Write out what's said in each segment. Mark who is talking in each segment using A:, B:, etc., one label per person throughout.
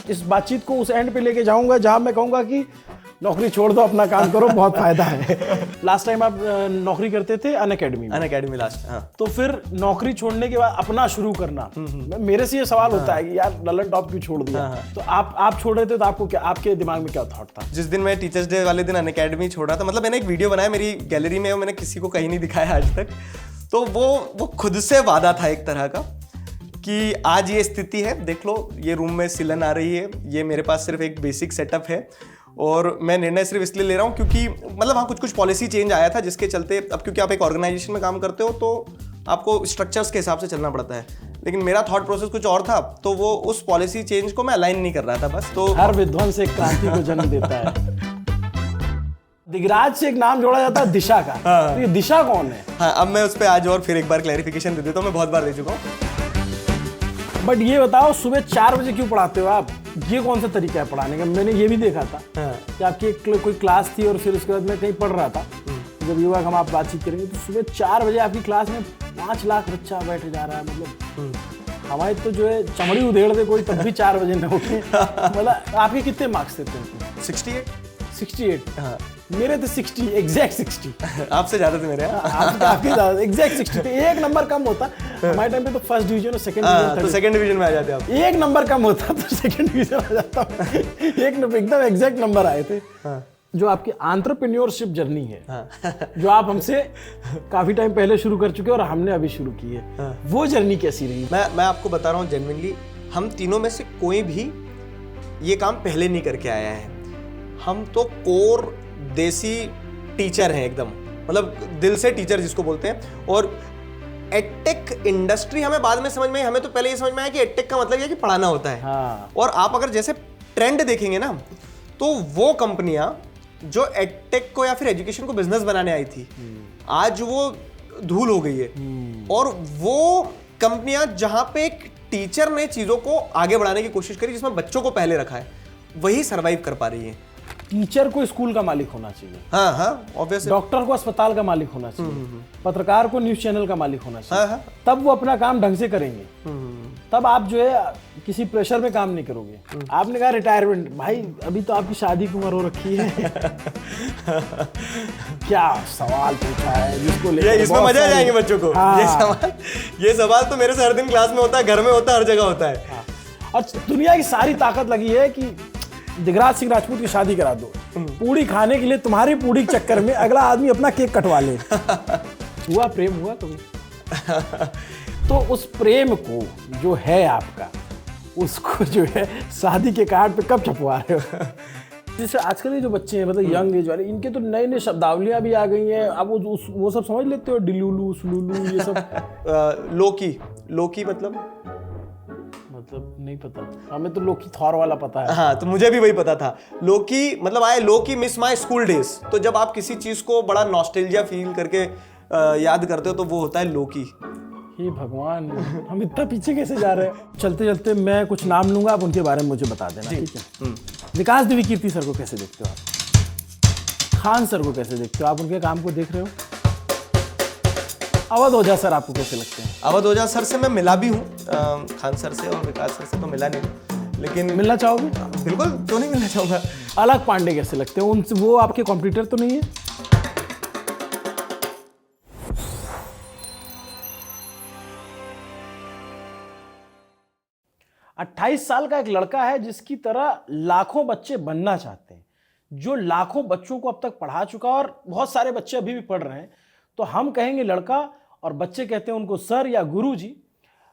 A: इस बातचीत को उस एंड पे लेके जाऊंगा जहां मैं कहूंगा कि नौकरी छोड़ दो, अपना काम करो, बहुत फायदा है। लास्ट टाइम आप नौकरी करते थे अनअकैडमी में
B: लास्ट। हाँ।
A: तो फिर नौकरी छोड़ने के बाद अपना शुरू करना, मेरे से ये सवाल होता है कि यार ललन टॉप क्यों छोड़ दिया? तो आप छोड़ रहे थे तो आपको क्या, आपके दिमाग में क्या थॉट था?
B: जिस दिन मैं टीचर्स डे वाले दिन अनअकैडमी छोड़ रहा था, मतलब मैंने एक वीडियो बनाया मेरी गैलरी में, मैंने किसी को कहीं नहीं दिखाया आज तक। तो वो खुद से वादा था एक तरह का कि आज ये स्थिति है, देख लो ये रूम में सिलन आ रही है, ये मेरे पास सिर्फ एक बेसिक सेटअप है और मैं निर्णय सिर्फ इसलिए ले रहा हूँ क्योंकि मतलब हाँ कुछ पॉलिसी चेंज आया था जिसके चलते अब क्योंकि आप एक ऑर्गेनाइजेशन में काम करते हो तो आपको स्ट्रक्चर्स के हिसाब से चलना पड़ता है, लेकिन मेरा थॉट प्रोसेस कुछ और था, तो वो उस पॉलिसी चेंज को मैं अलाइन नहीं कर रहा था बस। तो
A: हर विध्वंस एक क्रांति को जन्म देता है। दिगराज से एक नाम जोड़ा जाता है दिशा का।
B: हाँ।
A: तो ये दिशा कौन है?
B: हाँ, अब मैं उस पर आज और फिर एक बार क्लैरिफिकेशन दे देता हूँ, मैं बहुत बार दे चुका हूँ।
A: बट ये बताओ सुबह 4 बजे क्यों पढ़ाते हो आप? ये कौन सा तरीका है पढ़ाने का? मैंने ये भी देखा था कि आपकी कोई क्लास थी और फिर उसके बाद मैं कहीं पढ़ रहा था, जब युवा हम आप बातचीत करेंगे तो सुबह 4 बजे आपकी क्लास में 5 लाख बच्चा बैठ जा रहा है। मतलब हमारे तो जो है चमड़ी उधेड़ दे कोई तब भी 4 बजे न उठे। मतलब आपके कितने मार्क्स थे? 68।
B: हाँ।
A: मेरे थे 60, एग्जैक्ट 60।
B: आपसे ज्यादा थे मेरे।
A: आपके ज्यादा, एग्जैक्ट 60 थे। एक नंबर कम होता हमारे टाइम पे तो फर्स्ट डिवीजन और सेकंड डिवीजन,
B: तो सेकंड डिवीजन में आ जाते आप।
A: एक नंबर कम होता तो सेकंड डिवीजन आ जाता। एक नंबर एकदम एग्जैक्ट नंबर आए थे। जो आपकी एंटरप्रेन्योरशिप जर्नी है, जो आप हमसे काफी टाइम पहले शुरू कर चुके हैं और हमने अभी शुरू की है, वो जर्नी कैसी रही?
B: मैं आपको बता रहा हूँ जेन्युइनली, हम तीनों में से कोई भी ये काम पहले नहीं करके आया है। हम तो कोर देसी टीचर हैं एकदम, मतलब दिल से टीचर जिसको बोलते हैं। और एडटेक इंडस्ट्री हमें बाद में समझ में आई, हमें तो पहले ये समझ में आया कि एडटेक का मतलब ये कि पढ़ाना होता है।
A: हाँ।
B: और आप अगर जैसे ट्रेंड देखेंगे ना, तो वो कंपनियां जो एडटेक को या फिर एजुकेशन को बिजनेस बनाने आई थी, आज वो धूल हो गई है। और वो कंपनियां जहां पे एक टीचर ने चीजों को आगे बढ़ाने की कोशिश करी, जिसमें बच्चों को पहले रखा है, वही सरवाइव कर पा रही है।
A: टीचर को स्कूल का मालिक होना चाहिए।
B: हाँ, ऑब्वियसली।
A: डॉक्टर को अस्पताल का मालिक होना चाहिए। पत्रकार को न्यूज चैनल का मालिक होना चाहिए। तब वो अपना काम ढंग से करेंगे। तब आप जो है किसी प्रेशर में काम नहीं करोगे। आपने कहा रिटायरमेंट, भाई अभी तो आपकी शादी की उम्र हो रखी है। क्या सवाल पूछा है जिसको लेकर
B: इसमें मजा आ जाएंगे बच्चों को।
A: हाँ।
B: ये सवाल तो मेरे से हर दिन क्लास में होता है, घर में होता है, हर जगह होता है।
A: हाँ। और दुनिया की सारी ताकत लगी है कि दिगराज सिंह राजपूत की शादी करा दो, पूड़ी खाने के लिए तुम्हारी पूड़ी के चक्कर में अगला आदमी अपना केक कटवा ले। हुआ प्रेम हुआ कभी? तो उस प्रेम को जो है आपका, उसको जो है शादी के कार्ड पे कब छपवा रहे हो? जैसे आजकल के जो बच्चे हैं, मतलब यंग एज वाले, इनके तो नए नए शब्दावलियां भी आ गई हैं। अब वो सब समझ लेते हो, डिलुलू सुलुलू ये सब।
B: लोकी
A: मतलब नहीं पता हमें, तो लोकी थॉर वाला पता है।
B: हाँ, तो मुझे भी वही पता था। लोकी मतलब आई लोकी मिस माय स्कूल डेज। तो जब आप किसी चीज को बड़ा नॉस्टैल्जिया फील करके याद करते हो तो वो होता है लोकी।
A: हे भगवान, हम इतना पीछे कैसे जा रहे हैं? चलते चलते मैं कुछ नाम लूंगा, आप उनके बारे में मुझे बता देना, ठीक है? विकास देवी कीर्ति सर को कैसे देखते हो आप? खान सर को कैसे देखते हो? आप उनके काम को देख रहे हो? अवध ओझा सर आपको कैसे लगते हैं?
B: अवध ओझा सर से मैं मिला भी हूँ, खान सर से, और विकास सर से तो मिला नहीं, लेकिन
A: मिलना चाहोगे?
B: बिल्कुल, क्यों नहीं मिलना चाहूंगा।
A: अलग पांडे कैसे लगते हैं? उनसे, वो आपके कॉम्पिटिटर तो नहीं है? 28 साल का एक लड़का है जिसकी तरह लाखों बच्चे बनना चाहते हैं, जो लाखों बच्चों को अब तक पढ़ा चुका और बहुत सारे बच्चे अभी भी पढ़ रहे हैं। तो हम कहेंगे लड़का, और बच्चे कहते हैं उनको सर या गुरुजी।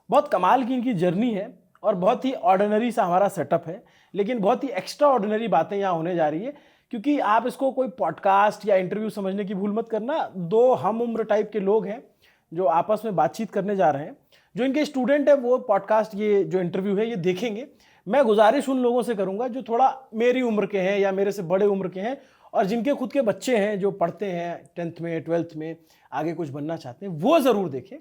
A: बहुत कमाल की इनकी जर्नी है और बहुत ही ऑर्डिनरी सा हमारा सेटअप है, लेकिन बहुत ही एक्स्ट्रा ऑर्डिनरी बातें यहाँ होने जा रही है। क्योंकि आप इसको कोई पॉडकास्ट या इंटरव्यू समझने की भूल मत करना। दो हम उम्र टाइप के लोग हैं जो आपस में बातचीत करने जा रहे हैं। जो इनके स्टूडेंट है वो पॉडकास्ट, ये जो इंटरव्यू है ये देखेंगे। मैं गुजारिश उन लोगों से करूंगा जो थोड़ा मेरी उम्र के हैं या मेरे से बड़े उम्र के हैं और जिनके खुद के बच्चे हैं जो पढ़ते हैं 10th में 12th में, आगे कुछ बनना चाहते हैं, वो ज़रूर देखें।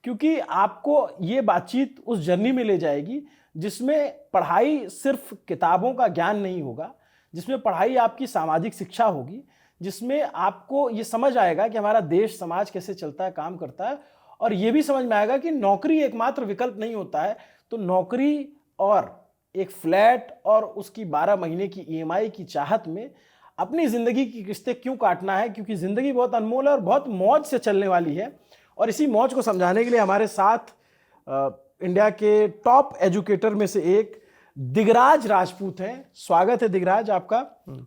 A: क्योंकि आपको ये बातचीत उस जर्नी में ले जाएगी जिसमें पढ़ाई सिर्फ किताबों का ज्ञान नहीं होगा, जिसमें पढ़ाई आपकी सामाजिक शिक्षा होगी, जिसमें आपको ये समझ आएगा कि हमारा देश समाज कैसे चलता है, काम करता है, और ये भी समझ में आएगा कि नौकरी एकमात्र विकल्प नहीं होता है। तो नौकरी और एक फ्लैट और उसकी 12 महीने की ईएमआई की चाहत में अपनी ज़िंदगी की किस्तें क्यों काटना है, क्योंकि ज़िंदगी बहुत अनमोल है और बहुत मौज से चलने वाली है। और इसी मौज को समझाने के लिए हमारे साथ इंडिया के टॉप एजुकेटर में से एक दिगराज राजपूत हैं। स्वागत है दिगराज आपका।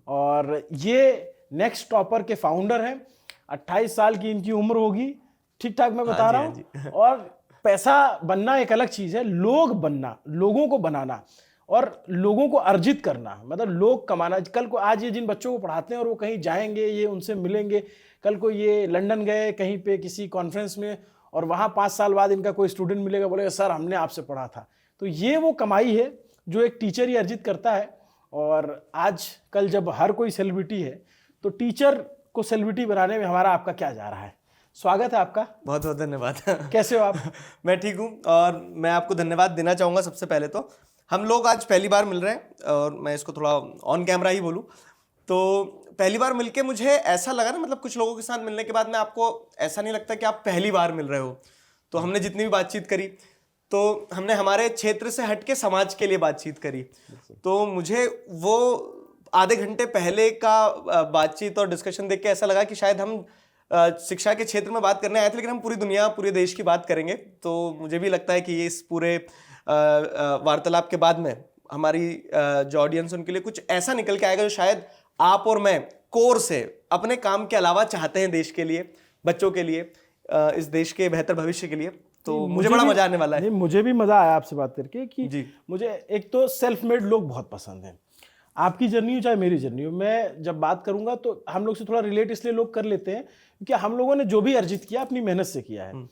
A: और ये नेक्स्ट टॉपर के फाउंडर हैं। 28 साल की इनकी उम्र होगी, ठीक ठाक मैं बता रहा हूँ। और पैसा बनना एक अलग चीज़ है, लोग बनना, लोगों को बनाना और लोगों को अर्जित करना, मतलब लोग कमाना। कल को आज ये जिन बच्चों को पढ़ाते हैं और वो कहीं जाएंगे, ये उनसे मिलेंगे, कल को ये लंदन गए कहीं पे किसी कॉन्फ्रेंस में और वहाँ 5 साल बाद इनका कोई स्टूडेंट मिलेगा, बोलेगा सर हमने आपसे पढ़ा था। तो ये वो कमाई है जो एक टीचर ही अर्जित करता है। और आज कल जब हर कोई सेलिब्रिटी है तो टीचर को सेलिब्रिटी बनाने में हमारा आपका क्या जा रहा है? स्वागत है आपका।
B: बहुत बहुत धन्यवाद।
A: कैसे हो आप?
B: मैं ठीक हूँ और मैं आपको धन्यवाद देना चाहूँगा। सबसे पहले तो हम लोग आज पहली बार मिल रहे हैं और मैं इसको थोड़ा ऑन कैमरा ही बोलूँ तो पहली बार मिलके मुझे ऐसा लगा ना, मतलब कुछ लोगों के साथ मिलने के बाद में आपको ऐसा नहीं लगता कि आप पहली बार मिल रहे हो। तो हमने जितनी भी बातचीत करी तो हमने हमारे क्षेत्र से हट के समाज के लिए बातचीत करी। तो मुझे वो आधे घंटे पहले का बातचीत और डिस्कशन देख के ऐसा लगा कि शायद हम शिक्षा के क्षेत्र में बात करने आए थे, लेकिन हम पूरी दुनिया, पूरे देश की बात करेंगे। तो मुझे भी लगता है कि ये इस पूरे वार्तालाप के बाद में हमारी जो ऑडियंस उनके लिए कुछ ऐसा निकल के आएगा जो शायद आप और मैं कोर से अपने काम के अलावा चाहते हैं, देश के लिए, बच्चों के लिए, इस देश के बेहतर भविष्य के लिए। तो मुझे बड़ा मजा आने वाला है।
A: मुझे भी मजा आया आपसे बात करके कि मुझे एक तो सेल्फ मेड लोग बहुत पसंद हैं। आपकी जर्नी हो चाहे मेरी जर्नी हो, मैं जब बात करूंगा तो हम लोग से थोड़ा रिलेट इसलिए लोग कर लेते हैं क्योंकि हम लोगों ने जो भी अर्जित किया अपनी मेहनत से किया है।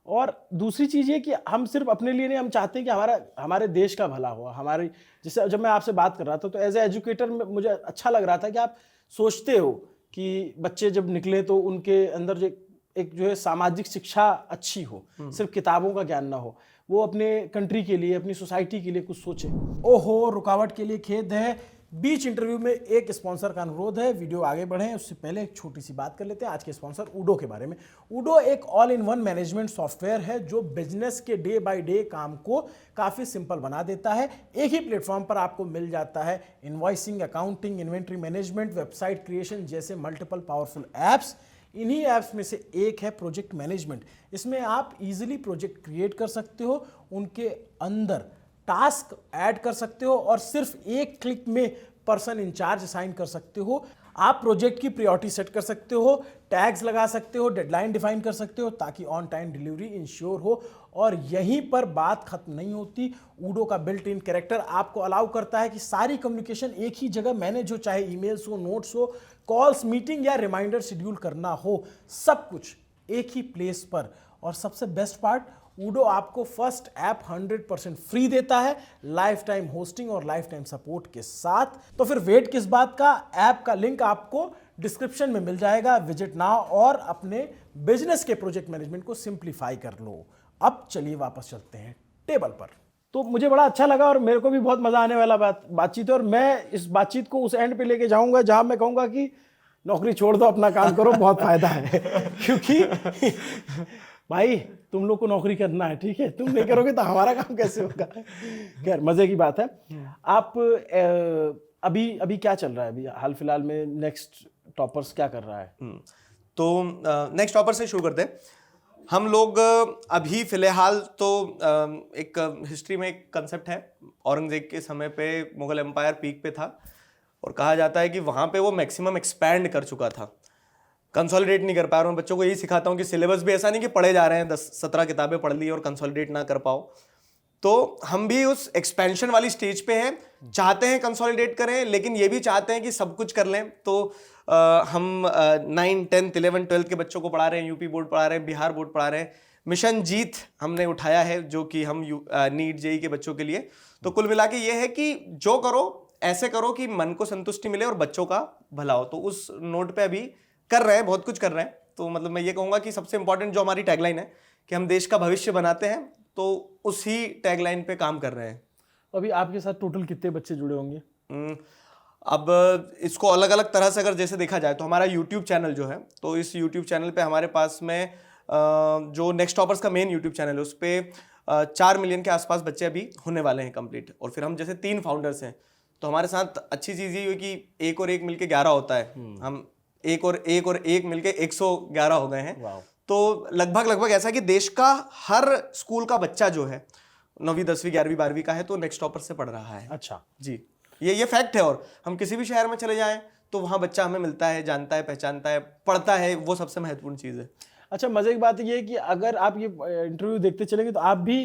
A: और दूसरी चीज़ ये कि हम सिर्फ अपने लिए नहीं, हम चाहते हैं कि हमारे देश का भला हो। हमारी, जैसे जब मैं आपसे बात कर रहा था तो एज ए एजुकेटर मुझे अच्छा लग रहा था कि आप सोचते हो कि बच्चे जब निकले तो उनके अंदर जो एक जो है सामाजिक शिक्षा अच्छी हो, सिर्फ किताबों का ज्ञान ना हो, वो अपने कंट्री के लिए, अपनी सोसाइटी के लिए कुछ सोचे। ओहो, रुकावट के लिए खेद है। बीच इंटरव्यू में एक स्पॉन्सर का अनुरोध है। वीडियो आगे बढ़ें उससे पहले एक छोटी सी बात कर लेते हैं आज के स्पॉन्सर ऊडो के बारे में। ऊडो एक all in one management software है जो बिजनेस के डे बाय डे काम को काफ़ी सिंपल बना देता है। एक ही प्लेटफॉर्म पर आपको मिल जाता है invoicing, accounting, inventory management, website creation जैसे मल्टीपल पावरफुल ऐप्स। इन्हीं ऐप्स में से एक है प्रोजेक्ट मैनेजमेंट। इसमें आप इजीली प्रोजेक्ट क्रिएट कर सकते हो, उनके अंदर टास्क ऐड कर सकते हो और सिर्फ एक क्लिक में पर्सन इंचार्ज असाइन कर सकते हो। आप प्रोजेक्ट की प्रायोरिटी सेट कर सकते हो, टैग्स लगा सकते हो, डेडलाइन डिफाइन कर सकते हो ताकि ऑन टाइम डिलीवरी इंश्योर हो। और यहीं पर बात खत्म नहीं होती। ऊडो का बिल्ट इन कैरेक्टर आपको अलाउ करता है कि सारी कम्युनिकेशन एक ही जगह मैनेज हो, चाहे ईमेल्स हो, नोट्स हो, कॉल्स, मीटिंग या रिमाइंडर शेड्यूल करना हो, सब कुछ एक ही प्लेस पर। और सबसे बेस्ट पार्ट, ऊडो आपको फर्स्ट ऐप 100% फ्री देता है, लाइफ टाइम होस्टिंग और लाइफ टाइम सपोर्ट के साथ। तो फिर वेट किस बात का? ऐप का लिंक आपको डिस्क्रिप्शन में मिल जाएगा, विजिट नाउ और अपने बिजनेस के प्रोजेक्ट मैनेजमेंट को सिंप्लीफाई कर लो। अब चलिए वापस चलते हैं टेबल पर। तो मुझे बड़ा अच्छा लगा और मेरे को भी बहुत मजा आने वाला बातचीत है। और मैं इस बातचीत को उस एंड पे लेके जाऊंगा जहां मैं कहूंगा कि नौकरी छोड़ दो, अपना काम करो, बहुत फायदा है। क्योंकि भाई तुम लोग को नौकरी करना है, ठीक है? तुम नहीं करोगे तो हमारा काम कैसे होगा? खैर, मजे की बात है। आप अभी क्या चल रहा है? अभी हाल फिलहाल में नेक्स्ट टॉपर्स क्या कर रहा है?
B: तो नेक्स्ट टॉपर से शुरू करते हैं। हम लोग अभी फिलहाल तो एक हिस्ट्री में एक कंसेप्ट है, औरंगजेब के समय पे मुगल एम्पायर पीक पे था और कहा जाता है कि वहाँ पे वो मैक्सिमम एक्सपैंड कर चुका था, कंसोलिडेट नहीं कर पाया। और मैं बच्चों को यही सिखाता हूँ कि सिलेबस भी ऐसा नहीं कि पढ़े जा रहे हैं, 10-17 किताबें पढ़ ली और कंसोलिडेट ना कर पाओ। तो हम भी उस एक्सपेंशन वाली स्टेज पे हैं, चाहते हैं कंसोलिडेट करें, लेकिन ये भी चाहते हैं कि सब कुछ कर लें। तो हम 9, 10, 11, 12 के बच्चों को पढ़ा रहे हैं, यूपी बोर्ड पढ़ा रहे हैं, बिहार बोर्ड पढ़ा रहे हैं। मिशन जीत हमने उठाया है जो कि हम नीट जेई के बच्चों के लिए। तो कुल मिला के ये है कि जो करो ऐसे करो कि मन को संतुष्टि मिले और बच्चों का भला हो। तो उस नोट पे अभी कर रहे हैं, बहुत कुछ कर रहे हैं। तो मतलब मैं ये कहूँगा कि सबसे इंपॉर्टेंट जो हमारी टैगलाइन है कि हम देश का भविष्य बनाते हैं, तो उसी टैगलाइन पे काम कर रहे हैं।
A: अभी आपके साथ टोटल कितने बच्चे जुड़े होंगे?
B: अब इसको अलग अलग तरह से अगर जैसे देखा जाए तो हमारा यूट्यूब चैनल जो है, तो इस यूट्यूब चैनल पे हमारे पास में जो नेक्स्ट टॉपर्स का मेन यूट्यूब चैनल है उस पर 4 मिलियन के आसपास बच्चे अभी होने वाले हैं कंप्लीट। और फिर हम जैसे 3 फाउंडर्स हैं, तो हमारे साथ अच्छी चीज़ ये हुई कि 1 और 1 मिलके 11 होता है। हम 1 और 1 मिलके 111 हो गए हैं। तो लगभग ऐसा कि देश का हर स्कूल का बच्चा जो है 9वीं 10वीं 11वीं 12वीं का है तो नेक्स्ट टॉपर से पढ़ रहा है।
A: अच्छा
B: जी, ये फैक्ट है। और हम किसी भी शहर में चले जाएं तो वहाँ बच्चा हमें मिलता है, जानता है, पहचानता है, पढ़ता है, वो सबसे महत्वपूर्ण चीज़ है।
A: अच्छा, मजे की बात ये है कि अगर आप ये इंटरव्यू देखते चलेंगे तो आप भी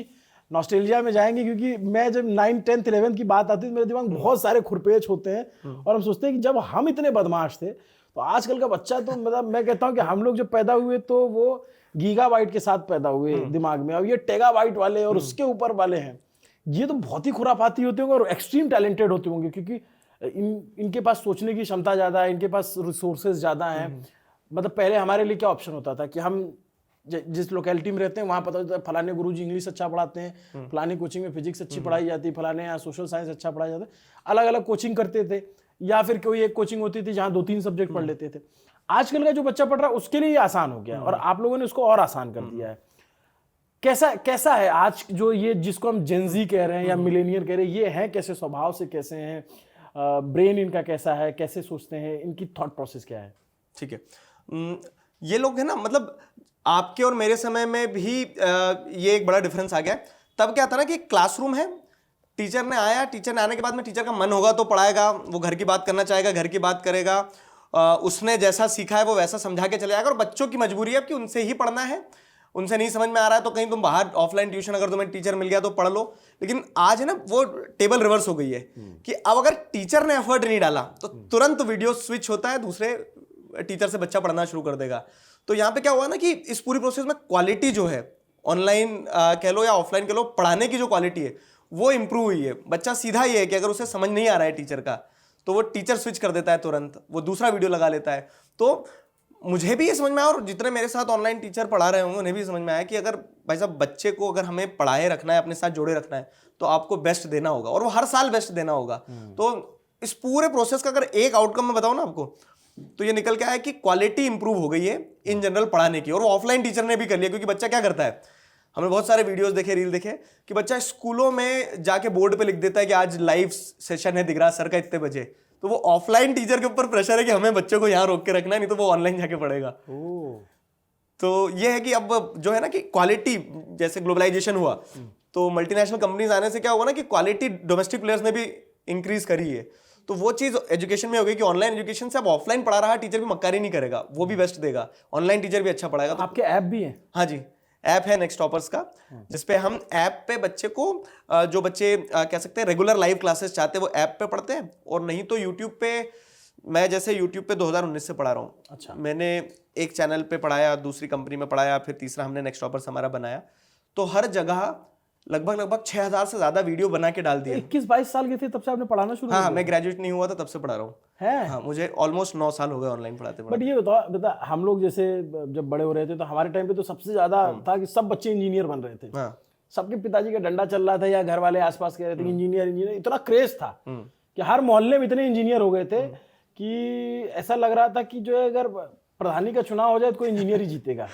A: नॉस्टैल्जिया में जाएंगे, क्योंकि मैं जब 9th 10th 11th की बात आती है तो मेरे दिमाग में बहुत सारे खुरपेच होते हैं और हम सोचते हैं कि जब हम इतने बदमाश थे तो आजकल का बच्चा तो मतलब मैं कहता हूँ कि हम लोग जब पैदा हुए तो वो गीगाबाइट के साथ पैदा हुए दिमाग में, अब ये टेगाबाइट वाले और उसके ऊपर वाले हैं, ये तो बहुत ही खुरापाती होते होंगे और एक्सट्रीम टैलेंटेड होते होंगे, क्योंकि इनके पास सोचने की क्षमता ज़्यादा है, इनके पास रिसोर्सेज ज़्यादा हैं। मतलब पहले हमारे लिए क्या ऑप्शन होता था कि हम जिस लोकेलिटी में रहते हैं वहाँ पता होता है फलाने गुरुजी इंग्लिश अच्छा पढ़ाते हैं, फलानी कोचिंग में फिजिक्स अच्छी पढ़ाई जाती है, फलाने यहाँ सोशल साइंस अच्छा पढ़ाया जाता है, अलग अलग कोचिंग करते थे, या फिर कोई एक कोचिंग होती थी जहाँ 2-3 सब्जेक्ट पढ़ लेते थे। आजकल का जो बच्चा पढ़ रहा है उसके लिए ये आसान हो गया और आप लोगों ने उसको और आसान कर दिया है। कैसा है आज जो ये जिसको हम जेनजी कह रहे हैं या मिलेनियर कह रहे हैं, ये हैं कैसे स्वभाव से, कैसे हैं, ब्रेन इनका कैसा है, कैसे सोचते हैं, इनकी थॉट प्रोसेस क्या है?
B: ठीक है, ये लोग है ना, मतलब आपके और मेरे समय में भी ये एक बड़ा डिफरेंस आ गया है। तब क्या था ना कि क्लासरूम है, टीचर ने आने के बाद में टीचर का मन होगा तो पढ़ाएगा, वो घर की बात करना चाहेगा घर की बात करेगा, उसने जैसा सीखा है वो वैसा समझा के चले जाएगा। और बच्चों की मजबूरी है कि उनसे ही पढ़ना है, उनसे नहीं समझ में आ रहा है तो कहीं तुम बाहर ऑफलाइन ट्यूशन अगर तुम्हें टीचर मिल गया तो पढ़ लो। लेकिन आज है ना वो टेबल रिवर्स हो गई है कि अब अगर टीचर ने एफर्ट नहीं डाला तो तुरंत वीडियो स्विच होता है, दूसरे टीचर से बच्चा पढ़ना शुरू कर देगा। तो यहाँ पे क्या हुआ ना कि इस पूरी प्रोसेस में क्वालिटी जो है ऑनलाइन कह लो या ऑफलाइन कह लो, पढ़ाने की जो क्वालिटी है वो इंप्रूव हुई है। बच्चा सीधा ये है कि अगर उसे समझ नहीं आ रहा है टीचर का तो वो टीचर स्विच कर देता है तुरंत, वो दूसरा वीडियो लगा लेता है। तो मुझे भी ये समझ में आया और जितने मेरे साथ ऑनलाइन टीचर पढ़ा रहे होंगे उन्हें भी समझ में आया कि अगर भाई साहब बच्चे को अगर हमें पढ़ाए रखना है, अपने साथ जोड़े रखना है तो आपको बेस्ट देना होगा और वो हर साल बेस्ट देना होगा। तो इस पूरे प्रोसेस का अगर एक आउटकम मैं बताऊं ना आपको तो ये निकल के आया कि क्वालिटी इंप्रूव हो गई है इन जनरल पढ़ाने की। और वो ऑफलाइन टीचर ने भी कर लिया, क्योंकि बच्चा क्या करता है, हमने बहुत सारे वीडियोस देखे, रील देखे कि बच्चा स्कूलों में जाके बोर्ड पे लिख देता है कि आज लाइव सेशन है दिख रहा सर का इतने बजे। तो वो ऑफलाइन टीचर के ऊपर प्रेशर है कि हमें बच्चों को यहाँ रोक के रखना है, नहीं तो वो ऑनलाइन जाके पढ़ेगा। तो ये है कि अब जो है ना कि क्वालिटी, जैसे ग्लोबलाइजेशन हुआ तो मल्टीनेशनल कंपनीज आने से क्या हुआ ना कि क्वालिटी डोमेस्टिक प्लेयर्स ने भी इंक्रीज करी है। तो वो चीज एजुकेशन में हो गई कि ऑनलाइन एजुकेशन से अब ऑफलाइन पढ़ा रहा टीचर भी मक्कारी नहीं करेगा, वो भी बेस्ट देगा, ऑनलाइन टीचर भी अच्छा पढ़ाएगा। तो
A: आपके ऐप भी है?
B: हाँ जी, ऐप है नेक्स्ट टॉपर्स का, जिसपे हम ऐप पे बच्चे को जो बच्चे कह सकते हैं रेगुलर लाइव क्लासेस चाहते हैं वो ऐप पे पढ़ते हैं, और नहीं तो यूट्यूब पे, मैं जैसे यूट्यूब पे 2019 से पढ़ा रहा हूँ।
A: अच्छा।
B: मैंने एक चैनल पे पढ़ाया, दूसरी कंपनी में पढ़ाया, फिर तीसरा हमने नेक्स्ट टॉपर्स हमारा बनाया। तो हर जगह लगभग 6000 से ज्यादा वीडियो बना के डाल दिए।
A: 21-22 साल के थे तब से आपने पढ़ाना शुरू?
B: हाँ, मैं ग्रेजुएट नहीं हुआ था तब से पढ़ा रहा हूँ।
A: है?
B: हाँ, मुझे ऑलमोस्ट 9 साल हो गए ऑनलाइन पढ़ाते।
A: बट ये बता हम लोग जैसे जब बड़े हो रहे थे तो हमारे टाइम पे तो सबसे ज्यादा था कि सब बच्चे इंजीनियर बन रहे थे।
B: हाँ।
A: सबके पिताजी का डंडा चल रहा था या घर वाले आसपास कह रहे थे इंजीनियर, इतना क्रेज था कि हर मोहल्ले में इतने इंजीनियर हो गए थे कि ऐसा लग रहा था कि जो है अगर प्रधानी का चुनाव हो जाए तो कोई इंजीनियर ही जीतेगा।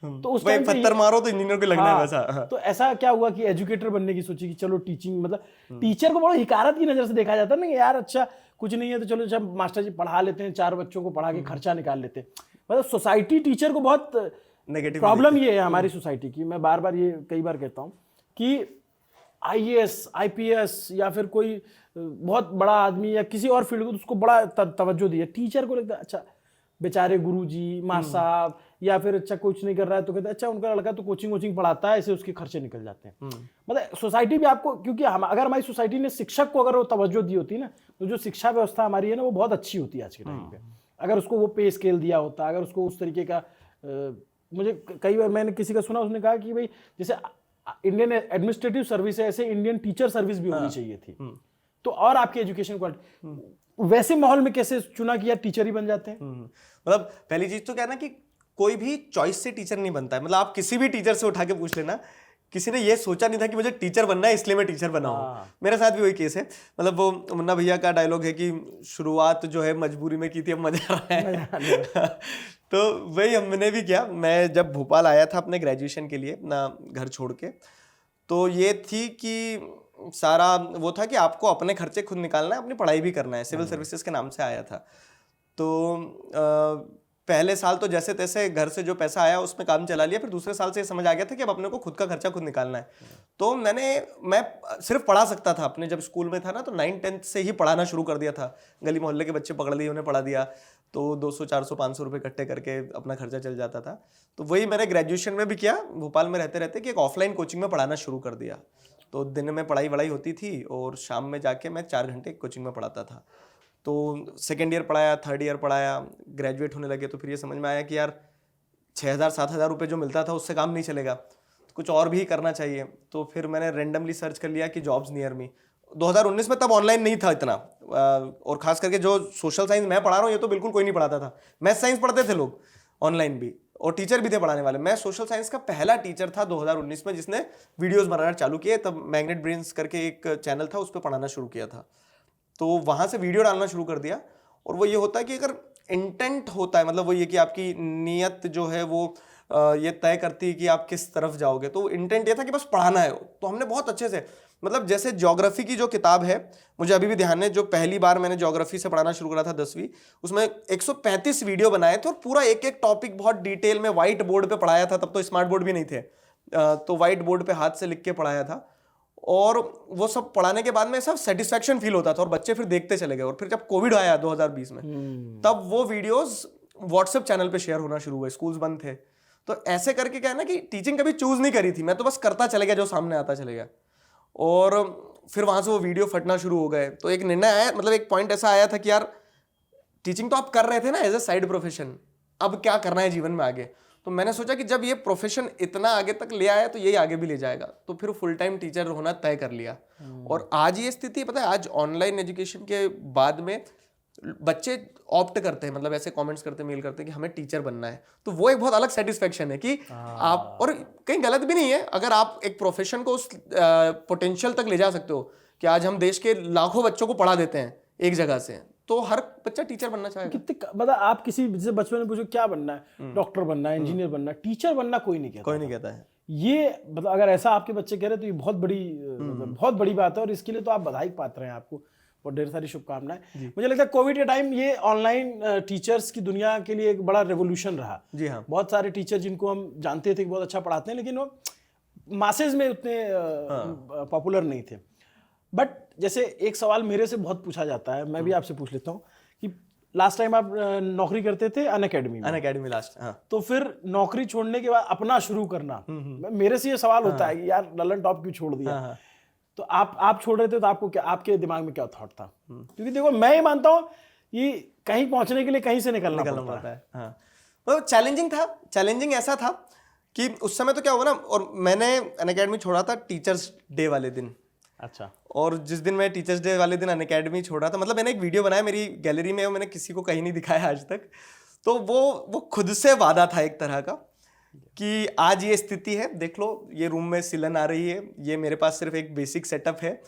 A: तो उस टाइम
B: पत्थर मारो तो इंजीनियर को लगना है वैसा।
A: तो ऐसा क्या हुआ कि एजुकेटर बनने की सोची कि चलो टीचिंग, मतलब टीचर को बड़ा हिकारत की नजर से देखा जाता है ना, यार अच्छा कुछ नहीं है तो चलो जब मास्टर जी पढ़ा लेते हैं, 4 बच्चों को पढ़ा के खर्चा निकाल लेते हैं। मतलब सोसाइटी टीचर को बहुत
B: नेगेटिव
A: प्रॉब्लम ये है हमारी सोसाइटी की। मैं बार बार ये कई बार कहता हूँ कि IAS IPS या फिर कोई बहुत बड़ा आदमी या किसी और फील्ड को उसको बड़ा तवज्जो दिया, टीचर को लगता है अच्छा बेचारे गुरुजी माँ साहब, या फिर अच्छा कुछ नहीं कर रहा है तो कहते हैं अच्छा उनका लड़का तो कोचिंग पढ़ाता है, ऐसे उसके खर्चे निकल जाते हैं। मतलब सोसाइटी भी आपको, क्योंकि अगर हमारी सोसाइटी ने शिक्षक को अगर वो तवज्जो दी होती ना तो जो शिक्षा व्यवस्था हमारी है ना वो बहुत अच्छी होती है आज के टाइम पे। अगर उसको वो पे स्केल दिया होता, अगर उसको उस तरीके का मुझे कई बार मैंने किसी का सुना, उसने कहा कि भाई जैसे इंडियन एडमिनिस्ट्रेटिव सर्विस है ऐसे इंडियन टीचर सर्विस भी होनी चाहिए थी। तो और आपकी एजुकेशन क्वालिटी वैसे माहौल में कैसे चुना कि यार टीचर ही बन जाते हैं?
B: मतलब पहली चीज तो क्या है ना कि कोई भी चॉइस से टीचर नहीं बनता है। मतलब आप किसी भी टीचर से उठा के पूछ लेना, किसी ने ये सोचा नहीं था कि मुझे टीचर बनना है इसलिए मैं टीचर बना हूँ। मेरे साथ भी वही केस है। मतलब वो मुन्ना भैया का डायलॉग है कि शुरुआत जो है मजबूरी में की थी, अब मजा आ रहा है। तो वही हमने भी किया। मैं जब भोपाल आया था अपने ग्रेजुएशन के लिए अपना घर छोड़ के, तो ये थी कि सारा वो था कि आपको अपने खर्चे खुद निकालना है, अपनी पढ़ाई भी करना है। सिविल सर्विसेज के नाम से आया था। तो पहले साल तो जैसे तैसे घर से जो पैसा आया उसमें काम चला लिया। फिर दूसरे साल से ये समझ आ गया था कि अब अपने को खुद का खर्चा खुद निकालना है। तो मैं सिर्फ पढ़ा सकता था। अपने जब स्कूल में था ना, तो 9th-10th से ही पढ़ाना शुरू कर दिया था। गली मोहल्ले के बच्चे पकड़ लिए, उन्हें पढ़ा दिया, तो 200 400 500 रुपये इकट्ठे करके अपना खर्चा चल जाता था। तो वही मैंने ग्रेजुएशन में भी किया, भोपाल में रहते रहते, कि एक ऑफलाइन कोचिंग में पढ़ाना शुरू कर दिया। तो दिन में पढ़ाई वढ़ाई होती थी और शाम में जाके मैं 4 घंटे कोचिंग में पढ़ाता था। तो 2nd ईयर पढ़ाया, 3rd ईयर पढ़ाया, ग्रेजुएट होने लगे तो फिर ये समझ में आया कि यार 6,000-7,000 रुपये जो मिलता था उससे काम नहीं चलेगा, तो कुछ और भी करना चाहिए। तो फिर मैंने रेंडमली सर्च कर लिया कि जॉब्स नियर मी। 2019 में तब ऑनलाइन नहीं था इतना, और खास करके जो सोशल साइंस मैं पढ़ा रहा हूँ ये तो बिल्कुल कोई नहीं पढ़ाता था। मैथ साइंस पढ़ते थे लोग ऑनलाइन भी, और टीचर भी थे पढ़ाने वाले। मैं सोशल साइंस का पहला टीचर था 2019 में जिसने वीडियोस बनाना चालू किए। तब मैग्नेट ब्रेन्स करके एक चैनल था, उस पर पढ़ाना शुरू किया था। तो वहाँ से वीडियो डालना शुरू कर दिया। और वो ये होता है कि अगर इंटेंट होता है, मतलब वो ये कि आपकी नीयत जो है वो ये तय करती है कि आप किस तरफ जाओगे। तो इंटेंट ये था कि बस पढ़ाना है। तो हमने बहुत अच्छे से, मतलब जैसे ज्योग्राफी की जो किताब है, मुझे अभी भी ध्यान है, जो पहली बार मैंने ज्योग्राफी से पढ़ाना शुरू करा था 10वीं, उसमें 135 वीडियो बनाए थे और पूरा एक एक टॉपिक बहुत डिटेल में व्हाइट बोर्ड पे पढ़ाया था। तब तो स्मार्ट बोर्ड भी नहीं थे, तो व्हाइट बोर्ड पे हाथ से लिख के पढ़ाया था। और वो सब पढ़ाने के बाद में सब सेटिस्फेक्शन फील होता था और बच्चे फिर देखते चले गए। और फिर जब कोविड आया 2020 में, तब वो वीडियोस व्हाट्सएप चैनल पे शेयर होना शुरू हुए, स्कूल्स बंद थे। तो ऐसे करके क्या है ना कि टीचिंग कभी चूज नहीं करी थी, मैं तो बस करता चले गया, जो सामने आता चले गया। और फिर वहां से वो वीडियो फटना शुरू हो गए। तो एक निर्णय आया, मतलब एक पॉइंट ऐसा आया था कि यार टीचिंग तो आप कर रहे थे ना एज ए साइड प्रोफेशन, अब क्या करना है जीवन में आगे। तो मैंने सोचा कि जब ये प्रोफेशन इतना आगे तक ले आया तो यही आगे भी ले जाएगा। तो फिर फुल टाइम टीचर होना तय कर लिया। और आज ये स्थिति पता है, आज ऑनलाइन एजुकेशन के बाद में बच्चे ऑप्ट करते हैं, मतलब ऐसे कमेंट्स करते हैं, मेल करते हैं कि हमें टीचर बनना है। तो वो एक बहुत अलग सेटिस्फेक्शन है कि आप, और कहीं गलत भी नहीं है अगर आप एक प्रोफेशन को उस पोटेंशियल तक ले जा सकते हो कि आज हम देश के लाखों बच्चों को पढ़ा देते हैं एक जगह से, तो हर बच्चा टीचर बनना चाहेगा।
A: कितने, मतलब आप किसी से बचपन में पूछो क्या बनना है, डॉक्टर बनना है, इंजीनियर बनना है, टीचर बनना कोई नहीं कहता।
B: कोई नहीं कहता है।
A: ये मतलब अगर ऐसा आपके बच्चे कह रहे तो ये बहुत बड़ी मतलब बहुत बड़ी बात है। और इसके लिए तो आप बधाई पात्र हैं, आपको बहुत ढेर सारी शुभकामनाएं। मुझे लगता है कोविड के टाइम ये ऑनलाइन टीचर्स की दुनिया के लिए एक बड़ा रेवोल्यूशन रहा।
B: जी हाँ।
A: बहुत सारे टीचर जिनको हम जानते थे कि बहुत अच्छा पढ़ाते हैं, लेकिन वो मासेज में उतने पॉपुलर नहीं थे। बट जैसे एक सवाल मेरे से बहुत पूछा जाता है, मैं भी आपसे पूछ लेता हूँ कि लास्ट टाइम आप नौकरी करते थे अनअकैडमी में।
B: अनअकैडमी लास्ट, हाँ।
A: तो फिर नौकरी छोड़ने के बाद अपना शुरू करना, मेरे से ये सवाल होता है कि यार ललन टॉप क्यों छोड़ दिया।
B: हाँ।
A: तो आप छोड़ रहे थे तो आपको क्या, आपके दिमाग में क्या थॉट था? क्योंकि देखो मैं ये मानता हूँ कि कहीं पहुंचने के लिए कहीं से निकलना पड़ता है।
B: हाँ, तो चैलेंजिंग था। चैलेंजिंग ऐसा था कि उस समय तो क्या हुआ ना, और मैंने अनअकैडमी छोड़ा था टीचर्स डे वाले दिन।
A: अच्छा।
B: और जिस दिन मैं टीचर्स डे वाले दिन अनअकैडमी छोड़ा था, मतलब मैंने एक वीडियो बनाया मेरी गैलरी में, मैंने किसी को कहीं नहीं दिखाया आज तक। तो वो खुद से वादा था एक तरह का कि आज ये स्थिति है, देख लो ये रूम में सिलन आ रही है, ये मेरे पास सिर्फ एक बेसिक सेटअप है।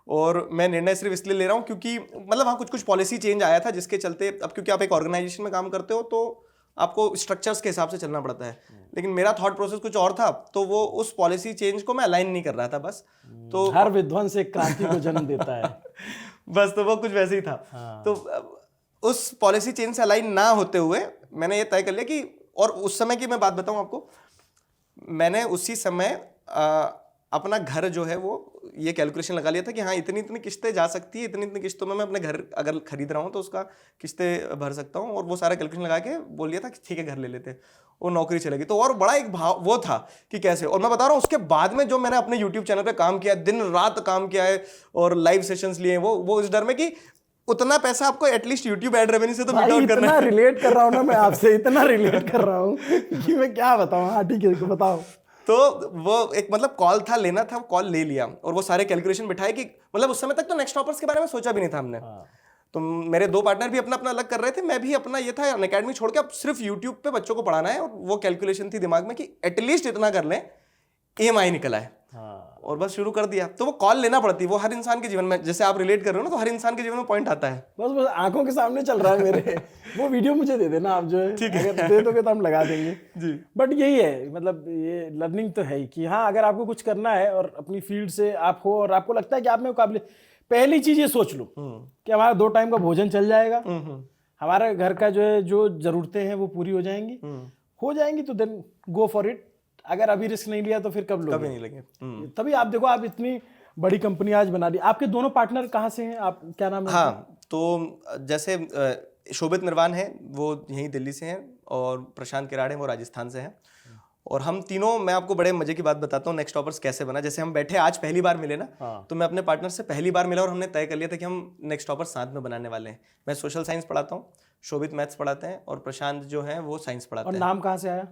B: और मैं निर्णय सिर्फ इसलिए ले रहा हूँ क्योंकि मतलब हाँ कुछ पॉलिसी चेंज आया था जिसके चलते, अब क्योंकि आप एक ऑर्गेनाइजेशन में काम करते हो तो आपको स्ट्रक्चर्स के हिसाब से चलना पड़ता है। लेकिन मेरा थॉट प्रोसेस कुछ और था, तो वो उस पॉलिसी चेंज को मैं अलाइन नहीं कर रहा था बस। तो
A: हर विध्वंस एक क्रांति को जन्म देता है।
B: बस, तो वो कुछ वैसे ही था। हाँ। तो उस पॉलिसी चेंज से अलाइन ना होते हुए मैंने ये तय कर लिया कि, और उस समय की मैं बात बताऊं आपको, मैंने उसी समय अपना घर जो है वो ये कैलकुलेशन लगा लिया था कि हाँ इतनी इतनी किस्तें जा सकती है, इतनी इतनी किस्तों में मैं अपने घर अगर खरीद रहा हूँ तो उसका किस्तें भर सकता हूँ। और वो सारा कैलकुलेशन लगा के बोल दिया था कि ठीक है घर ले लेते हैं। वो नौकरी चलेगी तो, और बड़ा एक भाव वो था कि कैसे। और मैं बता रहा हूँ उसके बाद में जो मैंने अपने यूट्यूब चैनल पे काम किया, दिन रात काम किया है और लाइव सेशंस लिए, वो इस डर में कि उतना पैसा आपको एटलीस्ट यूट्यूब एड रेवेन्यू से तो मीट आउट करना है।
A: इतना रिलेट कर रहा हूँ ना मैं आपसे, इतना रिलेट कर रहा हूँ कि मैं क्या बताऊँ। हाँ ठीक है, बताओ।
B: तो वो एक मतलब कॉल था, लेना था, कॉल ले लिया और वो सारे कैलकुलेशन बिठाए कि मतलब उस समय तक तो नेक्स्ट टॉपर्स के बारे में सोचा भी नहीं था हमने। तो मेरे 2 पार्टनर भी अपना अपना अलग कर रहे थे, मैं भी अपना, ये था अनअकैडमी छोड़ के अब सिर्फ यूट्यूब पे बच्चों को पढ़ाना है। और वो कैलकुलेशन थी दिमाग में कि एटलीस्ट इतना कर लें EMI निकला है। और बस शुरू कर दिया। तो वो कॉल लेना पड़ती है, वो हर इंसान के जीवन में, जैसे आप रिलेट कर रहे हो ना, तो हर इंसान के जीवन में पॉइंट आता है।
A: बस आंखों के सामने चल रहा है मेरे। वो वीडियो मुझे दे देना आप, जो है अगर दे दोगे तो हम लगा देंगे
B: जी।
A: बट यही है, मतलब ये लर्निंग तो है ही कि हाँ, अगर आपको कुछ करना है और अपनी फील्ड से आप हो और आपको लगता है कि आप में काबिल, पहली चीज ये सोच लो कि हमारा 2 टाइम का भोजन चल जाएगा, हमारे घर का जो है जो जरूरतें हैं वो पूरी हो जाएंगी, तो देन गो फॉर इट। अगर अभी रिस्क नहीं लिया तो फिर कब लोगे?
B: कभी नहीं लगे।
A: तभी आप देखो, आप इतनी बड़ी कंपनी आज बना दी। आपके दोनों पार्टनर कहाँ से हैं, आप क्या नाम है?
B: हाँ, तो जैसे शोभित निर्वाण है, वो यहीं दिल्ली से हैं, और प्रशांत किराड़े वो राजस्थान से हैं। और हम तीनों, मैं आपको बड़े मजे की बात बताता हूँ नेक्स्ट टॉपर्स कैसे बना। जैसे हम बैठे आज पहली बार मिले ना, तो मैं अपने पार्टनर से पहली बार मिला और हमने तय कर लिया था कि हम नेक्स्ट टॉपर्स साथ में बनाने वाले हैं। मैं सोशल साइंस पढ़ाता हूँ, शोभित मैथ्स पढ़ाते हैं, और प्रशांत जो है वो साइंस पढ़ाते
A: और
B: हैं।
A: नाम कहाँ से आया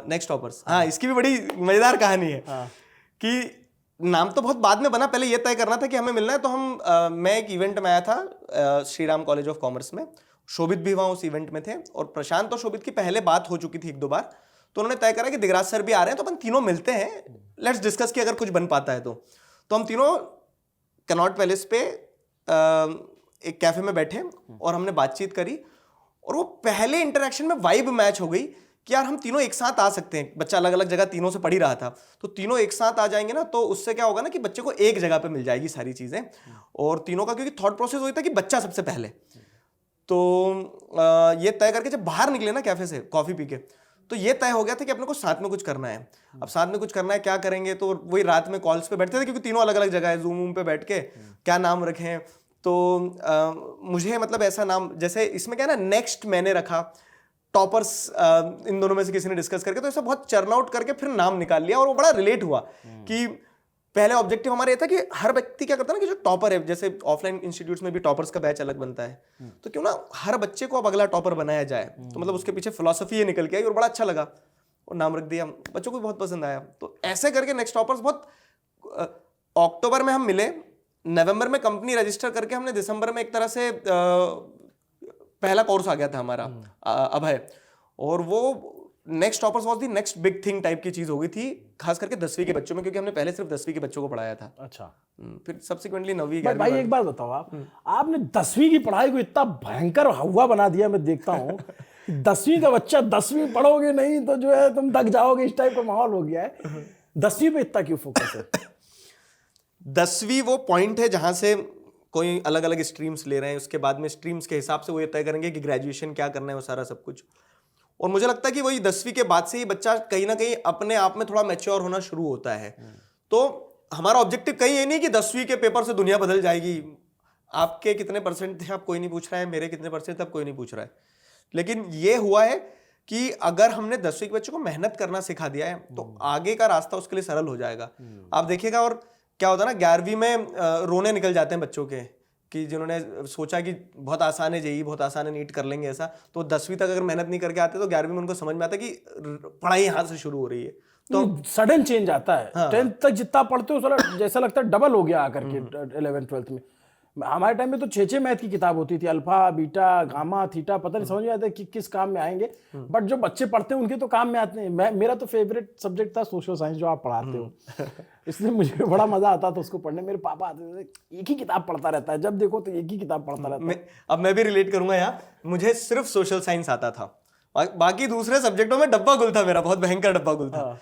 B: नेक्स्ट टॉपर्स? हाँ, इसकी भी बड़ी मजेदार कहानी है कि नाम तो बहुत बाद में बना, पहले ये तय करना था कि हमें मिलना है। तो हम मैं एक इवेंट में आया था Shri Ram college of commerce में, शोभित भी वहाँ उस इवेंट में थे, और प्रशांत और शोभित की पहले बात हो चुकी थी 1-2 बार। तो उन्होंने तय करा कि दिगराज सर भी आ रहे हैं, तो अपन तीनों मिलते हैं, लेट्स डिस्कस कि अगर कुछ बन पाता है तो हम तीनों कनॉट पैलेस पे एक कैफे में बैठे और हमने बातचीत करी, और वो पहले इंटरेक्शन में वाइब मैच हो गई कि यार हम तीनों एक साथ आ सकते हैं। बच्चा अलग अलग जगह तीनों से पढ़ ही रहा था, तो तीनों एक साथ आ जाएंगे ना, तो उससे क्या होगा ना कि बच्चे को एक जगह पे मिल जाएगी सारी चीजें। और तीनों का क्योंकि थॉट प्रोसेस वही था कि बच्चा सबसे पहले, तो ये तय करके जब बाहर निकले ना कैफे से कॉफी पी के, तो ये तय हो गया था कि अपने को साथ में कुछ करना है। अब साथ में कुछ करना है, क्या करेंगे? तो वही रात में कॉल्स पे बैठते थे, क्योंकि तीनों अलग अलग जगह है, जूम पे बैठ के क्या नाम रखें। तो मुझे मतलब ऐसा नाम, जैसे इसमें क्या है ना, नेक्स्ट मैंने रखा, टॉपर्स इन दोनों में से किसी ने डिस्कस करके, तो ऐसा बहुत चर्न आउट करके फिर नाम निकाल लिया। और वो बड़ा रिलेट हुआ कि पहले ऑब्जेक्टिव हमारा ये था कि हर व्यक्ति क्या करता है ना, कि जो टॉपर है, जैसे ऑफलाइन इंस्टीट्यूट्स में भी टॉपर्स का बैच अलग बनता है, तो क्यों ना हर बच्चे को अब अगला टॉपर बनाया जाए। तो मतलब उसके पीछे फिलॉसफी ये निकल के आई और बड़ा अच्छा लगा, और नाम रख दिया, बच्चों को भी बहुत पसंद आया। तो ऐसे करके नेक्स्ट टॉपर्स बहुत, अक्टूबर में हम मिले, नवंबर में कंपनी रजिस्टर करके हमने दिसंबर में एक तरह से पहला कोर्स आ गया था हमारा अभय, और वो next toppers was the next big thing type की चीज हो गई थी, खास करके 10वीं के बच्चों में, क्योंकि हमने पहले सिर्फ 10वीं के बच्चों को पढ़ाया था।
A: अच्छा।
B: फिर सब्सिक्वेंटली 9वीं।
A: भाई एक बात बताओ, आपने 10वीं की पढ़ाई को इतना भयंकर हवा बना दिया। मैं देखता हूँ 10वीं का बच्चा, 10वीं पढ़ोगे नहीं तो जो है तुम थक जाओगे, इस टाइप का माहौल हो गया है। 10वीं पे इतना क्यों फोकस है?
B: 10वीं वो पॉइंट है जहां से कोई अलग अलग स्ट्रीम्स ले रहे हैं, उसके बाद में स्ट्रीम्स के हिसाब से वो ये तय करेंगे कि ग्रेजुएशन क्या करना है, वो सारा सब कुछ। और मुझे लगता है कि वही 10वीं के बाद से ही बच्चा कहीं ना कहीं अपने आप में थोड़ा मैच्योर होना शुरू होता है। तो हमारा ऑब्जेक्टिव कहीं ये नहीं कि 10वीं के पेपर से दुनिया बदल जाएगी। आपके कितने परसेंट थे अब कोई नहीं पूछ रहा है, मेरे कितने परसेंट थे अब कोई नहीं पूछ रहा है। लेकिन ये हुआ है कि अगर हमने 10वीं के बच्चों को मेहनत करना सिखा दिया है, तो आगे का रास्ता उसके लिए सरल हो जाएगा। आप देखिएगा, और क्या होता है ना, 11वीं में रोने निकल जाते हैं बच्चों के, कि जिन्होंने सोचा कि बहुत आसान है जेईई, बहुत आसान है नीट, कर लेंगे ऐसा, तो 10वीं तक अगर मेहनत नहीं करके आते तो 11वीं में उनको समझ में आता है कि पढ़ाई यहाँ से शुरू हो रही है। तो
A: सडन चेंज आता है। 10th तक जितना पढ़ते हो जैसा लगता है डबल हो गया आकर के 11th 12th में। हमारे टाइम में तो 6 मैथ की किताब होती थी, अल्फा बीटा गामा थीटा, पता नहीं समझ में आता कि किस काम में आएंगे, बट जो बच्चे पढ़ते हैं उनके तो काम में आते हैं। मेरा तो फेवरेट सब्जेक्ट था सोशल साइंस, जो आप पढ़ाते हो, इसलिए मुझे बड़ा मजा आता था उसको पढ़ने। मेरे पापा आते थे, एक ही किताब पढ़ता रहता है, जब देखो तो एक ही किताब पढ़ता रहता है।
B: अब मैं भी रिलेट करूंगा यहाँ, मुझे सिर्फ सोशल साइंस आता था, बाकी दूसरे सब्जेक्टों में डब्बा गुल था मेरा, बहुत भयंकर डब्बा गुल था।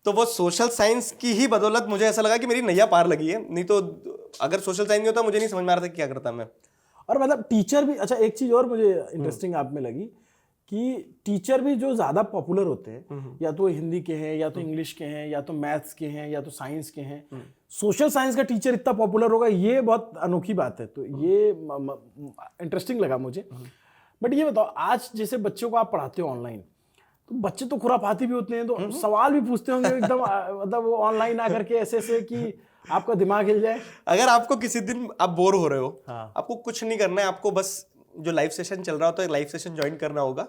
B: तो वो सोशल साइंस की ही बदौलत मुझे ऐसा लगा कि मेरी नैया पार लगी है, नहीं तो अगर सोशल साइंस नहीं होता मुझे नहीं समझ में आ रहा था क्या करता मैं।
A: और मतलब टीचर भी, अच्छा एक चीज और मुझे इंटरेस्टिंग आप में लगी कि टीचर भी जो ज्यादा पॉपुलर होते हैं, या तो हिंदी के हैं, या तो इंग्लिश के हैं, या तो मैथ्स के हैं, या तो साइंस के हैं, सोशल साइंस का टीचर इतना पॉपुलर होगा, ये बहुत अनोखी बात है। तो ये इंटरेस्टिंग लगा मुझे। बट ये बताओ, आज जैसे बच्चों को आप पढ़ाते हो ऑनलाइन, तो बच्चे तो खुरापाती भी होते हैं, तो सवाल भी पूछते होंगे एकदम, मतलब वो ऑनलाइन आकर के ऐसे कि आपका दिमाग हिल जाए।
B: अगर आपको किसी दिन आप बोर हो रहे हो, आपको कुछ नहीं करना है, आपको बस जो लाइव सेशन चल रहा होता है लाइव सेशन ज्वाइन करना होगा,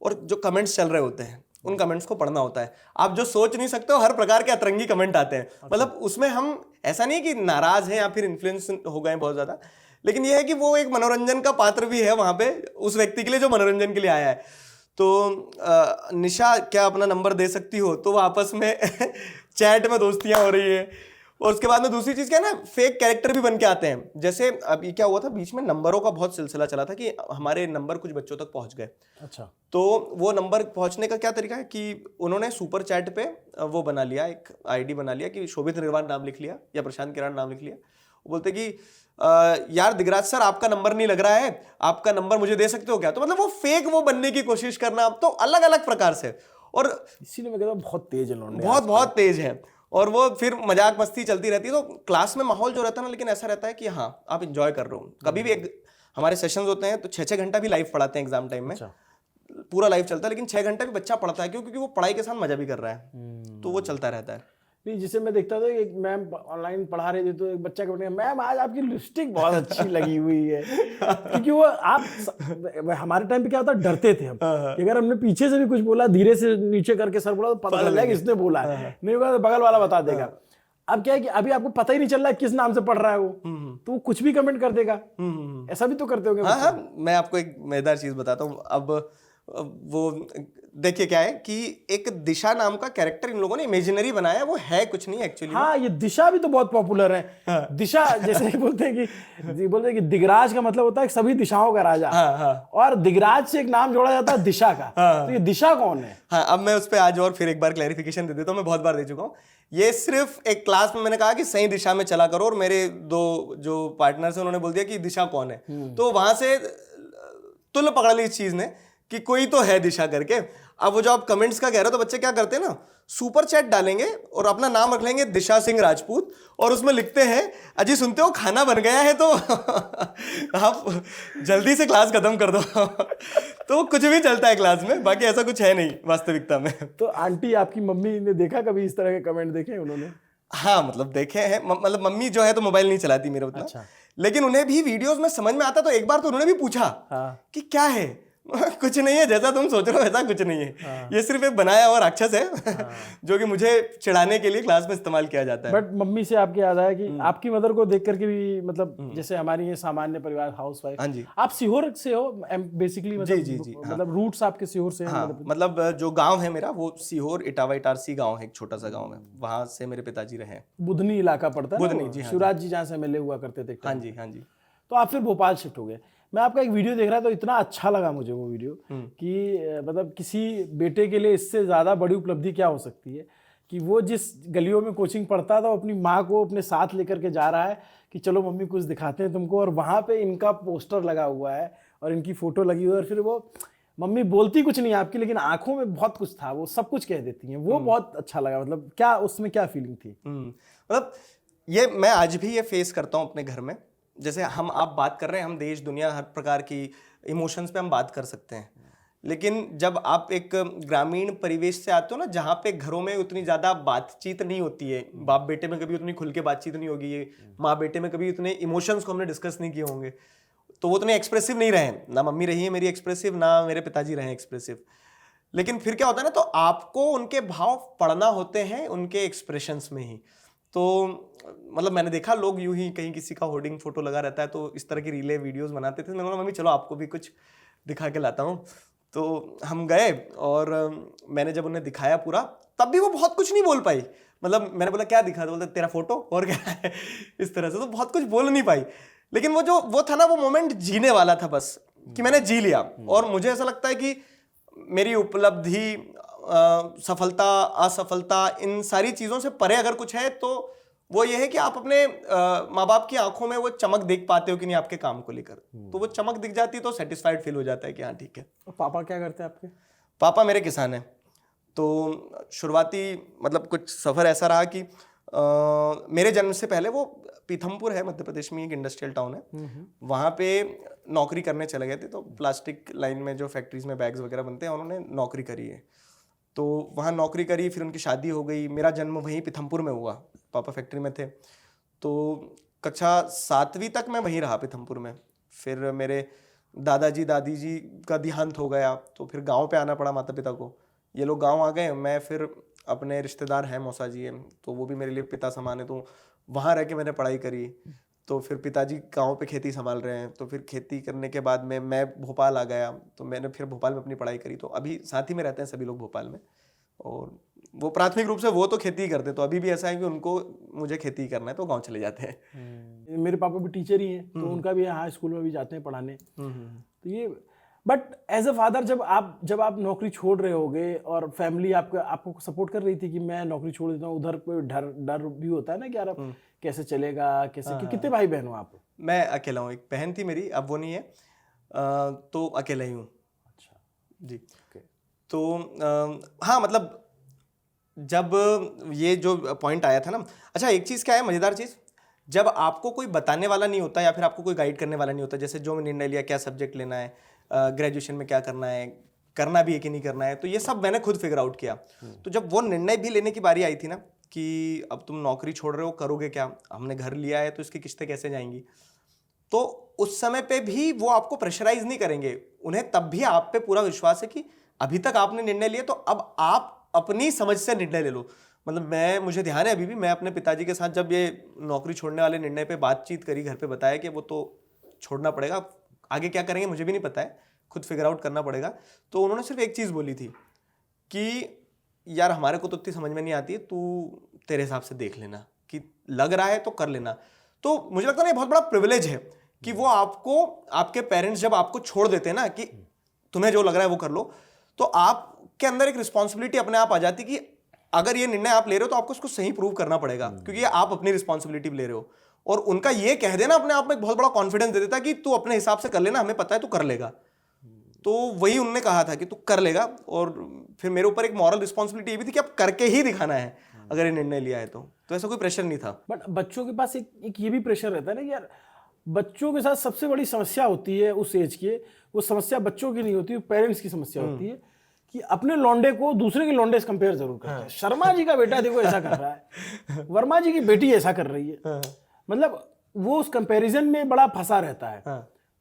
B: और जो कमेंट्स चल रहे होते हैं उन कमेंट्स को पढ़ना होता है। आप जो सोच नहीं सकते हो, हर प्रकार के अतरंगी कमेंट आते हैं। मतलब उसमें हम ऐसा नहीं कि नाराज हैं या फिर इन्फ्लुएंस हो गए बहुत ज्यादा, लेकिन यह है कि वो एक मनोरंजन का पात्र भी है वहां पे उस व्यक्ति के लिए जो मनोरंजन के लिए आया है। तो निशा क्या अपना नंबर दे सकती हो, तो वो आपस में चैट में दोस्तियां हो रही है, और उसके बाद में दूसरी चीज क्या है ना, फेक कैरेक्टर भी बन के आते हैं। जैसे अभी क्या हुआ था बीच में, नंबरों का बहुत सिलसिला चला था कि हमारे नंबर कुछ बच्चों तक पहुंच गए।
A: अच्छा।
B: तो वो नंबर पहुंचने का क्या तरीका है कि उन्होंने सुपर चैट पे वो बना लिया, एक आईडी बना लिया कि शोभित निर्वाण नाम लिख लिया या प्रशांत किराण नाम लिख लिया। वो बोलते कि यार दिगराज सर आपका नंबर नहीं लग रहा है, आपका नंबर मुझे दे सकते हो क्या। तो मतलब वो फेक वो बनने की कोशिश करना, तो अलग अलग प्रकार से। और
A: इसीलिए मैं कहता हूँ बहुत तेज है लौंडे,
B: बहुत तेज है। और वो फिर मजाक मस्ती चलती रहती है। तो क्लास में माहौल जो रहता है ना, लेकिन ऐसा रहता है कि हाँ आप इंजॉय कर रहे हो। कभी भी एक हमारे सेशंस होते हैं तो 6-6 घंटा भी लाइव पढ़ाते हैं एग्जाम टाइम में।
A: अच्छा।
B: पूरा लाइव चलता है, लेकिन 6 घंटा भी बच्चा पढ़ता है। क्यों? क्योंकि वो पढ़ाई के साथ मजा भी कर रहा है, तो वो चलता रहता है।
A: नहीं, जिसे मैं देखता था एक मैम ऑनलाइन पढ़ा रहे थे, तो एक बच्चा कहते हैं मैम आज आपकी लिपस्टिक बहुत अच्छी लगी हुई है। क्योंकि वो हमारे टाइम पे क्या होता, डरते थे हम कि अगर हमने पीछे से भी कुछ बोला, धीरे से नीचे करके सर बोला, तो पता चल जाएगा इसने बोला है, नहीं होगा तो बगल वाला बता देगा। अब क्या है कि अभी आपको पता ही नहीं चल रहा है किस नाम से पढ़ रहा है वो, तो वो कुछ भी कमेंट कर देगा। ऐसा भी तो करते होंगे।
B: हाँ, मैं आपको एक मजेदार चीज बताता हूँ। अब वो देखिए क्या है कि एक दिशा नाम का कैरेक्टर इन लोगों ने इमेजिनरी बनाया, वो है कुछ नहीं एक्चुअली।
A: हाँ, ये दिशा भी तो बहुत पॉपुलर है। हाँ। दिशा जैसे बोलते हैं कि दिगराज का मतलब होता है सभी दिशाओं का राजा। हाँ। और दिगराज से एक नाम जोड़ा जाता है दिशा का। हाँ। तो ये दिशा कौन है?
B: हाँ, अब मैं उस पर आज और फिर एक बार क्लैरिफिकेशन दे देता हूँ। मैं बहुत बार दे चुका हूँ। ये सिर्फ एक क्लास में मैंने कहा कि सही दिशा में चला करो, और मेरे 2 जो पार्टनर्स हैं उन्होंने बोल दिया कि दिशा कौन है। तो वहां से तुल पकड़ ली इस चीज ने कि कोई तो है दिशा करके। अब वो जो आप कमेंट्स का कह रहे हो, तो बच्चे क्या करते हैं ना, सुपर चैट डालेंगे और अपना नाम रख लेंगे दिशा सिंह राजपूत, और उसमें लिखते हैं अजी सुनते हो खाना बन गया है, तो आप जल्दी से क्लास खत्म कर दो। तो कुछ भी चलता है क्लास में, बाकी ऐसा कुछ है नहीं वास्तविकता में।
A: तो आंटी आपकी मम्मी ने देखा कभी इस तरह के कमेंट देखे उन्होंने?
B: हाँ, मतलब देखे हैं। मतलब मम्मी जो है तो मोबाइल नहीं चलाती मेरा उतना। अच्छा। लेकिन उन्हें भी वीडियोस में समझ में आता, तो एक बार तो उन्होंने भी पूछा कि क्या है। कुछ नहीं है, जैसा तुम सोच रहे हो वैसा कुछ नहीं है। हाँ। ये सिर्फ एक बनाया हुआ राक्षस है। हाँ। जो कि मुझे चिढ़ाने के लिए क्लास में इस्तेमाल किया जाता है।
A: बट मम्मी से आपके याद आया कि आपकी मदर को देख करके भी, मतलब जैसे हमारी ये सामान्य परिवार हाउस वाइफ। हाँ जी। आप सीहोर से हो बेसिकली? मतलब जी। मतलब रूट्स आपके सीहोर से हैं? हाँ,
B: मतलब जो गाँव है मेरा वो सीहोर इटावा इटारसी गाँव है, एक छोटा सा गाँव है। वहां से मेरे पिताजी रहे।
A: बुधनी इलाका पड़ता है।
B: बुधनी जी।
A: शिवराज जी जहाँ से मिले हुआ करते थे।
B: हाँ जी, हाँ जी।
A: तो आप फिर भोपाल शिफ्ट हो गए। मैं आपका एक वीडियो देख रहा था, तो इतना अच्छा लगा मुझे वो वीडियो कि मतलब किसी बेटे के लिए इससे ज़्यादा बड़ी उपलब्धि क्या हो सकती है कि वो जिस गलियों में कोचिंग पढ़ता था, वो अपनी माँ को अपने साथ लेकर के जा रहा है कि चलो मम्मी कुछ दिखाते हैं तुमको, और वहाँ पे इनका पोस्टर लगा हुआ है और इनकी फ़ोटो लगी हुई है, और फिर वो मम्मी बोलती कुछ नहीं आपकी, लेकिन आंखों में बहुत कुछ था, वो सब कुछ कह देती हैं। वो बहुत अच्छा लगा। मतलब क्या उसमें क्या फीलिंग थी?
B: मतलब ये मैं आज भी ये फेस करता हूँ अपने घर में। जैसे हम आप बात कर रहे हैं, हम देश दुनिया हर प्रकार की इमोशंस पे हम बात कर सकते हैं, लेकिन जब आप एक ग्रामीण परिवेश से आते हो ना, जहाँ पे घरों में उतनी ज़्यादा बातचीत नहीं होती है, बाप बेटे में कभी उतनी खुल के बातचीत नहीं होगी, माँ बेटे में कभी उतने इमोशंस को हमने डिस्कस नहीं किए होंगे, तो वो उतने एक्सप्रेसिव नहीं रहे। ना मम्मी रही है मेरी एक्सप्रेसिव, ना मेरे पिताजी रहे एक्सप्रेसिव। लेकिन फिर क्या होता है ना, तो आपको उनके भाव पढ़ना होते हैं उनके एक्सप्रेशंस में ही। तो मतलब मैंने देखा लोग यूं ही कहीं किसी का होर्डिंग फोटो लगा रहता है तो इस तरह की रीले वीडियोस बनाते थे। मैंने बोला मम्मी चलो आपको भी कुछ दिखा के लाता हूँ। तो हम गए और मैंने जब उन्हें दिखाया पूरा, तब भी वो बहुत कुछ नहीं बोल पाई। मतलब मैंने बोला क्या दिखा, तो बोलते तेरा फोटो और क्या है, इस तरह से। तो बहुत कुछ बोल नहीं पाई, लेकिन वो था ना, वो मोमेंट जीने वाला था बस, कि मैंने जी लिया। और मुझे ऐसा लगता है कि मेरी उपलब्धि, सफलता, असफलता, इन सारी चीज़ों से परे अगर कुछ है तो वो ये है कि आप अपने माँ बाप की आंखों में वो चमक देख पाते हो कि नहीं आपके काम को लेकर। तो वो चमक दिख जाती है तो सेटिस्फाइड फील हो जाता है कि हाँ ठीक है।
A: पापा क्या करते हैं आपके?
B: पापा मेरे किसान हैं। तो शुरुआती मतलब कुछ सफ़र ऐसा रहा कि मेरे जन्म से पहले वो पीथमपुर है, मध्य प्रदेश में एक इंडस्ट्रियल टाउन है, वहाँ पे नौकरी करने चले गए थे। तो प्लास्टिक लाइन में जो फैक्ट्रीज में बैग्स वगैरह बनते हैं, उन्होंने नौकरी करी है। तो वहाँ नौकरी करी, फिर उनकी शादी हो गई। मेरा जन्म वहीं पीथमपुर में हुआ, पापा फैक्ट्री में थे। तो कक्षा 7वीं तक मैं वहीं रहा पीथमपुर में। फिर मेरे दादाजी दादी जी का देहांत हो गया, तो फिर गांव पे आना पड़ा माता पिता को। ये लोग गांव आ गए, मैं फिर अपने रिश्तेदार हैं मौसा जी हैं, तो वो भी मेरे लिए पिता समान है, तो वहाँ रह के मैंने पढ़ाई करी। तो फिर पिताजी गांव पे खेती संभाल रहे हैं, तो फिर खेती करने के बाद में मैं भोपाल आ गया, तो मैंने फिर भोपाल में अपनी पढ़ाई करी। तो अभी साथ ही में रहते हैं सभी लोग भोपाल में, और वो प्राथमिक रूप से वो तो खेती ही करते, तो अभी भी ऐसा है कि उनको मुझे खेती ही करना है तो गाँव चले जाते हैं।
A: मेरे पापा भी टीचर ही हैं, तो उनका भी हाँ स्कूल में भी जाते हैं पढ़ाने। तो ये बट एज अ फादर जब आप नौकरी छोड़ रहे होगे और फैमिली आपको सपोर्ट कर रही थी कि मैं नौकरी छोड़ देता हूँ, उधर कोई डर भी होता है ना कि यार अब कैसे चलेगा, कैसे कितने भाई बहन हो आप?
B: मैं अकेला हूँ, एक बहन थी मेरी, अब वो नहीं है, तो अकेला ही हूँ।
A: अच्छा
B: जी।
A: okay.
B: तो हाँ मतलब जब ये जो पॉइंट आया था ना, अच्छा एक चीज़ क्या है मज़ेदार चीज़, जब आपको कोई बताने वाला नहीं होता या फिर आपको कोई गाइड करने वाला नहीं होता, जैसे जो निर्णय लिया क्या सब्जेक्ट लेना है, ग्रेजुएशन में क्या करना है, करना भी है कि नहीं करना है, तो ये सब मैंने खुद फिगर आउट किया। तो जब वो निर्णय भी लेने की बारी आई थी ना कि अब तुम नौकरी छोड़ रहे हो, करोगे क्या, हमने घर लिया है तो इसकी किस्तें कैसे जाएंगी, तो उस समय पे भी वो आपको प्रेशराइज नहीं करेंगे, उन्हें तब भी आप पे पूरा विश्वास है कि अभी तक आपने निर्णय लिए तो अब आप अपनी समझ से निर्णय ले लो। मतलब मुझे ध्यान है अभी भी, मैं अपने पिताजी के साथ जब ये नौकरी छोड़ने वाले निर्णय पे बातचीत करी, घर पे बताया कि वो तो छोड़ना पड़ेगा, आगे क्या करेंगे मुझे भी नहीं पता है, खुद फिगर आउट करना पड़ेगा, तो उन्होंने सिर्फ एक चीज़ बोली थी कि यार हमारे को तो इतनी समझ में नहीं आती है, तू तेरे हिसाब से देख लेना, कि लग रहा है तो कर लेना। तो मुझे लगता है ये बहुत बड़ा प्रिविलेज है कि वो आपको, आपके पेरेंट्स जब आपको छोड़ देते हैं ना कि तुम्हें जो लग रहा है वो कर लो, तो आपके अंदर एक रिस्पॉन्सिबिलिटी अपने आप आ जाती कि अगर ये निर्णय आप ले रहे हो तो आपको उसको सही प्रूव करना पड़ेगा, क्योंकि आप अपनी रिस्पॉन्सिबिलिटी ले रहे हो। और उनका ये कह देना अपने आप में एक बहुत बड़ा कॉन्फिडेंस दे देता कि तू अपने हिसाब से कर लेना, हमें पता है तू कर लेगा। तो वही उन्होंने कहा था कि तू कर लेगा, और फिर मेरे ऊपर एक मॉरल रिस्पॉन्सिबिलिटी ये भी थी कि अब करके ही दिखाना है अगर ये निर्णय लिया है तो ऐसा कोई प्रेशर नहीं था।
A: बट बच्चों के पास एक ये भी प्रेशर रहता है ना कि यार बच्चों के साथ सबसे बड़ी समस्या होती है उस एज की, वो समस्या बच्चों की नहीं होती, वो पेरेंट्स की समस्या होती है कि अपने लौंडे को दूसरे के लौंडे से कंपेयर जरूर करते हैं। शर्मा जी का बेटा देखो ऐसा कर रहा है, वर्मा जी की बेटी ऐसा कर रही है, मतलब वो उस कंपैरिजन में बड़ा फंसा रहता है।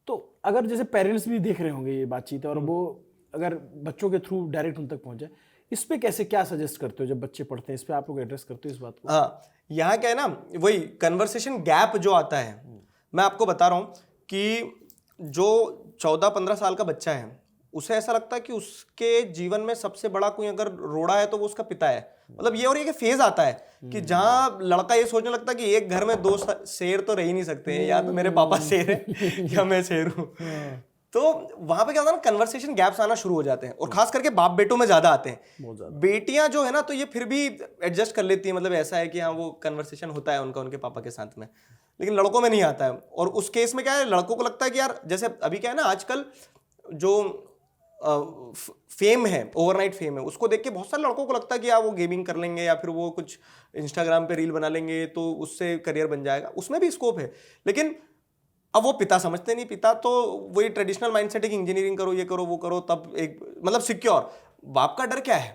A: तो अगर जैसे पेरेंट्स भी देख रहे होंगे ये बातचीत और वो अगर बच्चों के थ्रू डायरेक्ट उन तक पहुंच जाए, इस पे कैसे क्या सजेस्ट करते हो जब बच्चे पढ़ते हैं, इस पे आप लोग एड्रेस करते हो इस बात को?
B: हाँ, यहाँ क्या है ना, वही कन्वर्सेशन गैप जो आता है, मैं आपको बता रहा हूँ कि जो 14-15 साल का बच्चा है उसे ऐसा लगता है कि उसके जीवन में सबसे बड़ा कोई अगर रोड़ा है तो वो उसका पिता है। मतलब ये और ये फेज आता है कि जहाँ लड़का ये सोचने लगता है कि एक घर में दो शेर तो रह ही नहीं सकते हैं, या तो मेरे पापा शेर है या मैं शेर हूँ। तो वहां पे क्या होता है ना, कन्वर्सेशन गैप्स आना शुरू हो जाते हैं, और खास करके बाप बेटों में ज्यादा आते हैं। बेटियां जो है ना तो ये फिर भी एडजस्ट कर लेती है, मतलब ऐसा है कि हाँ वो कन्वर्सेशन होता है उनका उनके पापा के साथ में, लेकिन लड़कों में नहीं आता है। और उस केस में क्या है, लड़कों को लगता है कि यार जैसे अभी क्या है ना, आजकल जो फेम है, ओवरनाइट फेम है, उसको देख के बहुत सारे लड़कों को लगता है कि यार वो गेमिंग कर लेंगे या फिर वो कुछ इंस्टाग्राम पे रील बना लेंगे तो उससे करियर बन जाएगा, उसमें भी स्कोप है। लेकिन अब वो पिता समझते नहीं, पिता तो वही ट्रेडिशनल माइंडसेट है कि इंजीनियरिंग करो, ये करो, वो करो, तब एक मतलब सिक्योर। बाप का डर क्या है,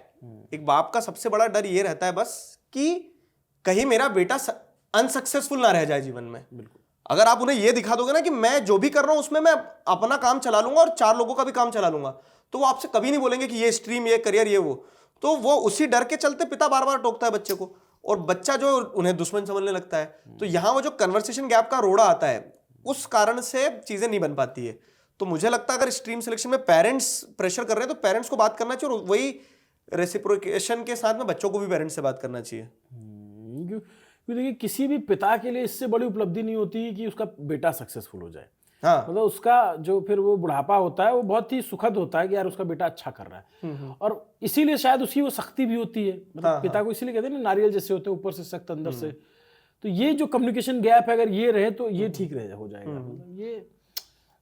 B: एक बाप का सबसे बड़ा डर ये रहता है बस कि कहीं मेरा बेटा अनसक्सेसफुल ना रह जाए जीवन में।
A: बिल्कुल।
B: अगर आप उन्हें ये दिखा दोगे ना कि मैं जो भी कर रहा हूं उसमें मैं अपना काम चला लूंगा और 4 लोगों का भी काम चला लूंगा, तो वो आपसे कभी नहीं बोलेंगे कि ये स्ट्रीम, ये करियर, ये वो उसी डर के चलते पिता बार बार टोकता है बच्चे को, और बच्चा जो उन्हें दुश्मन समझने लगता है। तो यहां वो जो कन्वर्सेशन गैप का रोड़ा आता है, उस कारण से चीजें नहीं बन पाती है। तो मुझे लगता है अगर स्ट्रीम सिलेक्शन में पेरेंट्स प्रेशर कर रहे हैं तो पेरेंट्स को बात करना चाहिए, और वही रेसिप्रोकेशन के साथ में बच्चों को भी पेरेंट्स से बात करना चाहिए।
A: क्योंकि देखिए किसी भी पिता के लिए इससे बड़ी उपलब्धि नहीं होती कि उसका बेटा सक्सेसफुल हो जाए।
B: हाँ,
A: मतलब उसका जो फिर वो बुढ़ापा होता है वो बहुत ही सुखद होता है कि यार उसका बेटा अच्छा कर रहा है, और इसीलिए शायद उसकी वो सख्ती भी होती है। मतलब पिता को इसीलिए कहते हैं ना, नारियल जैसे होते हैं, ऊपर से सख्त अंदर से। तो ये जो कम्युनिकेशन गैप है अगर ये रहे तो ये ठीक रहे हो जाएगा। मतलब ये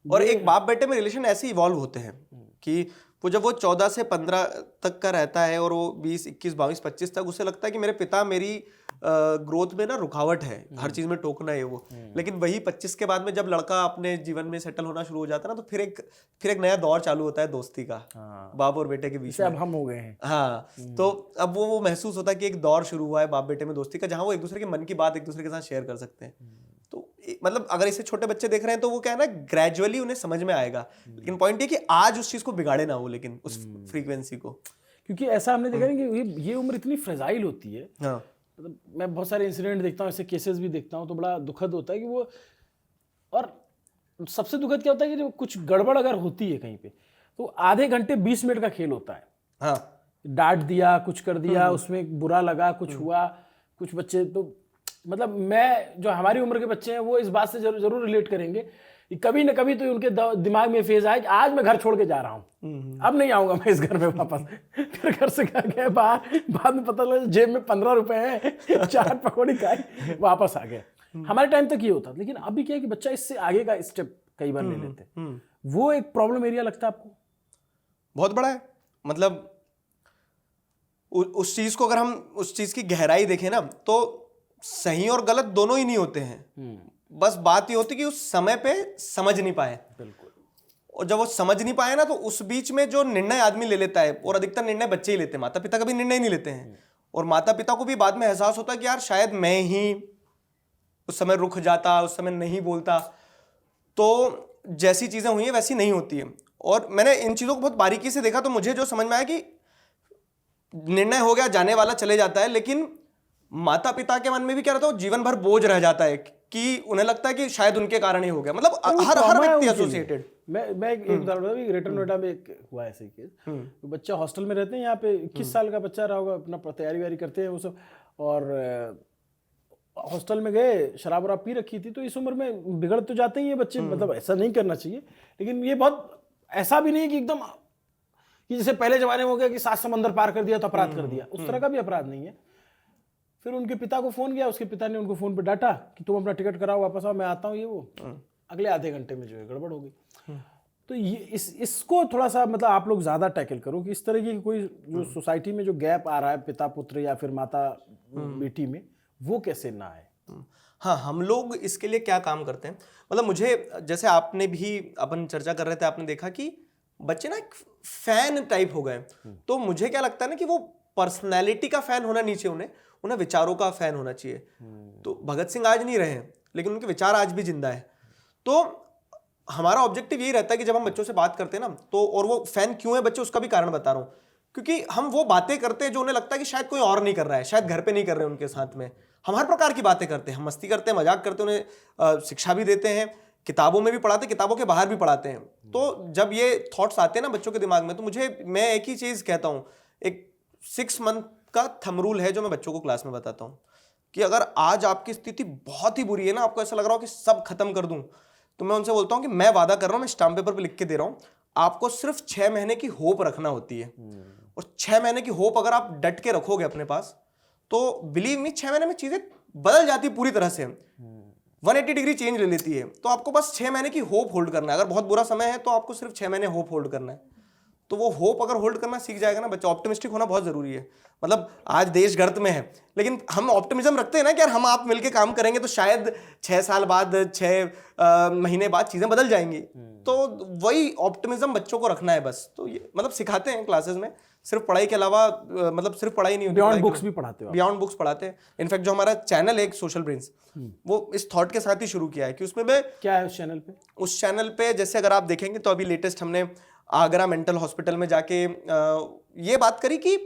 B: और एक बाप बेटे में रिलेशन ऐसे इवॉल्व होते हैं कि वो जब वो 14 से 15 तक का रहता है और वो 20, 21, 22, 25 तक उसे लगता है कि मेरे पिता मेरी ग्रोथ में ना रुकावट है, हर चीज में टोकना है वो। लेकिन वही 25 के बाद में जब लड़का अपने जीवन में सेटल होना शुरू हो जाता है ना, तो फिर एक नया दौर चालू होता है दोस्ती का, बाप और बेटे के बीच में।
A: अब हम हो गए हैं।
B: हाँ, तो अब वो महसूस होता है कि एक दौर शुरू हुआ है बाप बेटे में दोस्ती का, जहाँ वो एक दूसरे के मन की बात एक दूसरे के साथ शेयर कर सकते हैं। तो मतलब अगर इसे छोटे बच्चे देख रहे हैं तो वो क्या है ना, ग्रेजुअली उन्हें समझ में आएगा। लेकिन पॉइंट ये कि आज उस चीज को बिगाड़े ना हो, लेकिन उस फ्रीक्वेंसी को,
A: क्योंकि ऐसा हमने देखा है कि ये उम्र इतनी फ्रेजाइल होती है।
B: हाँ,
A: मतलब मैं बहुत सारे इंसिडेंट देखता हूँ, ऐसे केसेस भी देखता हूँ, तो बड़ा दुखद होता है कि वो, और सबसे दुखद क्या होता है कि जो कुछ गड़बड़ अगर होती है कहीं पे, तो आधे घंटे 20 मिनट का खेल होता है।
B: हाँ,
A: डांट दिया, कुछ कर दिया, उसमें बुरा लगा, कुछ हुआ, कुछ बच्चे तो मतलब मैं जो हमारी उम्र के बच्चे हैं वो इस बात से जरूर रिलेट करेंगे कि कभी न कभी तो उनके दिमाग में फेज आए कि आज मैं घर छोड़ के जा रहा हूँ, अब नहीं आऊंगा मैं इस घर में वापस। फिर घर से गए बाहर, बाद में पता लगा जेब में 15 रुपए है, चाट पकौड़ी खाई, वापस आ गए। हमारे टाइम तक ये होता, लेकिन अभी क्या है कि बच्चा इससे आगे का स्टेप कई बार ले लेते हैं। वो एक प्रॉब्लम एरिया लगता है आपको?
B: बहुत बड़ा है। मतलब उस चीज को अगर हम उस चीज की गहराई देखें ना, तो सही और गलत दोनों ही नहीं होते हैं। बस बात ये होती कि उस समय पे समझ नहीं पाए।
A: बिल्कुल।
B: और जब वो समझ नहीं पाए ना, तो उस बीच में जो निर्णय आदमी ले लेता है, और अधिकतर निर्णय बच्चे ही लेते हैं, माता पिता कभी निर्णय नहीं लेते हैं। और माता पिता को भी बाद में एहसास होता है कि यार शायद मैं ही उस समय रुक जाता, उस समय नहीं बोलता, तो जैसी चीजें हुई हैं वैसी नहीं होती है। और मैंने इन चीजों को बहुत बारीकी से देखा, तो मुझे जो समझ में आया कि निर्णय हो गया, जाने वाला चले जाता है, लेकिन माता पिता के मन में भी क्या रहता है, जीवन भर बोझ रह जाता है कि उन्हें लगता है कि शायद उनके कारण ही हो गया। मतलब हर व्यक्ति एसोसिएटेड।
A: मैं एक उदाहरण बताऊं, ग्रेटर नोएडा में एक हुआ ऐसे केस। तो बच्चा हॉस्टल में रहते हैं, यहाँ पे 21 साल का बच्चा रहा होगा, अपना तैयारी वारी करते हैं वो सब, और हॉस्टल में गए, शराब वराब पी रखी थी। तो इस उम्र में बिगड़ तो जाते ही ये बच्चे, मतलब ऐसा नहीं करना चाहिए, लेकिन ये बहुत ऐसा भी नहीं कि एकदम कि जैसे पहले जमाने में हो गया कि 7 समंदर पार कर दिया तो अपराध कर दिया, उस तरह का भी अपराध नहीं है। फिर उनके पिता को फोन किया, उसके पिता ने उनको फोन पे डांटा कि तुम अपना टिकट कराओ, वापस आओ, मैं आता हूँ, ये वो। अगले आधे घंटे में जो है गड़बड़ हो गई। तो ये इसको थोड़ा सा मतलब आप लोग ज्यादा टैकल करो कि इस तरह की कोई जो सोसाइटी में जो गैप आ रहा है पिता पुत्र या फिर माता बेटी में, वो कैसे ना आए।
B: हाँ, हम लोग इसके लिए क्या काम करते हैं, मतलब मुझे, जैसे आपने भी, अपन चर्चा कर रहे थे, आपने देखा कि बच्चे ना एक फैन टाइप हो गए। तो मुझे क्या लगता है ना कि वो पर्सनैलिटी का फैन होना नीचे, उन्हें विचारों का फैन होना चाहिए। तो भगत सिंह आज नहीं रहे, लेकिन उनके विचार आज भी जिंदा है। तो हमारा ऑब्जेक्टिव यही रहता है कि जब हम बच्चों से बात करते हैं ना, तो, और वो फैन क्यों है बच्चे, उसका भी कारण बता रहा हूँ। क्योंकि हम वो बातें करते हैं जो उन्हें लगता है कि शायद कोई और नहीं कर रहा है, शायद घर पे नहीं कर रहे उनके साथ में। हम हर प्रकार की बातें करते हैं, हम मस्ती करते हैं, मजाक करते हैं, उन्हें शिक्षा भी देते हैं, किताबों में भी पढ़ाते हैं, किताबों के बाहर भी पढ़ाते हैं। तो जब ये थॉट्स आते हैं ना बच्चों के दिमाग में, तो मैं एक ही चीज कहता हूँ, एक 6 मंथ का थंब रूल है जो मैं बच्चों को क्लास में बताता हूँ, कि अगर आज आपकी स्थिति बहुत ही बुरी है ना, आपको ऐसा लग रहा हो कि सब खत्म कर दूं, तो मैं उनसे बोलता हूँ कि मैं वादा कर रहा हूँ, मैं स्टाम्प पेपर पे लिख के दे रहा हूँ, आपको सिर्फ 6 महीने की होप रखना होती है। और 6 महीने की होप अगर आप डट के रखोगे अपने पास, तो बिलीव मी 6 महीने में चीजें बदल जाती पूरी तरह से, 180 डिग्री चेंज ले लेती है। तो आपको बस 6 महीने की होप होल्ड करना है। अगर बहुत बुरा समय है तो आपको सिर्फ 6 महीने होप होल्ड करना है। तो वो होप अगर होल्ड करना सीख जाएगा ना बच्चा, ऑप्टिमिस्टिक होना बहुत जरूरी है। मतलब आज देश गर्त में है, लेकिन हम ऑप्टिमिज्म रखते हैं ना कि यार हम आप मिलके काम करेंगे तो शायद 6 साल बाद, 6 महीने बाद चीजें बदल जाएंगी। तो वही ऑप्टिमिज्म बच्चों को रखना है बस। तो ये मतलब सिखाते हैं क्लासेस में, सिर्फ पढ़ाई के अलावा, मतलब सिर्फ पढ़ाई नहीं होती,
A: बियॉन्ड बुक्स भी पढ़ाते हो?
B: बियॉन्ड बुक्स पढ़ाते हैं। इनफैक्ट जो हमारा चैनल है सोशल ब्रेन्स, वो इस थॉट के साथ ही शुरू किया है कि उसमें मैं,
A: क्या है उस चैनल पे?
B: उस चैनल पे जैसे अगर आप देखेंगे तो अभी लेटेस्ट हमने आगरा मेंटल हॉस्पिटल में जाके ये बात करी कि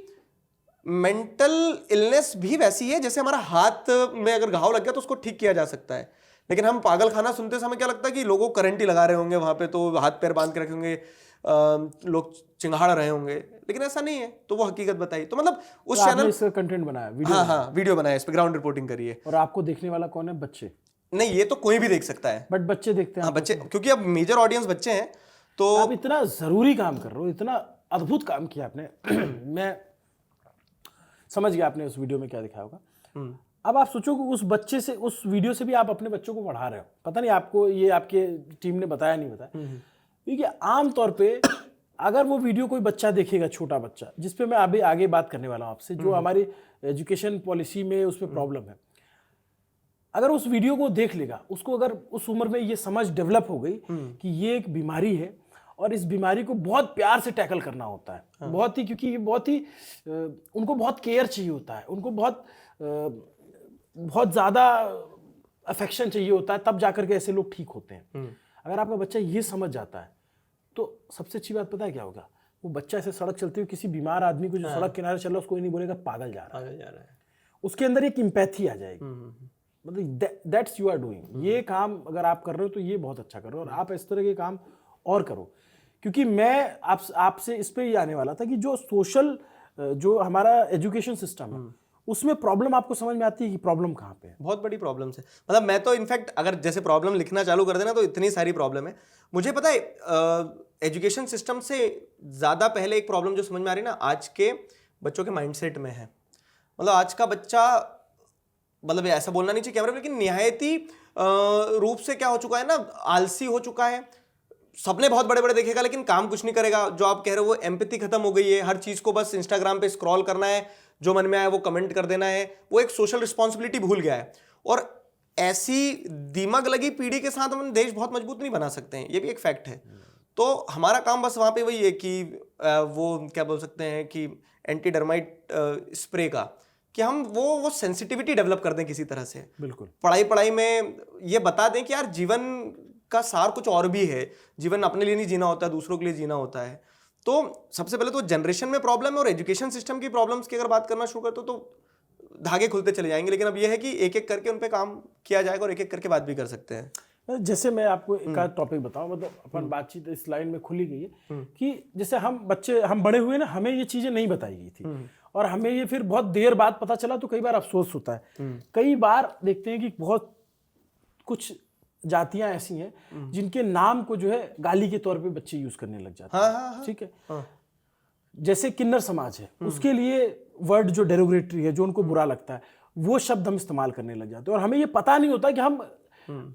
B: मेंटल इलनेस भी वैसी है जैसे हमारा हाथ में अगर घाव लग गया तो उसको ठीक किया जा सकता है। लेकिन हम पागल खाना सुनते समय क्या लगता है कि लोगों करंट ही लगा रहे होंगे वहां पे, तो हाथ पैर बांध के रखे होंगे, लोग चिंगाड़ रहे होंगे, लेकिन ऐसा नहीं है। तो वो हकीकत बताई। तो मतलब उस चैनल,
A: इसका कंटेंट बनाया, वीडियो?
B: हाँ, वीडियो बनाया, इस पे ग्राउंड रिपोर्टिंग करी है।
A: और आपको देखने वाला कौन है? बच्चे?
B: नहीं, ये तो कोई भी देख सकता है,
A: बट बच्चे देखते हैं?
B: हाँ, बच्चे, क्योंकि अब मेजर ऑडियंस बच्चे हैं। तो
A: आप इतना जरूरी काम कर रहे हो, इतना अद्भुत काम किया आपने। मैं समझ गया आपने उस वीडियो में क्या दिखाया होगा। अब आप सोचो कि उस बच्चे से, उस वीडियो से भी आप अपने बच्चों को पढ़ा रहे हो। पता नहीं आपको ये आपके टीम ने बताया नहीं बताया, क्योंकि आमतौर पे अगर वो वीडियो कोई बच्चा देखेगा, छोटा बच्चा, जिसपे मैं अभी आगे बात करने वाला हूँ आपसे, जो हमारी एजुकेशन पॉलिसी में उसमें प्रॉब्लम है, अगर उस वीडियो को देख लेगा, उसको अगर उस उम्र में ये समझ डेवलप हो गई कि ये एक बीमारी है और इस बीमारी को बहुत प्यार से टैकल करना होता है, बहुत ही, क्योंकि ये बहुत ही उनको बहुत केयर चाहिए होता है, उनको बहुत ज़्यादा अफेक्शन चाहिए होता है, तब जाकर के ऐसे लोग ठीक होते हैं। अगर आपका बच्चा ये समझ जाता है तो सबसे अच्छी बात पता है क्या होगा? वो बच्चा ऐसे सड़क चलते हुए किसी बीमार आदमी को जो सड़क किनारे चल रहा है उसको नहीं बोलेगा पागल जा रहा है। उसके अंदर एक एम्पैथी आ जाएगी। मतलब दैट्स यू आर डूइंग। ये काम अगर आप कर रहे हो तो ये बहुत अच्छा कर रहे हो, और आप इस तरह के काम और करो। क्योंकि मैं आपसे इस पे ही आने वाला था कि जो सोशल जो हमारा एजुकेशन सिस्टम है उसमें प्रॉब्लम आपको समझ में आती है कि प्रॉब्लम कहाँ पे है?
B: बहुत बड़ी प्रॉब्लम्स है। मतलब मैं तो इनफैक्ट अगर जैसे प्रॉब्लम लिखना चालू कर देना तो इतनी सारी प्रॉब्लम है। मुझे पता है एजुकेशन सिस्टम से ज़्यादा पहले एक प्रॉब्लम जो समझ में आ रही है ना, आज के बच्चों के माइंडसेट में है। मतलब आज का बच्चा, मतलब ऐसा बोलना नहीं चाहिए कैमरे में, लेकिन निहायती रूप से क्या हो चुका है ना, आलसी हो चुका है। सपने बहुत बड़े बड़े देखेगा लेकिन काम कुछ नहीं करेगा। जो आप कह रहे हो वो एम्पैथी खत्म हो गई है। हर चीज को बस इंस्टाग्राम पे स्क्रॉल करना है, जो मन में आए वो कमेंट कर देना है। वो एक सोशल रिस्पॉन्सिबिलिटी भूल गया है। और ऐसी दिमाग लगी पीढ़ी के साथ हम देश बहुत मजबूत नहीं बना सकते हैं, ये भी एक फैक्ट है। तो हमारा काम बस वहां पे वही है कि वो क्या बोल सकते हैं कि एंटी डर्माइट स्प्रे का, कि हम वो सेंसिटिविटी डेवलप कर दें किसी तरह से।
A: बिल्कुल।
B: पढ़ाई में ये बता दें कि यार जीवन का सार कुछ और भी है। जीवन अपने लिए नहीं जीना होता है, दूसरों के लिए जीना होता है। तो सबसे पहले तो जनरेशन में प्रॉब्लम है। और एजुकेशन सिस्टम की प्रॉब्लम्स की अगर बात करना शुरू करते तो धागे खुलते चले जाएंगे। लेकिन अब यह है कि एक एक करके उन पे काम किया जाएगा और एक एक करके बात भी कर सकते हैं।
A: जैसे मैं आपको एक आध टॉपिक बताऊं, मतलब अपन बातचीत इस लाइन में खुली गई है कि जैसे हम बड़े हुए ना, हमें ये चीजें नहीं बताई गई थी और हमें ये फिर बहुत देर बाद पता चला, तो कई बार अफसोस होता है। कई बार देखते हैं कि बहुत कुछ जातियां ऐसी हैं जिनके नाम को जो है गाली के तौर पे बच्चे यूज करने लग जाते हैं। ठीक है। जैसे किन्नर समाज है, उसके लिए वर्ड जो डेरोगेटरी है, जो उनको बुरा लगता है, वो शब्द हम इस्तेमाल करने लग जाते हैं और हमें ये पता नहीं होता कि हम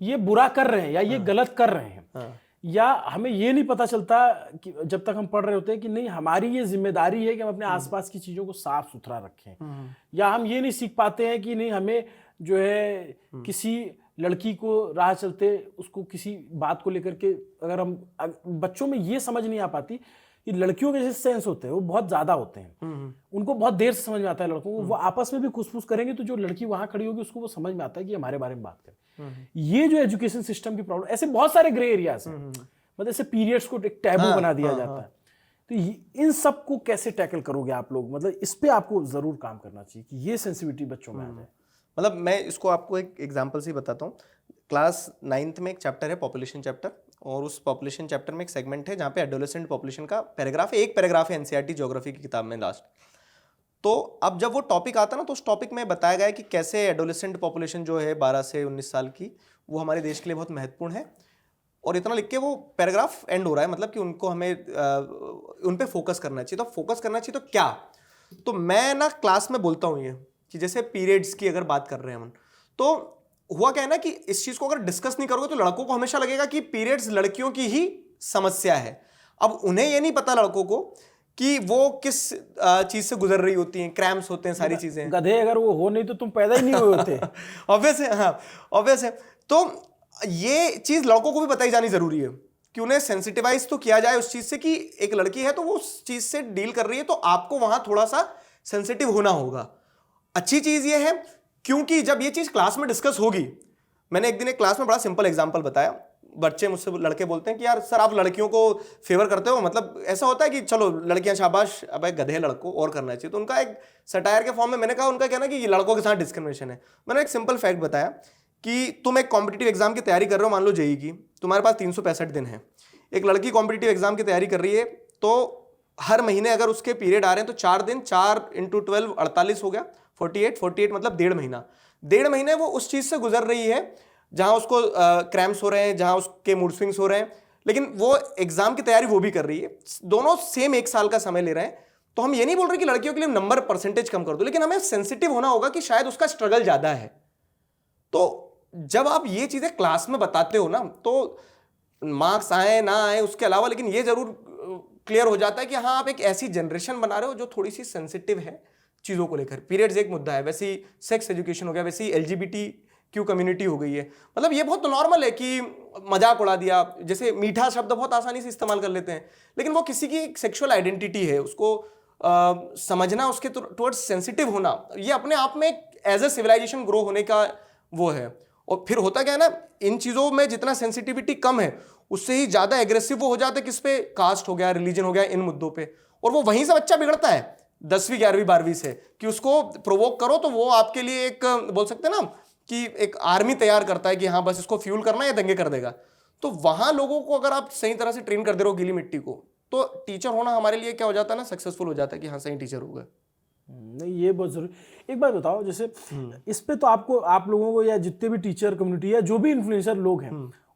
A: ये बुरा कर रहे हैं या ये गलत कर रहे हैं। या हमें ये नहीं पता चलता कि जब तक हम पढ़ रहे होते हैं कि नहीं, हमारी ये जिम्मेदारी है कि हम अपने आसपास की चीजों को साफ सुथरा रखें। या हम ये नहीं सीख पाते हैं कि नहीं, हमें जो है किसी लड़की को राह चलते उसको किसी बात को लेकर के, अगर हम बच्चों में ये समझ नहीं आ पाती कि लड़कियों के जैसे सेंस होते हैं वो बहुत ज्यादा होते हैं। उनको बहुत देर से समझ में आता है लड़कों को। वो आपस में भी खुसफुस करेंगे तो जो लड़की वहां खड़ी होगी उसको वो समझ में आता है कि हमारे बारे में बात करें। ये जो एजुकेशन सिस्टम की प्रॉब्लम, ऐसे बहुत सारे ग्रे एरियाज हैं। मतलब ऐसे पीरियड्स को एक टैबू बना दिया जाता है। तो इन सब को कैसे टैकल करोगे आप लोग? मतलब इस पे आपको जरूर काम करना चाहिए कि ये सेंसिटिविटी बच्चों में आ जाए।
B: मतलब मैं इसको आपको एक एग्जांपल से बताता हूँ। क्लास 9th में एक चैप्टर है पॉपुलेशन चैप्टर, और उस पॉपुलेशन चैप्टर में एक सेगमेंट है जहाँ पे एडोलेसेंट पॉपुलेशन का पैराग्राफ है। एक पैराग्राफ है एनसीईआरटी ज्योग्राफी की किताब में लास्ट। तो अब जब वो टॉपिक आता ना, तो उस टॉपिक में बताया गया है कि कैसे एडोलेसेंट पॉपुलेशन जो है 12 से 19 साल की, वो हमारे देश के लिए बहुत महत्वपूर्ण है। और इतना लिख के वो पैराग्राफ एंड हो रहा है, मतलब कि उनको हमें उन पे फोकस करना चाहिए। तो फोकस करना चाहिए तो क्या? तो मैं ना क्लास में बोलता हूँ ये कि जैसे पीरियड्स की अगर बात कर रहे हैं हम, तो हुआ क्या है ना कि इस चीज को अगर डिस्कस नहीं करोगे तो लड़कों को हमेशा लगेगा कि पीरियड्स लड़कियों की ही समस्या है। अब उन्हें ये नहीं पता लड़कों को कि वो किस चीज से गुजर रही होती हैं, क्रैम्प्स होते हैं, सारी चीजें।
A: गधे अगर वो हो नहीं तो तुम पैदा ही नहीं हुए होते।
B: ऑब्वियस है, हाँ ऑब्वियस है। तो ये चीज लड़कों को भी बताई जानी जरूरी है कि उन्हें सेंसिटिवाइज तो किया जाए उस चीज से कि एक लड़की है तो वो उस चीज से डील कर रही है, तो आपको वहां थोड़ा सा सेंसिटिव होना होगा। अच्छी चीज ये है क्योंकि जब ये चीज क्लास में डिस्कस होगी, मैंने एक दिन एक क्लास में बड़ा सिंपल एग्जांपल बताया। बच्चे मुझसे, लड़के बोलते हैं कि यार सर आप लड़कियों को फेवर करते हो, मतलब ऐसा होता है कि चलो लड़कियां शाबाश, अब गधे लड़कों और करना चाहिए। तो उनका एक सटायर के फॉर्म में मैंने कहा, उनका कहना कि ये लड़कों के साथ डिस्क्रिमिनेशन है। मैंने एक सिंपल फैक्ट बताया कि तुम एक कॉम्पिटिटिव एग्जाम की तैयारी कर रहे हो, मान लो जेईई की, तुम्हारे पास 365 दिन है। एक लड़की कॉम्पिटिटिव एग्जाम की तैयारी कर रही है, तो हर महीने अगर उसके पीरियड आ रहे हैं तो 4 दिन, 4 × 12 48 हो गया, 48 मतलब 1.5 महीना। 1.5 महीने वो उस चीज से गुजर रही है जहां उसको क्रैम्प्स हो रहे हैं, जहां उसके मूड स्विंग्स हो रहे हैं, लेकिन वो एग्जाम की तैयारी वो भी कर रही है। दोनों सेम 1 साल का समय ले रहे हैं। तो हम ये नहीं बोल रहे कि लड़कियों के लिए नंबर परसेंटेज कम कर दो, लेकिन हमें सेंसिटिव होना होगा कि शायद उसका स्ट्रगल ज्यादा है। तो जब आप ये चीजें क्लास में बताते हो ना, तो मार्क्स आए ना आए उसके अलावा, लेकिन ये जरूर क्लियर हो जाता है कि हाँ आप एक ऐसी जनरेशन बना रहे हो जो थोड़ी सी सेंसिटिव है चीजों को लेकर। पीरियड्स एक मुद्दा है, वैसे ही सेक्स एजुकेशन हो गया, वैसे ही LGBTQ कम्युनिटी हो गई है। मतलब ये बहुत नॉर्मल है कि मजाक उड़ा दिया, जैसे मीठा शब्द बहुत आसानी से इस्तेमाल कर लेते हैं, लेकिन वो किसी की एक सेक्सुअल आइडेंटिटी है, उसको समझना, उसके टुवर्ड्स सेंसिटिव होना, ये अपने आप में एज ए सिविलाइजेशन ग्रो होने का वो है। और फिर होता क्या है ना, इन चीजों में जितना सेंसिटिविटी कम है उससे ही ज्यादा एग्रेसिव वो हो जाता है किस पे, कास्ट हो गया, रिलीजन हो गया, इन मुद्दों पे। और वो वहीं से बच्चा बिगड़ता है 10वीं 11वीं 12वीं से, कि उसको प्रोवोक करो तो वो आपके लिए एक बोल सकते हैं ना कि एक आर्मी तैयार करता है कि हाँ बस इसको फ्यूल करना है या दंगे कर देगा। तो वहां लोगों को अगर आप सही तरह से ट्रेन कर दे रहे हो गीली मिट्टी को, तो टीचर होना हमारे लिए क्या हो जाता है ना, सक्सेसफुल हो जाता है कि हाँ सही टीचर हो गए।
A: नहीं, ये बहुत जरूरी। एक बात बताओ, जैसे इस पे तो आपको, आप लोगों को, या जितने भी टीचर कम्युनिटी या जो भी इन्फ्लुएंसर लोग हैं,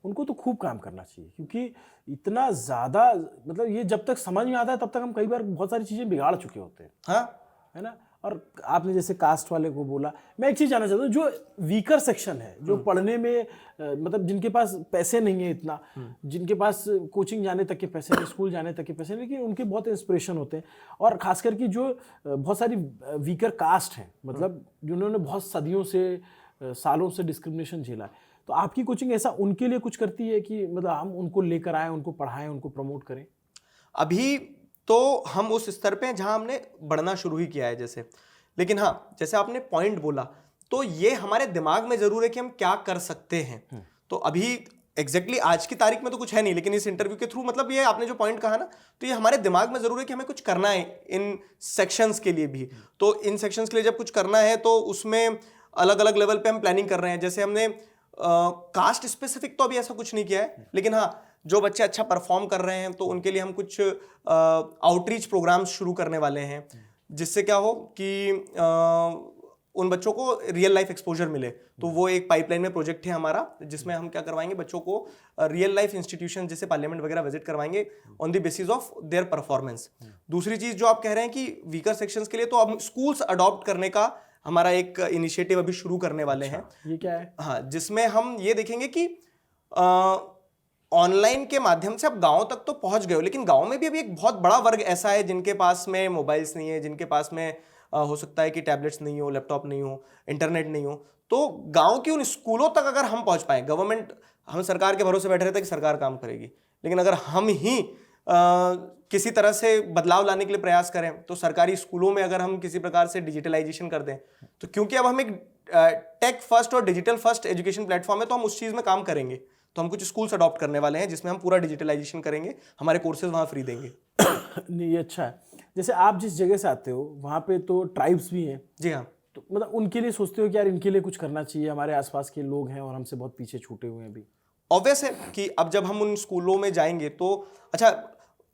A: उनको तो खूब काम करना चाहिए, क्योंकि इतना ज्यादा, मतलब ये जब तक समझ में आता है तब तक हम कई बार बहुत सारी चीजें बिगाड़ चुके होते हैं,
B: हाँ,
A: है ना। और आपने जैसे कास्ट वाले को बोला, मैं एक चीज जानना चाहता हूँ, जो वीकर सेक्शन है, जो पढ़ने में मतलब जिनके पास पैसे नहीं है इतना, जिनके पास कोचिंग जाने तक के पैसे नहीं, स्कूल जाने तक के पैसे नहीं, लेकिन उनके बहुत इंस्पिरेशन होते हैं, और खास करके जो बहुत सारी वीकर कास्ट हैं, मतलब जिन्होंने बहुत सदियों से, सालों से डिस्क्रिमिनेशन झेला है, तो आपकी कोचिंग ऐसा उनके लिए कुछ करती है कि मतलब हम उनको लेकर आए, उनको पढ़ाएं, उनको प्रमोट करें?
B: अभी तो हम उस स्तर पे हैं जहां हमने बढ़ना शुरू ही किया है जैसे, लेकिन हाँ जैसे आपने पॉइंट बोला, तो ये हमारे दिमाग में जरूर है कि हम क्या कर सकते हैं। तो अभी एग्जैक्टली आज की तारीख में तो कुछ है नहीं, लेकिन इस इंटरव्यू के थ्रू, मतलब ये आपने जो पॉइंट कहा ना, तो ये हमारे दिमाग में जरूर है कि हमें कुछ करना है इन सेक्शंस के लिए भी। तो इन सेक्शंस के लिए जब कुछ करना है तो उसमें अलग अलग लेवल पे हम प्लानिंग कर रहे हैं। जैसे हमने कास्ट स्पेसिफिक तो अभी ऐसा कुछ नहीं किया है, लेकिन हाँ जो बच्चे अच्छा परफॉर्म कर रहे हैं तो उनके लिए हम कुछ आउटरीच प्रोग्राम्स शुरू करने वाले हैं, जिससे क्या हो कि उन बच्चों को रियल लाइफ एक्सपोजर मिले। तो वो एक पाइपलाइन में प्रोजेक्ट है हमारा, जिसमें हम क्या करवाएंगे, बच्चों को रियल लाइफ इंस्टीट्यूशन जैसे पार्लियामेंट वगैरह विजिट करवाएंगे on the basis of their performance. दूसरी चीज जो आप कह रहे हैं कि वीकर सेक्शंस के लिए, तो अब स्कूल्स अडॉप्ट करने का हमारा एक इनिशिएटिव अभी शुरू करने वाले हैं।
A: ये क्या है?
B: हाँ, जिसमें हम ये देखेंगे कि ऑनलाइन के माध्यम से अब गांव तक तो पहुंच गए हो, लेकिन गांव में भी अभी एक बहुत बड़ा वर्ग ऐसा है जिनके पास में मोबाइल्स नहीं है, जिनके पास में हो सकता है कि टैबलेट्स नहीं हो, लैपटॉप नहीं हो, इंटरनेट नहीं हो। तो गांव की उन स्कूलों तक अगर हम पहुंच पाए, गवर्नमेंट, हम सरकार के भरोसे बैठे रहते हैं कि सरकार काम करेगी, लेकिन अगर हम ही किसी तरह से बदलाव लाने के लिए प्रयास करें, तो सरकारी स्कूलों में अगर हम किसी प्रकार से डिजिटलाइजेशन कर दें, तो क्योंकि अब हम एक टेक फर्स्ट और डिजिटल फर्स्ट एजुकेशन प्लेटफॉर्म है, तो हम उस चीज में काम करेंगे। तो हम कुछ स्कूल्स अडॉप्ट करने वाले हैं जिसमें हम पूरा डिजिटलाइजेशन करेंगे, हमारे कोर्सेज वहां फ्री देंगे।
A: नहीं, ये अच्छा है। जैसे आप जिस जगह से आते हो वहाँ पे तो ट्राइब्स भी हैं।
B: जी हाँ।
A: तो मतलब उनके लिए सोचते हो कि यार इनके लिए कुछ करना चाहिए, हमारे आसपास के लोग हैं और हमसे बहुत पीछे छूटे हुए हैं अभी?
B: ऑब्वियस है कि अब जब हम उन स्कूलों में जाएंगे तो अच्छा,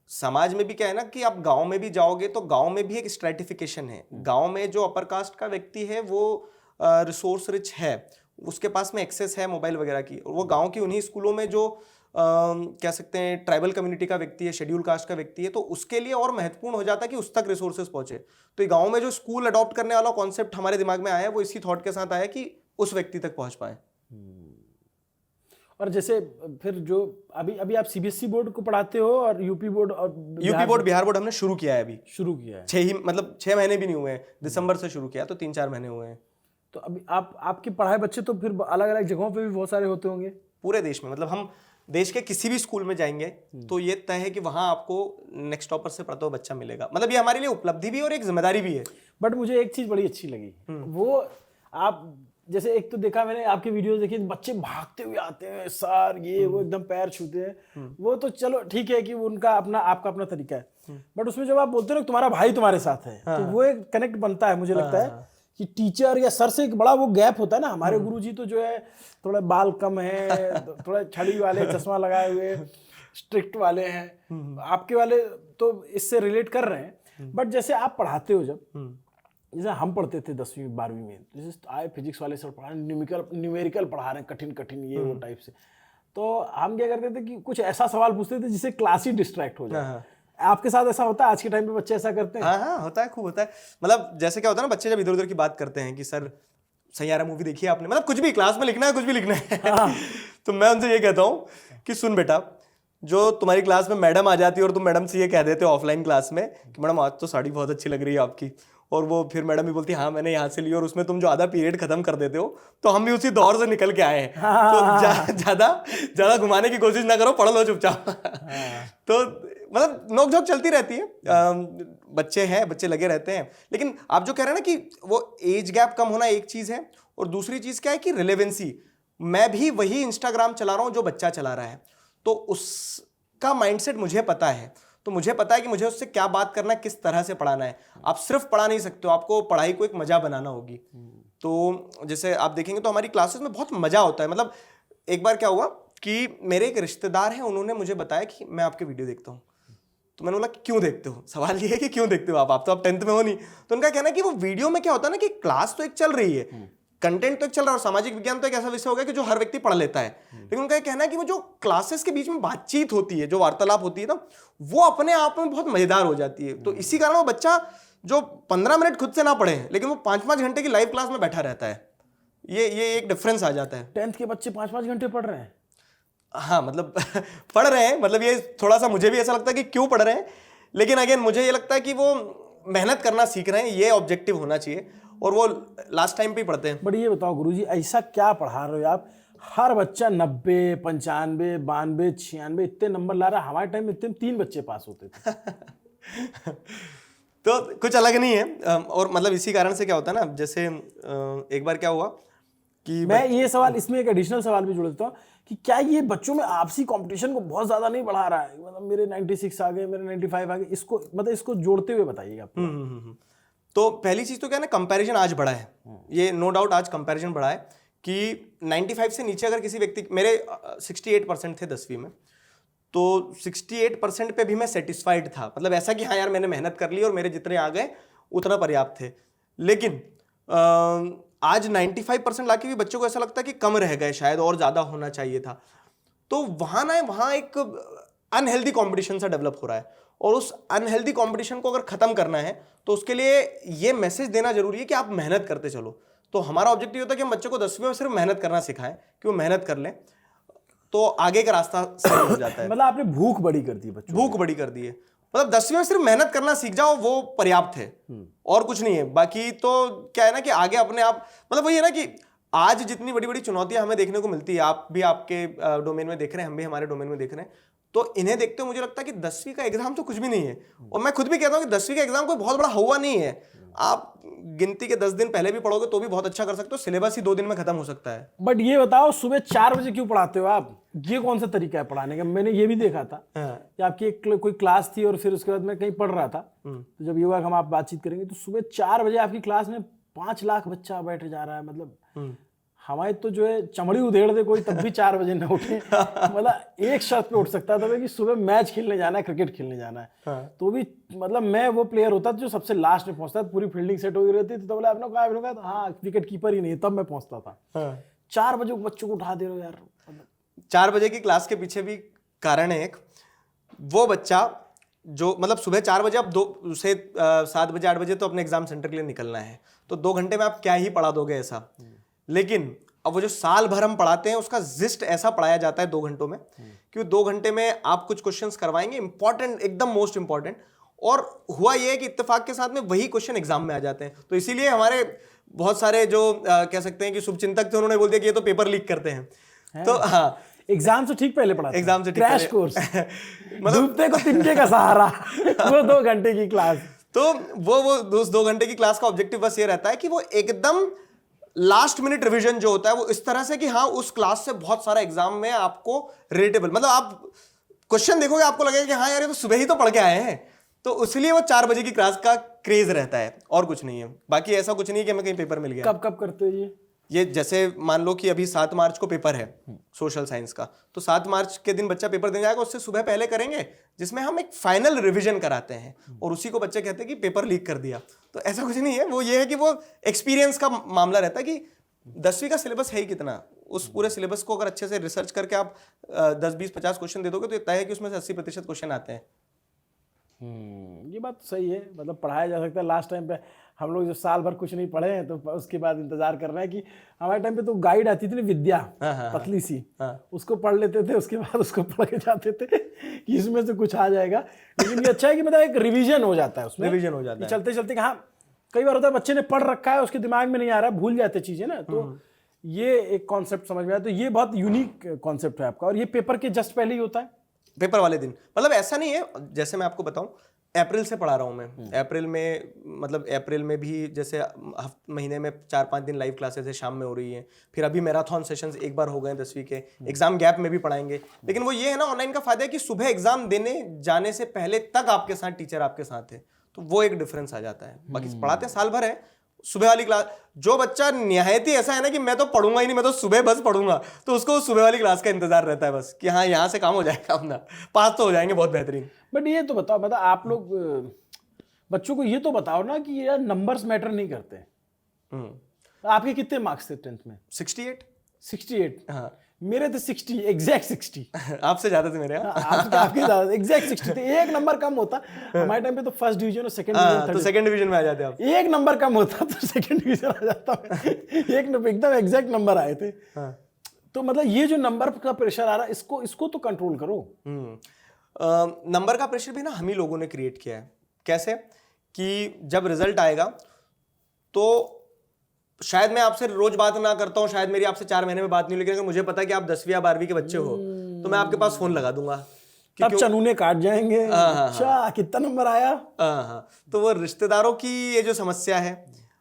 B: समाज में भी क्या है ना कि आप गांव में भी जाओगे तो गांव में भी एक स्ट्रेटिफिकेशन है। गांव में जो अपर कास्ट का व्यक्ति है वो रिसोर्स रिच है, उसके पास में एक्सेस है मोबाइल वगैरह की, और वो गांव की उन्हीं स्कूलों में जो कह सकते हैं ट्राइबल कम्युनिटी का व्यक्ति है, शेड्यूल कास्ट का व्यक्ति है, तो उसके लिए और महत्वपूर्ण हो जाता है कि उस तक रिसोर्सेज पहुंचे। तो गांव में जो स्कूल अडॉप्ट करने वाला कॉन्सेप्ट हमारे दिमाग में आया है, वो इसी थॉट के साथ आया कि उस व्यक्ति तक पहुंच पाए।
A: और जैसे फिर जो अभी आप सीबीएसई बोर्ड को पढ़ाते हो और यूपी बोर्ड और
B: यूपी बोर्ड, बिहार बोर्ड हमने शुरू किया है, अभी
A: शुरू किया है।
B: 6 महीने भी नहीं हुए हैं, दिसंबर से शुरू किया, तो 3-4 महीने हुए हैं।
A: तो अभी आपके पढ़ाए बच्चे तो फिर अलग अलग जगहों पे भी बहुत सारे होते होंगे
B: पूरे देश में। मतलब हम देश के किसी भी स्कूल में जाएंगे तो ये तय है कि वहां आपको नेक्स्ट टॉपर से पढ़ता हुआ बच्चा मिलेगा। मतलब ये हमारे लिए उपलब्धि भी और एक जिम्मेदारी भी है।
A: बट मुझे एक चीज बड़ी अच्छी लगी, वो आप जैसे एक तो देखा मैंने आपके वीडियोस देखी, बच्चे भागते हुए आते हैं सर, ये वो एकदम पैर छूते हैं, वो तो चलो ठीक है कि उनका अपना, आपका अपना तरीका है। बट उसमें जब आप बोलते हो ना तुम्हारा भाई तुम्हारे साथ है, तो वो एक कनेक्ट बनता है। मुझे लगता है कि टीचर या सर से एक बड़ा वो गैप होता है ना। हमारे गुरुजी तो जो है थोड़ा बाल कम है, थोड़ा छड़ी वाले, चश्मा लगाए हुए, स्ट्रिक्ट वाले हैं, आपके वाले तो इससे रिलेट कर रहे हैं। बट जैसे आप पढ़ाते हो, जब जैसे हम पढ़ते थे 10वीं 12वीं में, जैसे आए फिजिक्स वाले सर पढ़ा रहे हैं, न्यूमेरिकल पढ़ा रहे हैं, कठिन कठिन ये वो टाइप से, तो हम क्या करते थे कि कुछ ऐसा सवाल पूछते थे जिससे क्लास ही डिस्ट्रैक्ट हो जाए। आपके साथ ऐसा होता है? आज के टाइम पे बच्चे ऐसा करते हैं?
B: हाँ, होता है, खूब होता है। मतलब जैसे क्या होता है ना, बच्चे जब इधर उधर की बात करते हैं कि सर सैयारा मूवी देखी है आपने, मतलब कुछ भी क्लास में लिखना है, कुछ भी लिखना है तो मैं उनसे ये कहता हूँ कि सुन बेटा, जो तुम्हारी क्लास में मैडम आ जाती है और तुम मैडम से ये कह देते हो ऑफलाइन क्लास में कि मैडम आज तो साड़ी बहुत अच्छी लग रही है आपकी, और वो फिर मैडम भी बोलती है हाँ मैंने यहाँ से ली, और उसमें तुम जो आधा पीरियड खत्म कर देते हो, तो हम भी उसी दौर से निकल के आए हैं। तो ज्यादा घुमाने की कोशिश ना करो, पढ़ लो चुपचाप तो मतलब नोकझोंक चलती रहती है। बच्चे हैं, बच्चे लगे रहते हैं, लेकिन आप जो कह रहे हैं ना कि वो एज गैप कम होना एक चीज है, और दूसरी चीज क्या है कि रिलेवेंसी। मैं भी वही इंस्टाग्राम चला रहा हूँ जो बच्चा चला रहा है, तो उसका माइंडसेट मुझे पता है, तो मुझे पता है कि मुझे उससे क्या बात करना है, किस तरह से पढ़ाना है। आप सिर्फ पढ़ा नहीं सकते हो, आपको पढ़ाई को एक मजा बनाना होगी। तो जैसे आप देखेंगे तो हमारी क्लासेस में बहुत मजा होता है। मतलब एक बार क्या हुआ कि मेरे एक रिश्तेदार हैं, उन्होंने मुझे बताया कि मैं आपके वीडियो देखता हूँ, तो मैंने बोला कि क्यों देखते हो, सवाल ये है कि क्यों देखते हो आप तो आप 10th में हो नहीं। तो उनका कहना है कि वो वीडियो में क्या होता है ना कि क्लास तो एक चल रही है, कंटेंट तो एक चल रहा है, और सामाजिक विज्ञान तो एक ऐसा विषय हो गया कि जो हर व्यक्ति पढ़ लेता है, लेकिन उनका ये कहना है कि वो जो क्लासेस के बीच में बातचीत होती है, जो वार्तालाप होती है ना, वो अपने आप में बहुत मजेदार हो जाती है। तो इसी कारण वो बच्चा जो 15 मिनट खुद से ना पढ़े लेकिन वो 5-5 घंटे की लाइव क्लास में बैठा रहता है, ये एक डिफरेंस आ जाता है।
A: 10th के बच्चे 5-5 घंटे पढ़ रहे हैं।
B: हाँ मतलब पढ़ रहे हैं, मतलब ये थोड़ा सा मुझे भी ऐसा लगता है कि क्यों पढ़ रहे हैं, लेकिन अगेन मुझे ये लगता है कि वो मेहनत करना सीख रहे हैं, ये ऑब्जेक्टिव होना चाहिए, और वो लास्ट टाइम पे ही पढ़ते हैं।
A: बट ये बताओ गुरुजी, ऐसा क्या पढ़ा रहे हो आप? हर बच्चा 90, 95, 92, 96 इतने नंबर ला रहा है। हमारे टाइम में इतने 3 बच्चे पास होते थे।
B: तो कुछ अलग नहीं है, और मतलब इसी कारण से क्या होता है ना, जैसे एक बार क्या हुआ कि
A: मैं ये सवाल, इसमें एक एडिशनल सवाल भी जोड़ देता हूँ कि क्या ये बच्चों में आपसी कंपटीशन को बहुत ज्यादा नहीं बढ़ा रहा है? मतलब मेरे 96 आ गए, मेरे 95 आ गए, इसको मतलब इसको जोड़ते हुए बताइएगा।
B: तो पहली चीज तो क्या है ना, कंपैरिजन आज बढ़ा है, ये नो डाउट आज कंपैरिजन बढ़ा है कि 95 से नीचे अगर किसी व्यक्ति, मेरे 68% थे 10वीं में, तो 68% पे भी मैं सेटिस्फाइड था, मतलब ऐसा कि हाँ यार मैंने मेहनत कर ली और मेरे जितने आ गए उतना पर्याप्त थे। लेकिन आज 95% लाके भी बच्चों को ऐसा लगता है कि कम रह गए, शायद और ज्यादा होना चाहिए था। तो वहां एक अनहेल्दी कंपटीशन सा डेवलप हो रहा है, और उस अनहेल्दी कंपटीशन को अगर खत्म करना है तो उसके लिए ये मैसेज देना जरूरी है कि आप मेहनत करते चलो। तो हमारा ऑब्जेक्टिव होता है कि हम बच्चों को 10वीं में सिर्फ मेहनत करना सिखाएं, कि वो मेहनत कर लें तो आगे का रास्ता सही हो जाता है।
A: मतलब आपने भूख बड़ी कर दी बच्चों,
B: भूख बड़ी कर दी है, मतलब 10वीं में सिर्फ मेहनत करना सीख जाओ, वो पर्याप्त है और कुछ नहीं है। बाकी तो क्या है ना कि आगे अपने आप, मतलब वही है ना कि आज जितनी बड़ी बड़ी चुनौतियां हमें देखने को मिलती है, आप भी आपके डोमेन में देख रहे हैं, हम भी हमारे डोमेन में देख रहे हैं, तो इन्हें देखते हुए मुझे लगता है कि 10वीं का एग्जाम तो कुछ भी नहीं है। और मैं खुद भी कहता हूं कि 10वीं का एग्जाम कोई बहुत बड़ा हुआ नहीं है। आप गिनती के 10 दिन पहले भी पढ़ोगे तो भी बहुत अच्छा कर सकते हो, सिलेबस ही 2 दिन में खत्म हो सकता है।
A: बट ये बताओ, सुबह 4 बजे क्यों पढ़ाते हो आप? ये कौन सा तरीका है पढ़ाने का? मैंने ये भी देखा था कि आपकी एक कोई क्लास थी और फिर उसके बाद मैं कहीं पढ़ रहा था, तो जब युवा हम आप बातचीत करेंगे तो सुबह 4 बजे आपकी क्लास में 5 लाख बच्चा बैठ जा रहा है। मतलब हमारे तो जो है चमड़ी उधेड़ दे कोई, तब भी 4 बजे न उठे। मतलब एक शर्त पे उठ सकता था कि सुबह मैच खेलने जाना है, क्रिकेट खेलने जाना है। तो भी मतलब मैं वो प्लेयर होता जो सबसे लास्ट में पहुंचता था, पूरी फील्डिंग सेट हो गई रहती थी, तो बोला आपने कहा तो हाँ विकेट कीपर ही नहीं, तब मैं पहुंचता था। 4 बजे बच्चों को उठा दे रहे हो यार।
B: 4 बजे की क्लास के पीछे भी कारण है एक, वो बच्चा जो मतलब सुबह 4 बजे, अब 2 से 7 बजे 8 बजे तो अपने एग्जाम सेंटर के लिए निकलना है, तो 2 घंटे में आप क्या ही पढ़ा दोगे ऐसा। लेकिन अब वो जो साल भर हम पढ़ाते हैं उसका जिस्ट ऐसा पढ़ाया जाता है 2 घंटों में, कि 2 घंटे में आप कुछ क्वेश्चंस करवाएंगे इंपॉर्टेंट, एकदम मोस्ट इंपॉर्टेंट, और हुआ ये है कि इत्तेफाक के साथ में वही क्वेश्चन एग्जाम में आ जाते हैं। तो इसीलिए हमारे बहुत सारे जो कह सकते हैं कि शुभचिंतक थे, उन्होंने बोल दिया कि ये तो पेपर लीक करते हैं। तो हाँ,
A: एग्जाम से ठीक पहले पढ़ा,
B: एग्जाम से ठीक
A: क्रैश कोर्स, डूबते को तिनके का सहारा। वो 2 घंटे की क्लास,
B: तो वो उस 2 घंटे की क्लास का ऑब्जेक्टिव बस ये रहता है कि वो एकदम लास्ट मिनट रिवीजन जो होता है वो इस तरह से कि हाँ उस क्लास से बहुत सारा एग्जाम में आपको रिलेटेबल, मतलब आप क्वेश्चन देखोगे आपको लगेगा कि हाँ यार ये तो सुबह ही तो पढ़ के आए हैं। तो इसलिए वो 4 बजे की क्लास का क्रेज रहता है, और कुछ नहीं है। बाकी ऐसा कुछ नहीं है कि हमें कहीं पेपर मिल गया।
A: कब करते हो
B: ये जैसे मान लो कि अभी 7 मार्च को पेपर है सोशल साइंस का, तो 7 मार्च के दिन बच्चा पेपर देने जाएगा, उससे सुबह पहले करेंगे, जिसमें हम एक फाइनल रिवीजन कराते हैं, और उसी को बच्चे कहते हैं कि पेपर लीक कर दिया। तो ऐसा कुछ नहीं है, वो ये है कि वो एक्सपीरियंस का मामला रहता है कि 10वीं का सिलेबस है ही कितना, उस पूरे सिलेबस को अगर अच्छे से रिसर्च करके आप 10, 20, 50 क्वेश्चन दे दोगे तो तय है कि उसमें से 80% क्वेश्चन आते हैं।
A: ये बात तो सही है, मतलब पढ़ाया जा सकता है। लास्ट टाइम पे हम लोग जो साल भर कुछ नहीं पढ़े हैं तो उसके बाद इंतजार कर रहे हैं कि हमारे टाइम पे तो गाइड आती थी ना विद्या, पतली सी, उसको पढ़ लेते थे, उसके बाद उसको पढ़ के जाते थे कि इसमें से कुछ आ जाएगा। लेकिन ये अच्छा है कि मतलब एक रिवीजन हो जाता है, उसमें रिवीजन हो जाता है चलते चलते। हाँ कई बार होता है बच्चे ने पढ़ रखा है, उसके दिमाग में नहीं आ रहा है, भूल जाते चीजें ना, तो ये एक कॉन्सेप्ट समझ में आया। तो ये बहुत यूनिक कॉन्सेप्ट है आपका, और ये पेपर के जस्ट पहले ही होता है,
B: पेपर वाले दिन। मतलब ऐसा नहीं है, जैसे मैं आपको बताऊं, अप्रैल से पढ़ा रहा हूं मैं। अप्रैल में मतलब अप्रैल में भी जैसे महीने में 4-5 दिन लाइव क्लासेस है, शाम में हो रही है। फिर अभी मैराथन सेशंस एक बार हो गए 10वीं के, एग्जाम गैप में भी पढ़ाएंगे। लेकिन वो ये है ना, ऑनलाइन का फायदा है कि सुबह एग्जाम देने जाने से पहले तक आपके साथ टीचर आपके साथ है, तो वो एक डिफरेंस आ जाता है। बाकी पढ़ाते साल भर है, सुबह वाली क्लास, जो बच्चा निहायत ही ऐसा है ना कि मैं तो पढ़ूंगा ही नहीं, मैं तो सुबह बस पढ़ूंगा, तो उसको सुबह वाली क्लास का इंतजार रहता है बस कि हाँ यहाँ से काम हो जाएगा अपना, पास तो हो जाएंगे बहुत बेहतरीन।
A: बट ये तो बताओ, मतलब आप लोग बच्चों को ये तो बताओ ना कि यार नंबर्स मैटर नहीं करते। आपके कितने मार्क्स थे 10th में?
B: 68।
A: 68?
B: हाँ
A: मेरे थे 60, एग्जैक्ट 60।
B: आपसे ज्यादा थे मेरे।
A: आपके ज्यादा, एग्जैक्ट 60 थे। एक नंबर कम होता हमारे टाइम पे तो फर्स्ट डिवीजन और सेकंड डिवीजन,
B: तो सेकंड डिवीजन में आ जाते आप।
A: एक नंबर कम होता तो सेकंड डिवीजन आ जाता मैं। एक नंबर एकदम एग्जैक्ट नंबर आए थे। तो मतलब ये जो नंबर का प्रेशर आ रहा है, इसको तो कंट्रोल करो।
B: नंबर का प्रेशर भी ना हम ही लोगों ने क्रिएट किया है। कैसे कि जब रिजल्ट आएगा तो शायद मैं आपसे रोज बात ना करता हूं, शायद मेरी आपसे 4 महीने में बात नहीं, लेकिन अगर मुझे पता है कि आप 10वीं या 12वीं के बच्चे हो तो मैं आपके पास फोन लगा दूंगा।
A: तब चनूने काट जाएंगे। अच्छा कितना नंबर आया।
B: हाँ, तो वो रिश्तेदारों की ये जो समस्या है,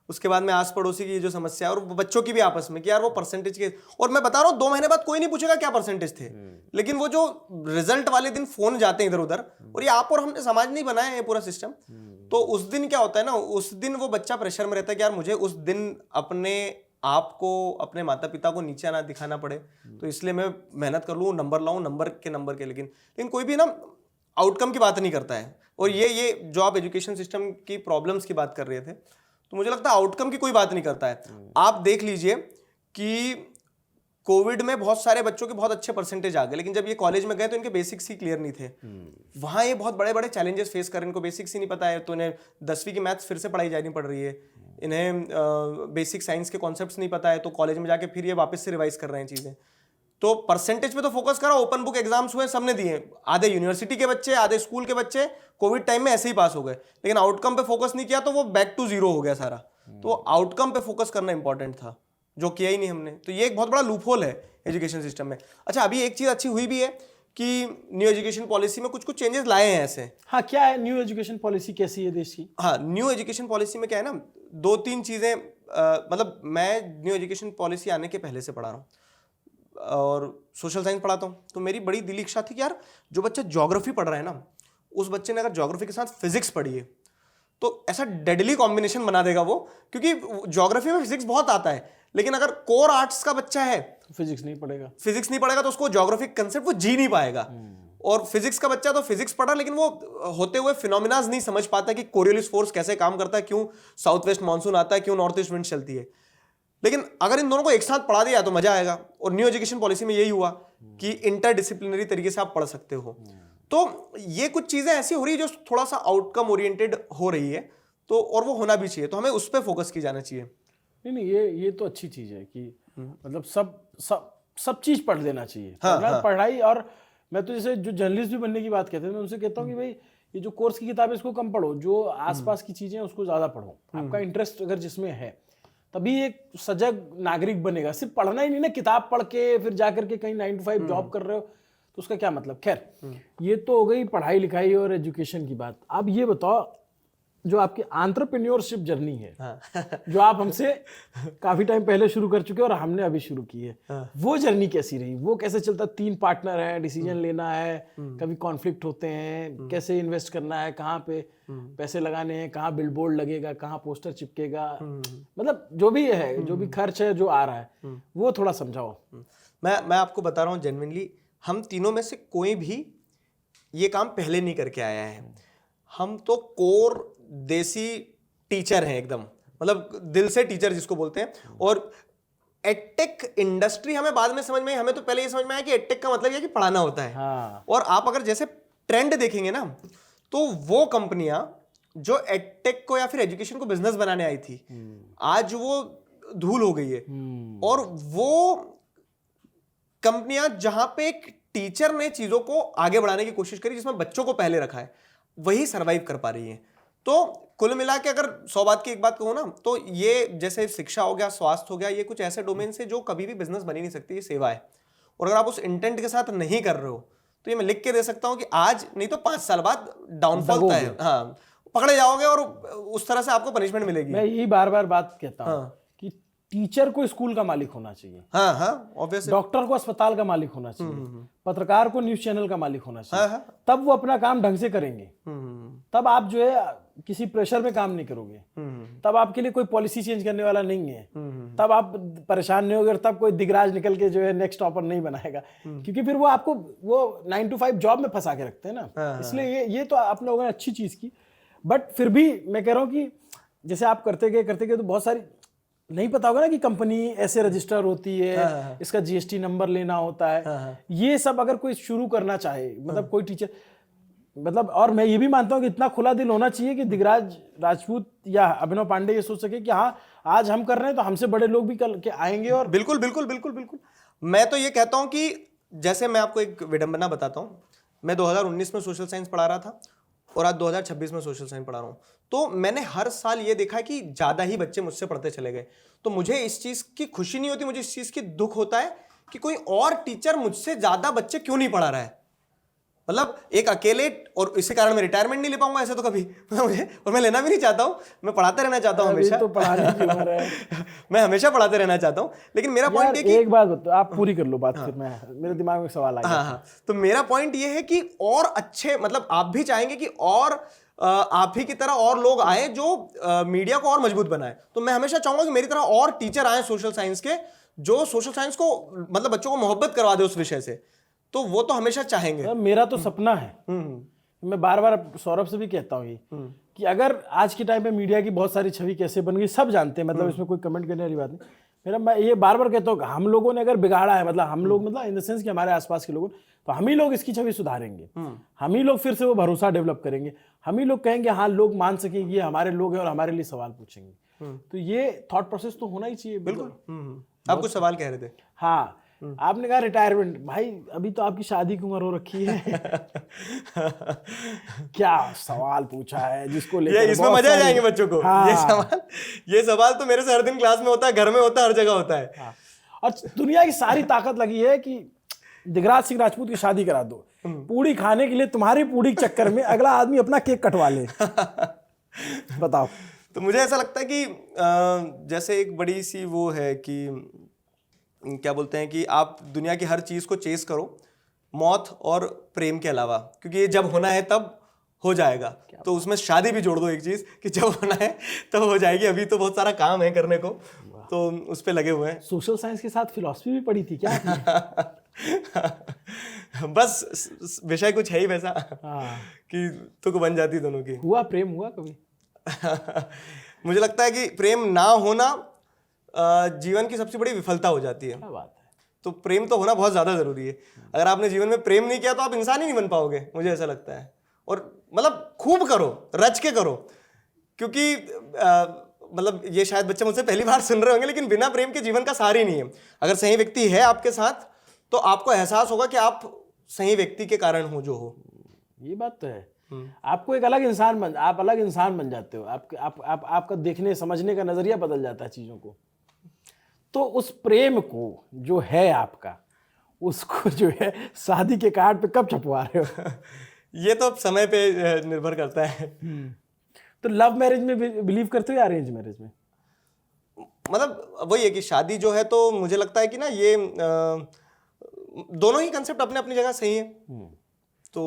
B: उसके बाद में आस पड़ोसी की ये जो समस्या है, और बच्चों की भी आपस में कि यार वो परसेंटेज के, और मैं बता रहा हूँ 2 महीने बाद कोई नहीं पूछेगा क्या परसेंटेज थे, लेकिन वो जो रिजल्ट वाले दिन फोन जाते हैं इधर उधर, और ये आप और हमने समाज नहीं बनाया है पूरा सिस्टम। तो उस दिन क्या होता है ना, उस दिन वो बच्चा प्रेशर में रहता है कि यार मुझे उस दिन अपने आप को, अपने माता पिता को नीचे ना दिखाना पड़े, तो इसलिए मैं मेहनत कर लूँ, नंबर लाऊं, नंबर के। लेकिन कोई भी ना आउटकम की बात नहीं करता है। और ये जो आप एजुकेशन सिस्टम की प्रॉब्लम्स की बात कर रहे थे, तो मुझे लगता है आउटकम की कोई बात नहीं करता है। आप देख लीजिए कि कोविड में बहुत सारे बच्चों के बहुत अच्छे परसेंटेज आ गए, लेकिन जब ये कॉलेज में गए तो इनके बेसिक्स ही क्लियर नहीं थे। वहां ये बहुत बड़े बड़े चैलेंजेस फेस कर रहे हैं, इनको बेसिक्स ही नहीं पता है, तो इन्हें 10वीं की मैथ्स फिर से पढ़ाई जानी पड़ रही है, इन्हें बेसिक साइंस के कॉन्सेप्ट्स नहीं पता है, तो कॉलेज में जाके फिर ये वापस से रिवाइज कर रहे हैं चीजें। तो परसेंटेज पे तो फोकस करा, ओपन बुक एग्जाम्स हुए, सबने दिए, आधे यूनिवर्सिटी के बच्चे, आधे स्कूल के बच्चे कोविड टाइम में ऐसे ही पास हो गए, लेकिन आउटकम पे फोकस नहीं किया तो वो बैक टू जीरो हो गया सारा। तो आउटकम पे फोकस करना इंपॉर्टेंट था, जो किया ही नहीं हमने। तो ये एक बहुत बड़ा लूपहोल है एजुकेशन सिस्टम में। अच्छा, अभी एक चीज अच्छी हुई भी है कि न्यू एजुकेशन पॉलिसी में कुछ चेंजेस लाए हैं ऐसे।
A: हाँ, क्या है न्यू एजुकेशन पॉलिसी, कैसी है देश की?
B: हाँ, न्यू एजुकेशन पॉलिसी में क्या है ना, 2-3 चीजें, मतलब मैं न्यू एजुकेशन पॉलिसी आने के पहले से पढ़ा रहा हूँ और सोशल साइंस पढ़ाता हूँ, तो मेरी बड़ी दिली इच्छा थी कि यार जो बच्चा ज्योग्राफी पढ़ रहा है ना, उस बच्चे ने अगर ज्योग्राफी के साथ फिजिक्स पढ़ी है तो ऐसा डेडली कॉम्बिनेशन बना देगा वो, क्योंकि ज्योग्राफी में फिजिक्स बहुत आता है, लेकिन अगर कोर आर्ट्स का बच्चा है
A: फिजिक्स नहीं पढ़ेगा
B: तो उसको ज्योग्राफिक कंसेप्ट वो जी नहीं पाएगा। और फिजिक्स का बच्चा तो फिजिक्स पढ़ा, लेकिन वो होते हुए फिनोमिनाज नहीं समझ पाता कि कोरियोलिस फोर्स कैसे काम करता है, क्यों साउथ वेस्ट मानसून आता है, क्यों नॉर्थ ईस्ट विंड चलती है। लेकिन अगर इन दोनों को एक साथ पढ़ा दिया तो मजा आएगा। और न्यू एजुकेशन पॉलिसी में यही हुआ कि इंटरडिसिप्लिनरी तरीके से आप पढ़ सकते हो। तो ये कुछ चीजें ऐसी हो रही है जो थोड़ा सा आउटकम ओरिएंटेड हो रही है, तो और वो होना भी चाहिए, तो हमें उस पर फोकस की जाना चाहिए।
A: नहीं, ये तो अच्छी चीज है कि मतलब सब चीज पढ़ लेना चाहिए। पढ़ाई, और मैं तो जैसे जो जर्नलिस्ट भी बनने की बात कहते हैं, मैं उनसे कहता हूँ कि भाई ये जो कोर्स की किताब है इसको कम पढ़ो, जो आसपास की चीजें उसको ज्यादा पढ़ो। आपका इंटरेस्ट अगर जिसमें है तभी एक सजग नागरिक बनेगा। सिर्फ पढ़ना ही नहीं ना, किताब पढ़ के फिर जाकर के कहीं 9 to 5 जॉब कर रहे हो तो उसका क्या मतलब। खैर, ये तो हो गई पढ़ाई लिखाई और एजुकेशन की बात। अब ये बताओ, जो आपकी एंटरप्रेन्योरशिप जर्नी है, जो आप हमसे काफी टाइम पहले शुरू कर चुके हो और हमने अभी शुरू की है, वो जर्नी कैसी रही? वो कैसे चलता? 3 पार्टनर हैं, डिसीजन लेना है, कभी कॉन्फ्लिक्ट होते हैं, कैसे इन्वेस्ट करना है, कहाँ पे पैसे लगाने हैं, कहाँ बिलबोर्ड लगेगा, कहाँ पोस्टर चिपकेगा, मतलब जो भी है, जो भी खर्च है जो आ रहा है, वो थोड़ा समझाओ।
B: मैं आपको बता रहा हूँ जेन्युइनली, हम तीनों में से कोई भी ये काम पहले नहीं करके आया है। हम तो कोर देसी टीचर हैं एकदम, मतलब दिल से टीचर जिसको बोलते हैं। और एडटेक इंडस्ट्री हमें बाद में समझ में आई, हमें तो पहले ये समझ में आया कि एडटेक का मतलब ये कि पढ़ाना होता है।
A: हाँ।
B: और आप अगर जैसे ट्रेंड देखेंगे ना, तो वो कंपनियां जो एडटेक को या फिर एजुकेशन को बिजनेस बनाने आई थी, आज वो धूल हो गई है। और वो कंपनियां जहां पे एक टीचर ने चीजों को आगे बढ़ाने की कोशिश करी, जिसमें बच्चों को पहले रखा है, वही सरवाइव कर पा रही है। तो कुल मिला के अगर 100 बात की एक बात कहूँ ना, तो ये जैसे शिक्षा हो गया, स्वास्थ्य हो गया, ये कुछ ऐसे डोमेन से जो कभी भी बिजनेस बन ही नहीं सकती, ये सेवा है। और अगर आप उस इंटेंट के साथ नहीं कर रहे हो, तो ये मैं लिख के दे सकता हूँ कि आज नहीं तो 5 साल बाद डाउनफॉल तय है। हाँ, पकड़े जाओगे और उस तरह से आपको पनिशमेंट मिलेगी।
A: मैं यही बार बार बात कहता हूँ कि टीचर को स्कूल का मालिक होना चाहिए।
B: हाँ हाँ, ऑब्वियसली।
A: डॉक्टर को अस्पताल का मालिक होना चाहिए। पत्रकार को न्यूज चैनल का मालिक होना चाहिए। तब वो अपना काम ढंग से करेंगे। तब आप जो है किसी प्रेशर में काम नहीं करोगे, तब आपके लिए कोई पॉलिसी चेंज करने वाला नहीं है, तब आप परेशान नहीं होगे, और तब कोई दिगराज निकल के जो है नेक्स्ट टॉपर नहीं बनाएगा, क्योंकि फिर वो आपको वो 9 to 5 जॉब में फंसा के रखते हैं ना। इसलिए ये तो आप लोगों ने अच्छी चीज की, बट फिर भी मैं कह रहा हूँ कि जैसे आप करते गए तो बहुत सारी नहीं पता होगा ना कि कंपनी ऐसे रजिस्टर होती है, इसका जीएसटी नंबर लेना होता है, ये सब अगर कोई शुरू करना चाहे, मतलब कोई टीचर, मतलब, और मैं ये भी मानता हूँ कि इतना खुला दिल होना चाहिए कि दिगराज राजपूत या अभिनव पांडे ये सोच सके कि हाँ आज हम कर रहे हैं तो हमसे बड़े लोग भी कल के आएंगे। और
B: बिल्कुल बिल्कुल बिल्कुल बिल्कुल, मैं तो ये कहता हूँ कि जैसे मैं आपको एक विडंबना बताता हूँ, मैं 2019 में सोशल साइंस पढ़ा रहा था और आज 2026 में सोशल साइंस पढ़ा रहा हूँ, तो मैंने हर साल ये देखा कि ज्यादा ही बच्चे मुझसे पढ़ते चले गए। तो मुझे इस चीज की खुशी नहीं होती, मुझे इस चीज की दुख होता है कि कोई और टीचर मुझसे ज्यादा बच्चे क्यों नहीं पढ़ा रहा है। मतलब एक अकेले, और इसी कारण मैं रिटायरमेंट नहीं ले पाऊंगा ऐसे तो कभी मुझे, और मैं लेना भी नहीं चाहता हूँ, मैं पढ़ाते रहना चाहता हूँ हमेशा,
A: तो पढ़ाने की उम्र है
B: मैं हमेशा पढ़ाते रहना चाहता हूँ। लेकिन मेरा पॉइंट ये कि
A: एक बात बताओ, आप पूरी कर लो बात, फिर मेरे दिमाग में सवाल आ गया।
B: हाँ, तो मेरा पॉइंट ये है कि और अच्छे, मतलब आप भी चाहेंगे कि और आप ही की तरह और लोग आए जो मीडिया को और मजबूत बनाए। तो मैं हमेशा चाहूंगा कि मेरी तरह और टीचर आए सोशल साइंस के, जो सोशल साइंस को, मतलब बच्चों को मोहब्बत करवा दे उस विषय से, तो वो तो हमेशा चाहेंगे।
A: मेरा तो सपना है, मैं बार बार सौरभ से भी कहता हूँ कि अगर आज के टाइम में मीडिया की बहुत सारी छवि कैसे बन गई सब जानते हैं, मतलब इसमें कोई कमेंट करने वाली बात नहीं। मैं ये बार बार कहता हूँ हम लोगों ने अगर बिगाड़ा है, मतलब हम लोग, मतलब इन द सेंस कि हमारे आसपास के लोगों, तो हम ही लोग इसकी छवि सुधारेंगे, हम ही लोग फिर से वो भरोसा डेवलप करेंगे, हम ही लोग कहेंगे हाँ लोग मान सकेंगे ये हमारे लोग हैं और हमारे लिए सवाल पूछेंगे। तो ये थॉट प्रोसेस तो होना ही चाहिए।
B: बिल्कुल। आप कुछ सवाल कह रहे थे।
A: हाँ, आपने कहा रिटायरमेंट, भाई अभी तो आपकी शादी की उम्र हो रखी है क्या सवाल पूछा है जिसको लेकर
B: ये इसमें मजा आ जाएंगे बच्चों को।
A: हाँ।
B: ये सवाल तो मेरे से हर दिन क्लास में होता है, घर में होता है, हर जगह होता है।
A: हाँ। और दुनिया की सारी ताकत लगी है कि दिगराज सिंह राजपूत की शादी करा दो, पूड़ी खाने के लिए तुम्हारी पूड़ी के चक्कर में अगला आदमी अपना केक कटवा ले बताओ।
B: तो मुझे ऐसा लगता है कि जैसे एक बड़ी सी वो है कि क्या बोलते हैं कि आप दुनिया की हर चीज को चेस करो मौत और प्रेम के अलावा, क्योंकि ये जब होना है तब हो जाएगा। तो उसमें शादी भी जोड़ दो एक चीज कि जब होना है तब हो जाएगी, अभी तो बहुत सारा काम है करने को, तो उस पे लगे हुए हैं।
A: सोशल साइंस के साथ फिलॉसफी भी पढ़ी थी क्या
B: बस विषय कुछ है ही वैसा कि तुक बन जाती दोनों की।
A: हुआ प्रेम हुआ कभी
B: मुझे लगता है कि प्रेम ना होना जीवन की सबसे बड़ी विफलता हो जाती है।
A: क्या बात है।
B: तो प्रेम तो होना बहुत ज्यादा जरूरी है। अगर आपने जीवन में प्रेम नहीं किया तो आप इंसान ही नहीं बन पाओगे, मुझे ऐसा लगता है। और मतलब खूब करो, रच के करो, क्योंकि मतलब ये शायद बच्चे मुझसे पहली बार सुन रहे होंगे, लेकिन बिना प्रेम के जीवन का सार ही नहीं है। अगर सही व्यक्ति है आपके साथ तो आपको एहसास होगा कि आप सही व्यक्ति के कारण हो जो हो।
A: ये बात तो है। आपको एक अलग इंसान आप अलग इंसान बन जाते हो। आपका देखने समझने का नजरिया बदल जाता है चीजों को। तो उस प्रेम को जो है आपका, उसको जो है शादी के कार्ड पे कब छपवा रहे हो
B: ये तो समय पे निर्भर करता है।
A: तो लव मैरिज में बिलीव करते हो या अरेंज मैरिज में?
B: मतलब वही है कि शादी जो है, तो मुझे लगता है कि ना ये दोनों ही कंसेप्ट अपने अपनी जगह सही है। तो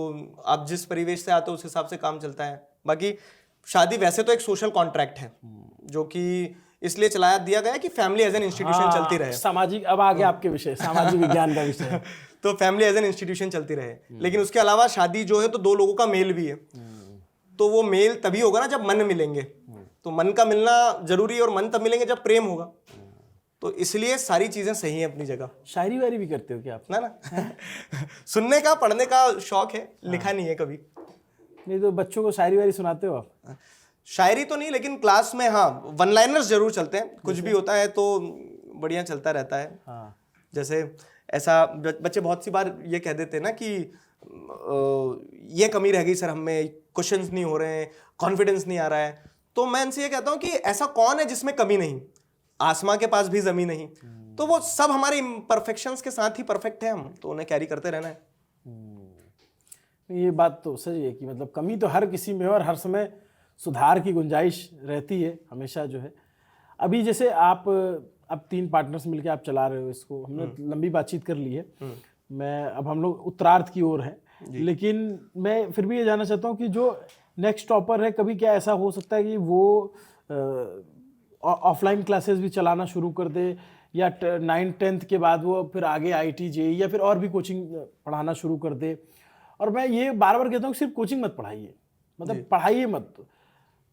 B: आप जिस परिवेश से आते हो उस हिसाब से काम चलता है। बाकी शादी वैसे तो एक सोशल कॉन्ट्रैक्ट है जो कि इसलिए चलाया दिया गया कि फैमिली एज एन इंस्टीट्यूशन चलती रहे।
A: सामाजिक, अब आगे आपके विषय सामाजिक विज्ञान का विषय
B: तो फैमिली एज एन इंस्टीट्यूशन चलती रहे। लेकिन उसके अलावा शादी जो है तो दो लोगों का मेल भी है। तो वो मेल तभी होगा ना जब मन मिलेंगे। तो मन का मिलना जरूरी है, और मन तब मिलेंगे जब प्रेम होगा। तो इसलिए सारी चीजें सही हैं अपनी जगह।
A: शायरी वायरी भी करते हो क्या आप?
B: ना सुनने का पढ़ने का शौक है, लिखा नहीं है कभी।
A: नहीं तो बच्चों को शायरी वायरी सुनाते हो आप?
B: शायरी तो नहीं, लेकिन क्लास में हाँ वन लाइनर्स जरूर चलते हैं। कुछ भी होता है तो बढ़िया चलता रहता है।
A: हाँ।
B: जैसे ऐसा बच्चे बहुत सी बार ये कह देते हैं ना कि ये कमी रह गई सर हमें, क्वेश्चंस नहीं हो रहे हैं, कॉन्फिडेंस नहीं आ रहा है। तो मैं इनसे ये कहता हूँ कि ऐसा कौन है जिसमें कमी नहीं? आसमां के पास भी जमीन नहीं। तो वो सब हमारे इम्परफेक्शंस के साथ ही परफेक्ट है, हम तो उन्हें कैरी करते रहना है।
A: ये बात तो सही है कि मतलब कमी तो हर किसी में है और हर समय सुधार की गुंजाइश रहती है हमेशा जो है। अभी जैसे आप अब 3 पार्टनर्स मिलके आप चला रहे हो इसको, हमने लंबी बातचीत कर ली है। मैं अब हम लोग उत्तरार्ध की ओर हैं, लेकिन मैं फिर भी ये जानना चाहता हूँ कि जो नेक्स्ट टॉपर है, कभी क्या ऐसा हो सकता है कि वो ऑफलाइन क्लासेस भी चलाना शुरू कर दे, या 9th-10th के बाद वो फिर आगे IIT JEE या फिर और भी कोचिंग पढ़ाना शुरू कर दे? और मैं ये बार बार कहता हूँ सिर्फ कोचिंग मत पढ़ाइए, मतलब पढ़ाइए मत।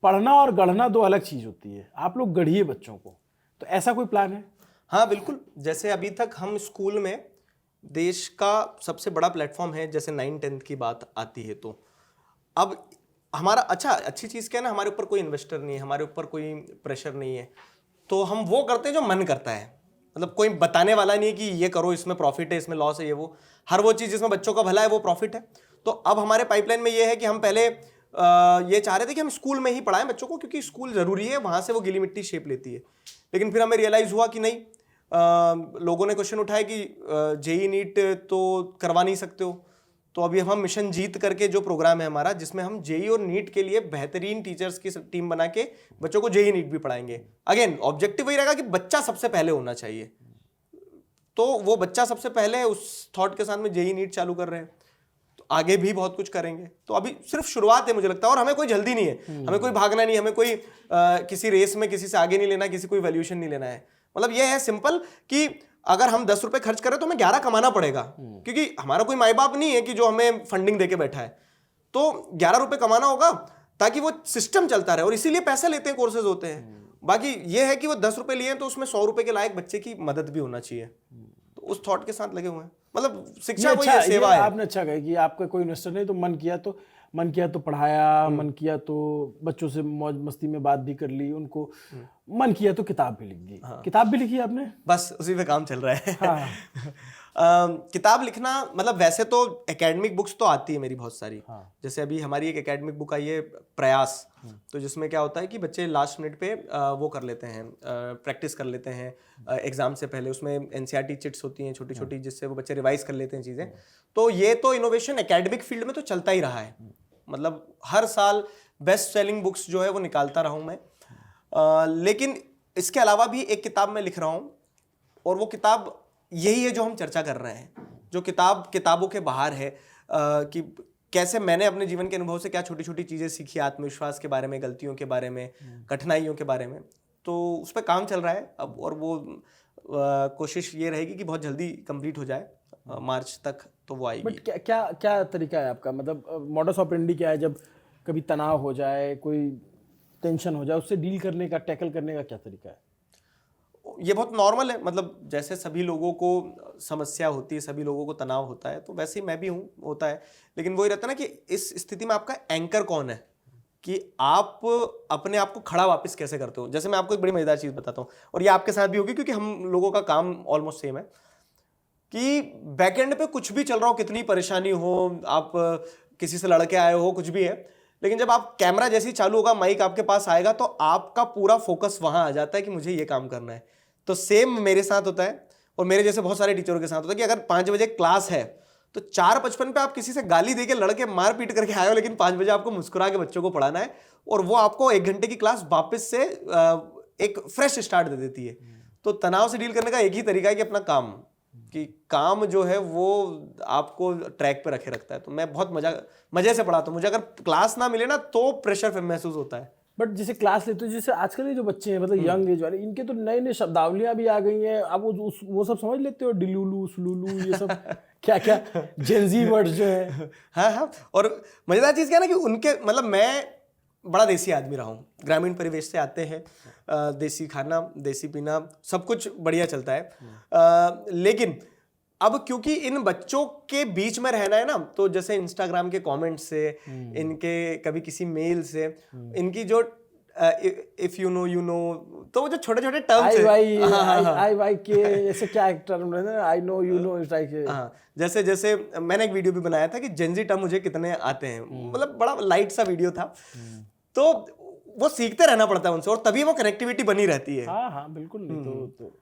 A: पढ़ना और गढ़ना दो अलग चीज़ होती है, आप लोग गढ़िए बच्चों को। तो ऐसा कोई प्लान है?
B: हाँ बिल्कुल, जैसे अभी तक हम स्कूल में देश का सबसे बड़ा प्लेटफॉर्म है, जैसे 9th-10th की बात आती है तो अब हमारा अच्छी चीज़ क्या है ना, हमारे ऊपर कोई इन्वेस्टर नहीं है, हमारे ऊपर कोई प्रेशर नहीं है, तो हम वो करते हैं जो मन करता है। मतलब कोई बताने वाला नहीं है कि ये करो, इसमें प्रॉफिट है, इसमें लॉस है, ये वो, हर वो चीज़ जिसमें बच्चों का भला है वो प्रॉफिट है। तो अब हमारे पाइपलाइन में ये है कि हम पहले ये चाह रहे थे कि हम स्कूल में ही पढ़ाएं बच्चों को, क्योंकि स्कूल ज़रूरी है, वहाँ से वो गिली मिट्टी शेप लेती है। लेकिन फिर हमें रियलाइज़ हुआ कि नहीं, लोगों ने क्वेश्चन उठाया कि JEE नीट तो करवा नहीं सकते हो, तो अभी हम मिशन जीत करके जो प्रोग्राम है हमारा, जिसमें हम JEE और नीट के लिए बेहतरीन टीचर्स की टीम बना के बच्चों को JEE नीट भी पढ़ाएंगे। अगेन ऑब्जेक्टिव वही रहेगा कि बच्चा सबसे पहले होना चाहिए, तो वो बच्चा सबसे पहले उस थॉट के साथ में JEE नीट चालू कर रहे हैं, तो आगे भी बहुत कुछ करेंगे। तो अभी सिर्फ शुरुआत है मुझे लगता है, और हमें कोई जल्दी नहीं है, हमें कोई भागना नहीं, हमें कोई किसी रेस में किसी से आगे नहीं लेना, किसी कोई वैल्यूएशन नहीं लेना है। मतलब ये है सिंपल कि अगर हम 10 रुपए खर्च करें तो हमें 11 कमाना पड़ेगा, क्योंकि हमारा कोई माई बाप नहीं है कि जो हमें फंडिंग देके बैठा है, तो 11 रुपए कमाना होगा ताकि वो सिस्टम चलता रहे, और इसीलिए पैसे लेते हैं, कोर्सेज होते हैं। बाकी ये है कि वो 10 रुपए लिए तो उसमें 100 रुपए के लायक बच्चे की मदद भी होना चाहिए, तो उस थॉट के साथ लगे हुए हैं। मतलब शिक्षा वही है, सेवा है।
A: आपने अच्छा कहा कि आपका कोई इन्वेस्टर नहीं, तो मन किया तो पढ़ाया, मन किया तो बच्चों से मौज मस्ती में बात भी कर ली, उनको मन किया तो किताब भी लिख दी। किताब भी लिखी आपने?
B: बस उसी पे काम चल रहा है।
A: हाँ।
B: किताब लिखना मतलब वैसे तो एकेडमिक बुक्स तो आती है मेरी बहुत सारी।
A: हाँ।
B: जैसे अभी हमारी एक एकेडमिक बुक आई है प्रयास, तो जिसमें क्या होता है कि बच्चे लास्ट मिनट पे वो कर लेते हैं, प्रैक्टिस कर लेते हैं एग्जाम से पहले। उसमें NCERT चिट्स होती हैं छोटी छोटी, जिससे वो बच्चे रिवाइज कर लेते हैं चीज़ें। तो ये तो इनोवेशन एकेडमिक फील्ड में तो चलता ही रहा है, मतलब हर साल बेस्ट सेलिंग बुक्स जो है वो निकालता रहा हूँ मैं। लेकिन इसके अलावा भी एक किताब मैं लिख रहा हूँ, और वो किताब यही है जो हम चर्चा कर रहे हैं, जो किताब किताबों के बाहर है, कि कैसे मैंने अपने जीवन के अनुभव से क्या छोटी छोटी चीज़ें सीखी, आत्मविश्वास के बारे में, गलतियों के बारे में, कठिनाइयों के बारे में। तो उस पर काम चल रहा है अब, और वो कोशिश ये रहेगी कि बहुत जल्दी कंप्लीट हो जाए, मार्च तक तो वो आएगी।
A: बट क्या क्या तरीका है आपका, मतलब मॉडस ऑपरेंडी क्या है? जब कभी तनाव हो जाए, कोई टेंशन हो जाए, उससे डील करने का, टैकल करने का क्या तरीका है?
B: ये बहुत नॉर्मल है, मतलब जैसे सभी लोगों को समस्या होती है, सभी लोगों को तनाव होता है, तो वैसे ही मैं भी हूँ, होता है। लेकिन वही रहता है ना कि इस स्थिति में आपका एंकर कौन है, कि आप अपने आप को खड़ा वापस कैसे करते हो। जैसे मैं आपको एक बड़ी मजेदार चीज़ बताता हूँ, और ये आपके साथ भी होगी क्योंकि हम लोगों का काम ऑलमोस्ट सेम है, कि बैकएंड पे कुछ भी चल रहा हो, कितनी परेशानी हो, आप किसी से लड़के आए हो, कुछ भी है, लेकिन जब आप कैमरा जैसे ही चालू होगा, माइक आपके पास आएगा, तो आपका पूरा फोकस वहां आ जाता है कि मुझे ये काम करना है। तो सेम मेरे साथ होता है, और मेरे जैसे बहुत सारे टीचरों के साथ होता है कि अगर 5 बजे क्लास है तो 4:55 पे आप किसी से गाली देके लड़के मार पीट करके आए हो, लेकिन 5 बजे आपको मुस्कुरा के बच्चों को पढ़ाना है, और वो आपको 1 घंटे की क्लास वापस से एक फ्रेश स्टार्ट दे देती है। तो तनाव से डील करने का एक ही तरीका है कि अपना काम, कि काम जो है वो आपको ट्रैक पे रखे रखता है। तो मैं बहुत मजे से पढ़ाता हूँ। मुझे अगर क्लास ना मिले ना तो प्रेशर महसूस होता है।
A: बट जैसे क्लास लेते हो, जैसे आजकल के जो बच्चे हैं, मतलब यंग एज वाले, इनके तो नए नए शब्दावलियां भी आ गई हैं, आप वो सब समझ लेते हो? डिलुलू, सुलुलू, ये सब क्या क्या जेनजी वर्ड्स जो है।
B: हाँ, और मजेदार चीज़ क्या है ना कि उनके, मतलब मैं बड़ा देसी आदमी रहा हूँ, ग्रामीण परिवेश से आते हैं, देसी खाना, देसी पीना, सब कुछ बढ़िया चलता है। लेकिन अब क्योंकि इन बच्चों के बीच में रहना है ना, तो जैसे इंस्टाग्राम के कमेंट्स से, इनके कभी किसी मेल से, इनकी जो if you know you know, तो वो जो छोटे छोटे टर्म्स
A: आई के ऐसे क्या टर्म रहते हैं, I know you know, it's like,
B: हाँ, जैसे मैंने एक वीडियो भी बनाया था कि जेनजी टर्म मुझे कितने आते हैं, मतलब बड़ा लाइट सा वीडियो था। तो वो सीखते रहना पड़ता है उनसे, और तभी वो कनेक्टिविटी बनी रहती है।
A: हाँ बिल्कुल। तो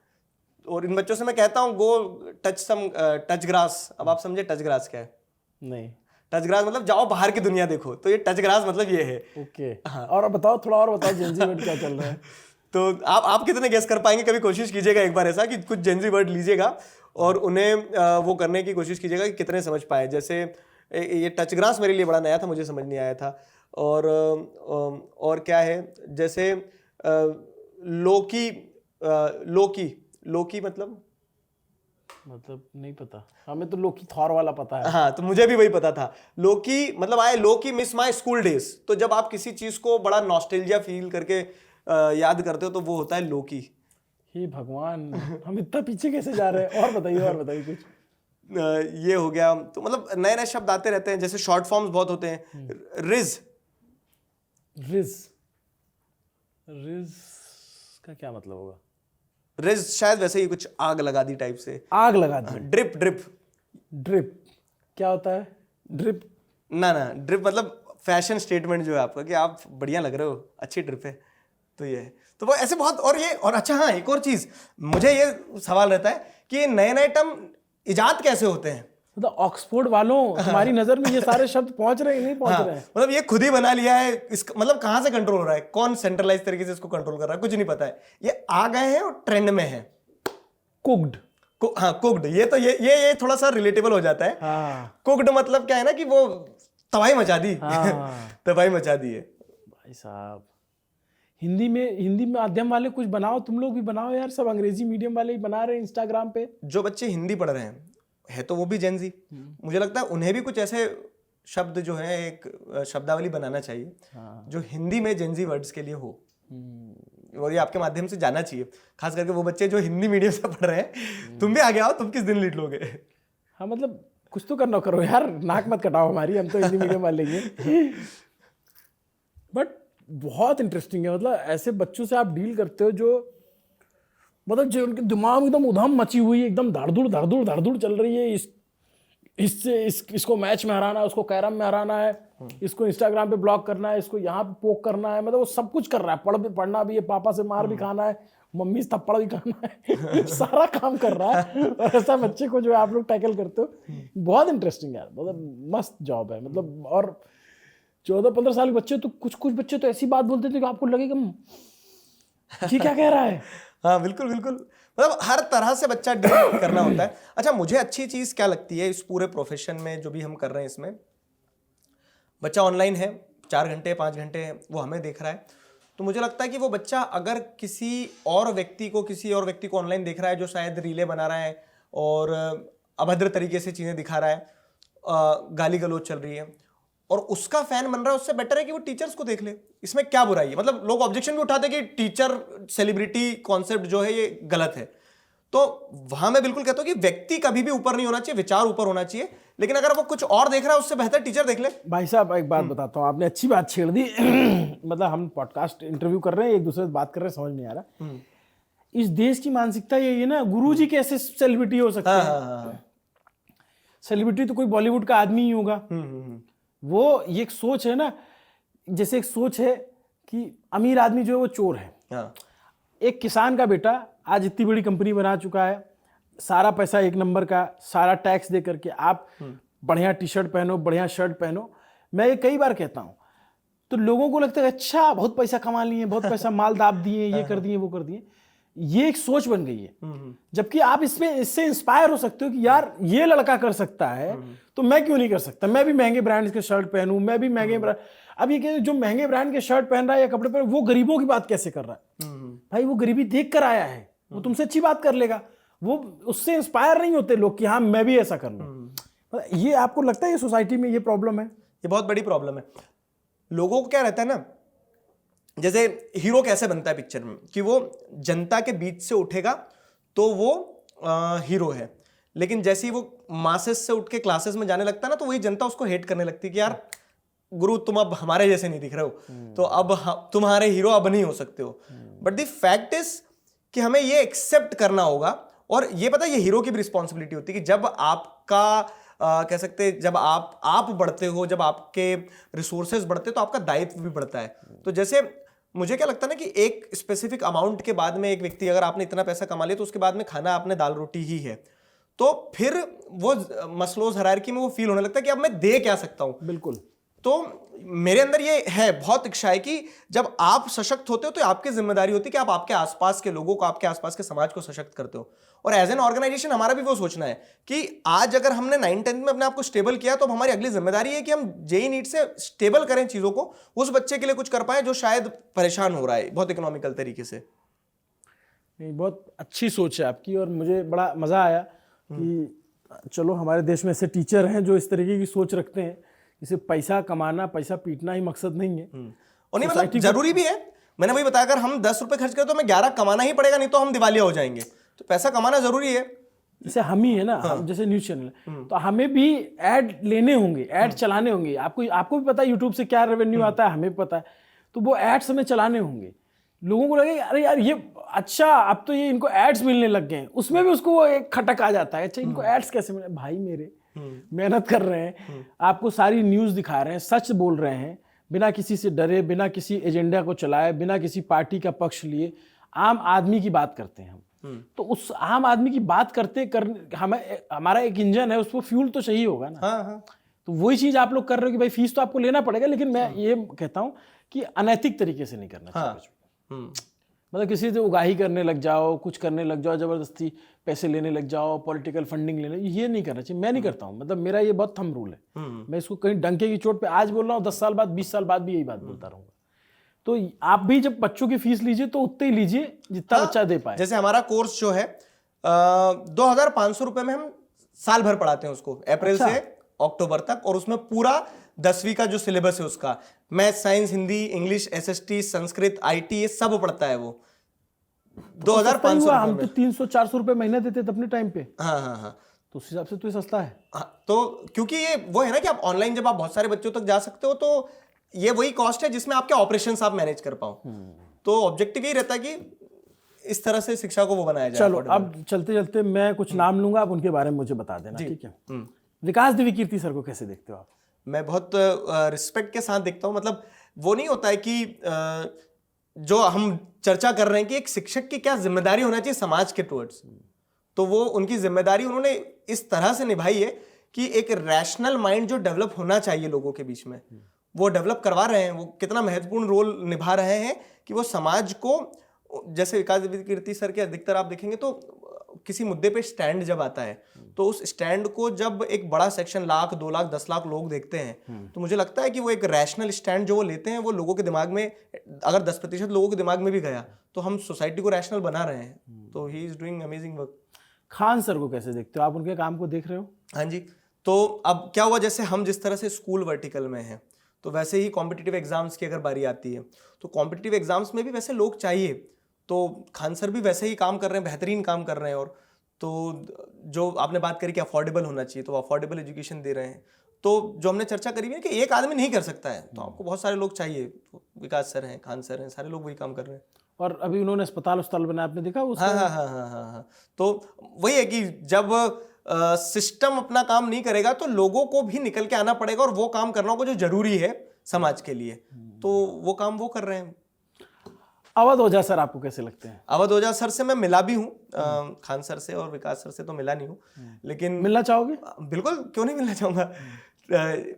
B: और इन बच्चों से मैं कहता हूँ गो टच ग्रास। अब आप समझे टच ग्रास क्या है?
A: नहीं।
B: टच ग्रास मतलब जाओ बाहर की दुनिया देखो, तो ये टच ग्रास मतलब ये है।
A: ओके। हाँ। और बताओ, थोड़ा और बताओ जेनजी वर्ड क्या चल रहा है।
B: तो आप कितने गेस कर पाएंगे? कभी कोशिश कीजिएगा एक बार ऐसा कि कुछ जेनजी वर्ड लीजिएगा और उन्हें वो करने की कोशिश कीजिएगा कि कितने समझ पाए। जैसे ये टच ग्रास मेरे लिए बड़ा नया था, मुझे समझ नहीं आया था। और क्या है, जैसे लोकी लोकी मतलब
A: नहीं पता, हमें तो लोकी थॉर वाला पता है।
B: हाँ, तो मुझे भी वही पता था। लोकी मतलब आई लोकी मिस माय स्कूल डेज। तो जब आप किसी चीज को बड़ा नॉस्टैल्जिया फील करके याद करते हो तो वो होता है लोकी।
A: हे भगवान, हम इतना पीछे कैसे जा रहे हैं? और बताइए कुछ।
B: ये हो गया। तो मतलब नए नए शब्द आते रहते हैं, जैसे शॉर्ट फॉर्म्स बहुत होते हैं। रिज
A: का क्या मतलब होगा?
B: रिज शायद वैसे ही कुछ आग लगा दी टाइप से।
A: आग लगा दी।
B: ड्रिप
A: क्या होता है ड्रिप?
B: ना ड्रिप मतलब फैशन स्टेटमेंट जो है आपका, कि आप बढ़िया लग रहे हो, अच्छी ड्रिप है। तो ये है, तो वो ऐसे बहुत। और अच्छा हाँ, एक और चीज मुझे ये सवाल रहता है कि नए नए टर्म इजाद कैसे होते हैं?
A: मतलब ऑक्सफोर्ड वालों, तुम्हारी नजर में ये सारे शब्द पहुंच रहे हैं नहीं पहुंच रहे हैं?
B: मतलब ये खुद ही बना लिया है, इसका मतलब कहां से कंट्रोल हो रहा है, कौन सेंट्रलाइज तरीके से इसको कंट्रोल कर रहा है, कुछ नहीं पता है। ये आ गए हैं और ट्रेंड में है। कुक्ड। ये थोड़ा सा रिलेटेबल हो जाता है। कुक्ड मतलब क्या है ना, कि वो तबाही मचा दी। तबाही मचा दी है
A: भाई साहब। हिंदी माध्यम वाले कुछ बनाओ, तुम लोग भी बनाओ यार। सब अंग्रेजी मीडियम वाले ही बना रहे हैं इंस्टाग्राम पे।
B: जो बच्चे हिंदी पढ़ रहे हैं है तो वो भी जेन जी। मुझे लगता है उन्हें भी कुछ ऐसे शब्द जो है, एक शब्दावली बनाना चाहिए जो हिंदी में जेन जी वर्ड्स के लिए हो। और ये आपके माध्यम से जाना चाहिए, खास करके वो बच्चे जो हिंदी मीडियम से पढ़ रहे हैं। तुम भी आगे आओ, तुम किस दिन लीड लोगे?
A: हाँ मतलब कुछ तो करना करो यार, नाक मत कटाओ हमारी, हम तो हिंदी मीडियम वाले हैं। बट बहुत इंटरेस्टिंग है, मतलब ऐसे बच्चों से आप डील करते हो जो मतलब जो उनके दिमाग एकदम उधम मची हुई है, एकदम धड़धुड़ चल रही है। इसको मैच में हराना है, उसको कैरम में हराना है, इसको इंस्टाग्राम पे ब्लॉक करना है, इसको यहाँ पे पोक करना है। मतलब वो सब कुछ कर रहा है, पढ़ना भी है, पापा से मार भी खाना है, मम्मी से थप्पड़ भी खाना है। सारा काम कर रहा है। और ऐसा बच्चे को जो आप लोग टैकल करते हो, बहुत इंटरेस्टिंग यार, मतलब मस्त जॉब है। मतलब और 14-15 साल के बच्चे तो कुछ बच्चे तो ऐसी बात बोलते थे कि आपको लगेगा ये क्या कह रहा है।
B: हाँ बिल्कुल। मतलब हर तरह से बच्चा डील करना होता है। अच्छा, मुझे अच्छी चीज क्या लगती है इस पूरे प्रोफेशन में जो भी हम कर रहे हैं, इसमें बच्चा ऑनलाइन है, 4 घंटे 5 घंटे वो हमें देख रहा है। तो मुझे लगता है कि वो बच्चा अगर किसी और व्यक्ति को ऑनलाइन देख रहा है जो शायद रीलें बना रहा है और अभद्र तरीके से चीजें दिखा रहा है, गाली गलौज चल रही है, और उसका फैन बन रहा है, उससे बेटर है कि वो टीचर्स को देख ले। इसमें क्या बुराई है? मतलब लोग ऑब्जेक्शन भी उठाते हैं कि टीचर सेलिब्रिटी कॉन्सेप्ट जो है ये गलत है। तो वहां मैं बिल्कुल कहता हूं कि व्यक्ति कभी भी ऊपर नहीं होना चाहिए, विचार ऊपर होना चाहिए। लेकिन अगर वो कुछ और देख रहा है, उससे बेहतर टीचर देख ले।
A: भाई साहब एक बात बताता हूँ, आपने अच्छी बात छेड़ दी। मतलब हम पॉडकास्ट इंटरव्यू कर रहे हैं, एक दूसरे से बात कर रहे हैं, समझ नहीं आ रहा। इस देश की मानसिकता यही है ना, गुरुजी कैसे सेलिब्रिटी हो सकते हैं? सेलिब्रिटी तो कोई बॉलीवुड का आदमी ही होगा। वो ये एक सोच है ना, जैसे एक सोच है कि अमीर आदमी जो है वो चोर है। एक किसान का बेटा आज इतनी बड़ी कंपनी बना चुका है, सारा पैसा एक नंबर का, सारा टैक्स दे करके आप बढ़िया टी शर्ट पहनो, बढ़िया शर्ट पहनो। मैं ये कई बार कहता हूँ, तो लोगों को लगता है अच्छा बहुत पैसा कमा लिए, बहुत पैसा माल दाब दिए, ये कर दिए, वो कर दिए। ये एक सोच बन गई है। जबकि आप इससे इंस्पायर हो सकते हो कि यार ये लड़का कर सकता है तो मैं क्यों नहीं कर सकता? मैं भी महंगे ब्रांड के शर्ट पहनूं, मैं भी महंगे ब्रांड। अब ये जो महंगे ब्रांड के शर्ट पहन रहा है या कपड़े पहन, वो गरीबों की बात कैसे कर रहा है? भाई वो गरीबी देख कर आया है, वो तुमसे अच्छी बात कर लेगा। वो उससे इंस्पायर नहीं होते लोग कि हाँ मैं भी ऐसा कर लूं। ये आपको लगता है ये सोसाइटी में ये प्रॉब्लम है?
B: ये बहुत बड़ी प्रॉब्लम है। लोगों को क्या रहता है ना, जैसे हीरो कैसे बनता है पिक्चर में, कि वो जनता के बीच से उठेगा तो वो हीरो है। लेकिन जैसे ही वो मासेस से उठ के क्लासेस में जाने लगता है ना, तो वही जनता उसको हेट करने लगती है कि यार गुरु तुम अब हमारे जैसे नहीं दिख रहे हो, तो अब तुम्हारे हीरो अब नहीं हो सकते हो। बट द फैक्ट इज कि हमें ये एक्सेप्ट करना होगा। और ये पता है, ये हीरो की भी रिस्पॉन्सिबिलिटी होती है कि जब आपका कह सकते हैं, जब आप बढ़ते हो, जब आपके रिसोर्सेज बढ़ते, तो आपका दायित्व भी बढ़ता है। तो जैसे मुझे क्या लगता है ना कि एक स्पेसिफिक अमाउंट के बाद में एक व्यक्ति, अगर आपने इतना पैसा कमा लिया तो उसके बाद में खाना आपने दाल रोटी ही है, तो फिर वो मस्लोज हायरार्की में वो फील होने लगता है कि अब मैं दे क्या सकता हूं।
A: बिल्कुल।
B: तो मेरे अंदर ये है बहुत इच्छा है कि जब आप सशक्त होते हो तो आपकी जिम्मेदारी होती है कि आप आपके आसपास के लोगों को, आपके आसपास के समाज को सशक्त करते हो। और एज एन ऑर्गेनाइजेशन हमारा भी वो सोचना है कि आज अगर हमने 9th-10th में अपने आप को स्टेबल किया तो अब हमारी अगली जिम्मेदारी है कि हम जेईई नीट से स्टेबल करें चीजों को, उस बच्चे के लिए कुछ कर पाए जो शायद परेशान हो रहा है बहुत इकोनॉमिकल तरीके से।
A: नहीं, बहुत अच्छी सोच है आपकी और मुझे बड़ा मज़ा आया कि चलो हमारे देश में ऐसे टीचर हैं जो इस तरीके की सोच रखते हैं, इसे पैसा कमाना, पैसा पीटना ही मकसद नहीं है।
B: और नहीं मतलब जरूरी भी है, मैंने वही बताया, अगर हम 10 रुपए खर्च करें तो हमें 11 कमाना ही पड़ेगा, नहीं तो हम दिवालिया हो जाएंगे। तो पैसा कमाना जरूरी है।
A: जैसे हम ही है ना, हम जैसे न्यूज चैनल, तो हमें भी ऐड लेने होंगे, ऐड चलाने होंगे। आपको भी पता है यूट्यूब से क्या रेवेन्यू आता है, हमें भी पता है। तो वो एड्स हमें चलाने होंगे। लोगों को लगे अरे यार ये अच्छा, अब तो ये इनको एड्स मिलने लग गए हैं, उसमें भी उसको वो एक खटक आ जाता है, अच्छा इनको एड्स कैसे मिले। भाई मेरे मेहनत कर रहे हैं, आपको सारी न्यूज़ दिखा रहे हैं, सच बोल रहे हैं, बिना किसी से डरे, बिना किसी एजेंडा को चलाए, बिना किसी पार्टी का पक्ष लिए आम आदमी की बात करते हैं हम। तो उस आम आदमी की बात हमारा एक इंजन है, उसको फ्यूल तो चाहिए होगा ना।
B: हाँ।
A: तो वही चीज़ आप लोग कर रहे हो कि भाई फीस तो आपको लेना पड़ेगा, लेकिन मैं ये कहता हूँ कि अनैतिक तरीके से नहीं करना चाहिए। मतलब किसी से उगाही करने लग जाओ, कुछ करने लग जाओ, जबरदस्ती पैसे लेने लग जाओ, पॉलिटिकल फंडिंग लेने, ये नहीं करना चाहिए। मैं नहीं करता हूँ, मतलब मेरा ये बहुत थंब रूल है। मैं इसको कहीं डंके की चोट पे आज बोल रहा हूँ, 10 साल बाद, 20 साल बाद भी यही बात बोलता रहूँगा। तो आप भी जब बच्चों की फीस लीजिए तो उतने ही लीजिए जितना बच्चा दे पाए।
B: जैसे हमारा कोर्स जो है 2500 रुपए में हम साल भर पढ़ाते हैं उसको, अप्रैल से अक्टूबर तक, और उसमें पूरा 10वीं का जो सिलेबस है उसका math, science, Hindi, English, SST, Sanskrit, IT, ये सब पढ़ता है वो 2500
A: हम तो 300-400 रुपए महीना देते थे अपने टाइम पे।
B: हाँ।
A: तो उस हिसाब से तो ये सस्ता है।
B: तो क्योंकि ये वो है ना कि आप ऑनलाइन जब आप बहुत सारे बच्चों तक जा सकते हो तो ये वही कॉस्ट है जिसमें आपके ऑपरेशंस आप मैनेज कर पाओ। तो ऑब्जेक्टिव यही रहता है कि इस तरह से शिक्षा को वो बनाया जाए।
A: चलो अब चलते चलते मैं कुछ नाम लूंगा, आप उनके बारे में मुझे बता देना, ठीक है। विकास दिव्यकीर्ति सर को कैसे देखते हो आप?
B: मैं बहुत रिस्पेक्ट के साथ देखता हूँ। मतलब वो नहीं होता है कि जो हम चर्चा कर रहे हैं कि एक शिक्षक की क्या जिम्मेदारी होना चाहिए समाज के टुवर्ड्स, तो वो उनकी जिम्मेदारी उन्होंने इस तरह से निभाई है कि एक रैशनल माइंड जो डेवलप होना चाहिए लोगों के बीच में, वो डेवलप करवा रहे हैं। वो कितना महत्वपूर्ण रोल निभा रहे हैं कि वो समाज को, जैसे विकास दिव्यकीर्ति सर के अधिकतर आप देखेंगे तो किसी मुद्दे पे स्टैंड जब आता है तो उस स्टैंड को जब एक बड़ा सेक्शन 1,00,000, 2,00,000, 10 लाख लोग देखते हैं तो मुझे लगता है कि वो एक रैशनल स्टैंड जो वो लेते हैं वो लोगों के दिमाग में, अगर 10% लोगों के दिमाग में भी गया तो हम सोसाइटी को रैशनल बना रहे हैं। तो he is doing amazing work.
A: Khan sir को कैसे देखते हो आप? उनके काम को देख रहे हो?
B: हाँ जी। तो अब क्या हुआ, जैसे हम जिस तरह से स्कूल वर्टिकल में हैं तो वैसे ही कॉम्पिटिटिव एग्जाम्स की अगर बारी आती है तो कॉम्पिटिटिव एग्जाम्स में भी वैसे लोग चाहिए। तो खान सर भी वैसे ही काम कर रहे हैं, बेहतरीन काम कर रहे हैं। और तो जो आपने बात करी कि अफोर्डेबल होना चाहिए, तो अफोर्डेबल एजुकेशन दे रहे हैं। तो जो हमने चर्चा करी है कि एक आदमी नहीं कर सकता है, तो आपको बहुत सारे लोग चाहिए। तो विकास सर हैं, खान सर हैं, सारे लोग वही काम कर रहे हैं।
A: और अभी उन्होंने अस्पताल बनाया, आपने देखा उसका?
B: हाँ। तो वही है कि जब सिस्टम अपना काम नहीं करेगा तो लोगों को भी निकल के आना पड़ेगा और वो काम करना होगा जो जरूरी है समाज के लिए। तो वो काम वो कर रहे हैं।
A: अवध ओझा सर आपको कैसे लगते हैं?
B: अवध ओझा सर से मैं मिला भी हूँ, खान सर से और विकास सर से तो मिला नहीं हूँ, लेकिन
A: मिलना चाहोगे?
B: बिल्कुल, क्यों नहीं मिलना चाहूंगा।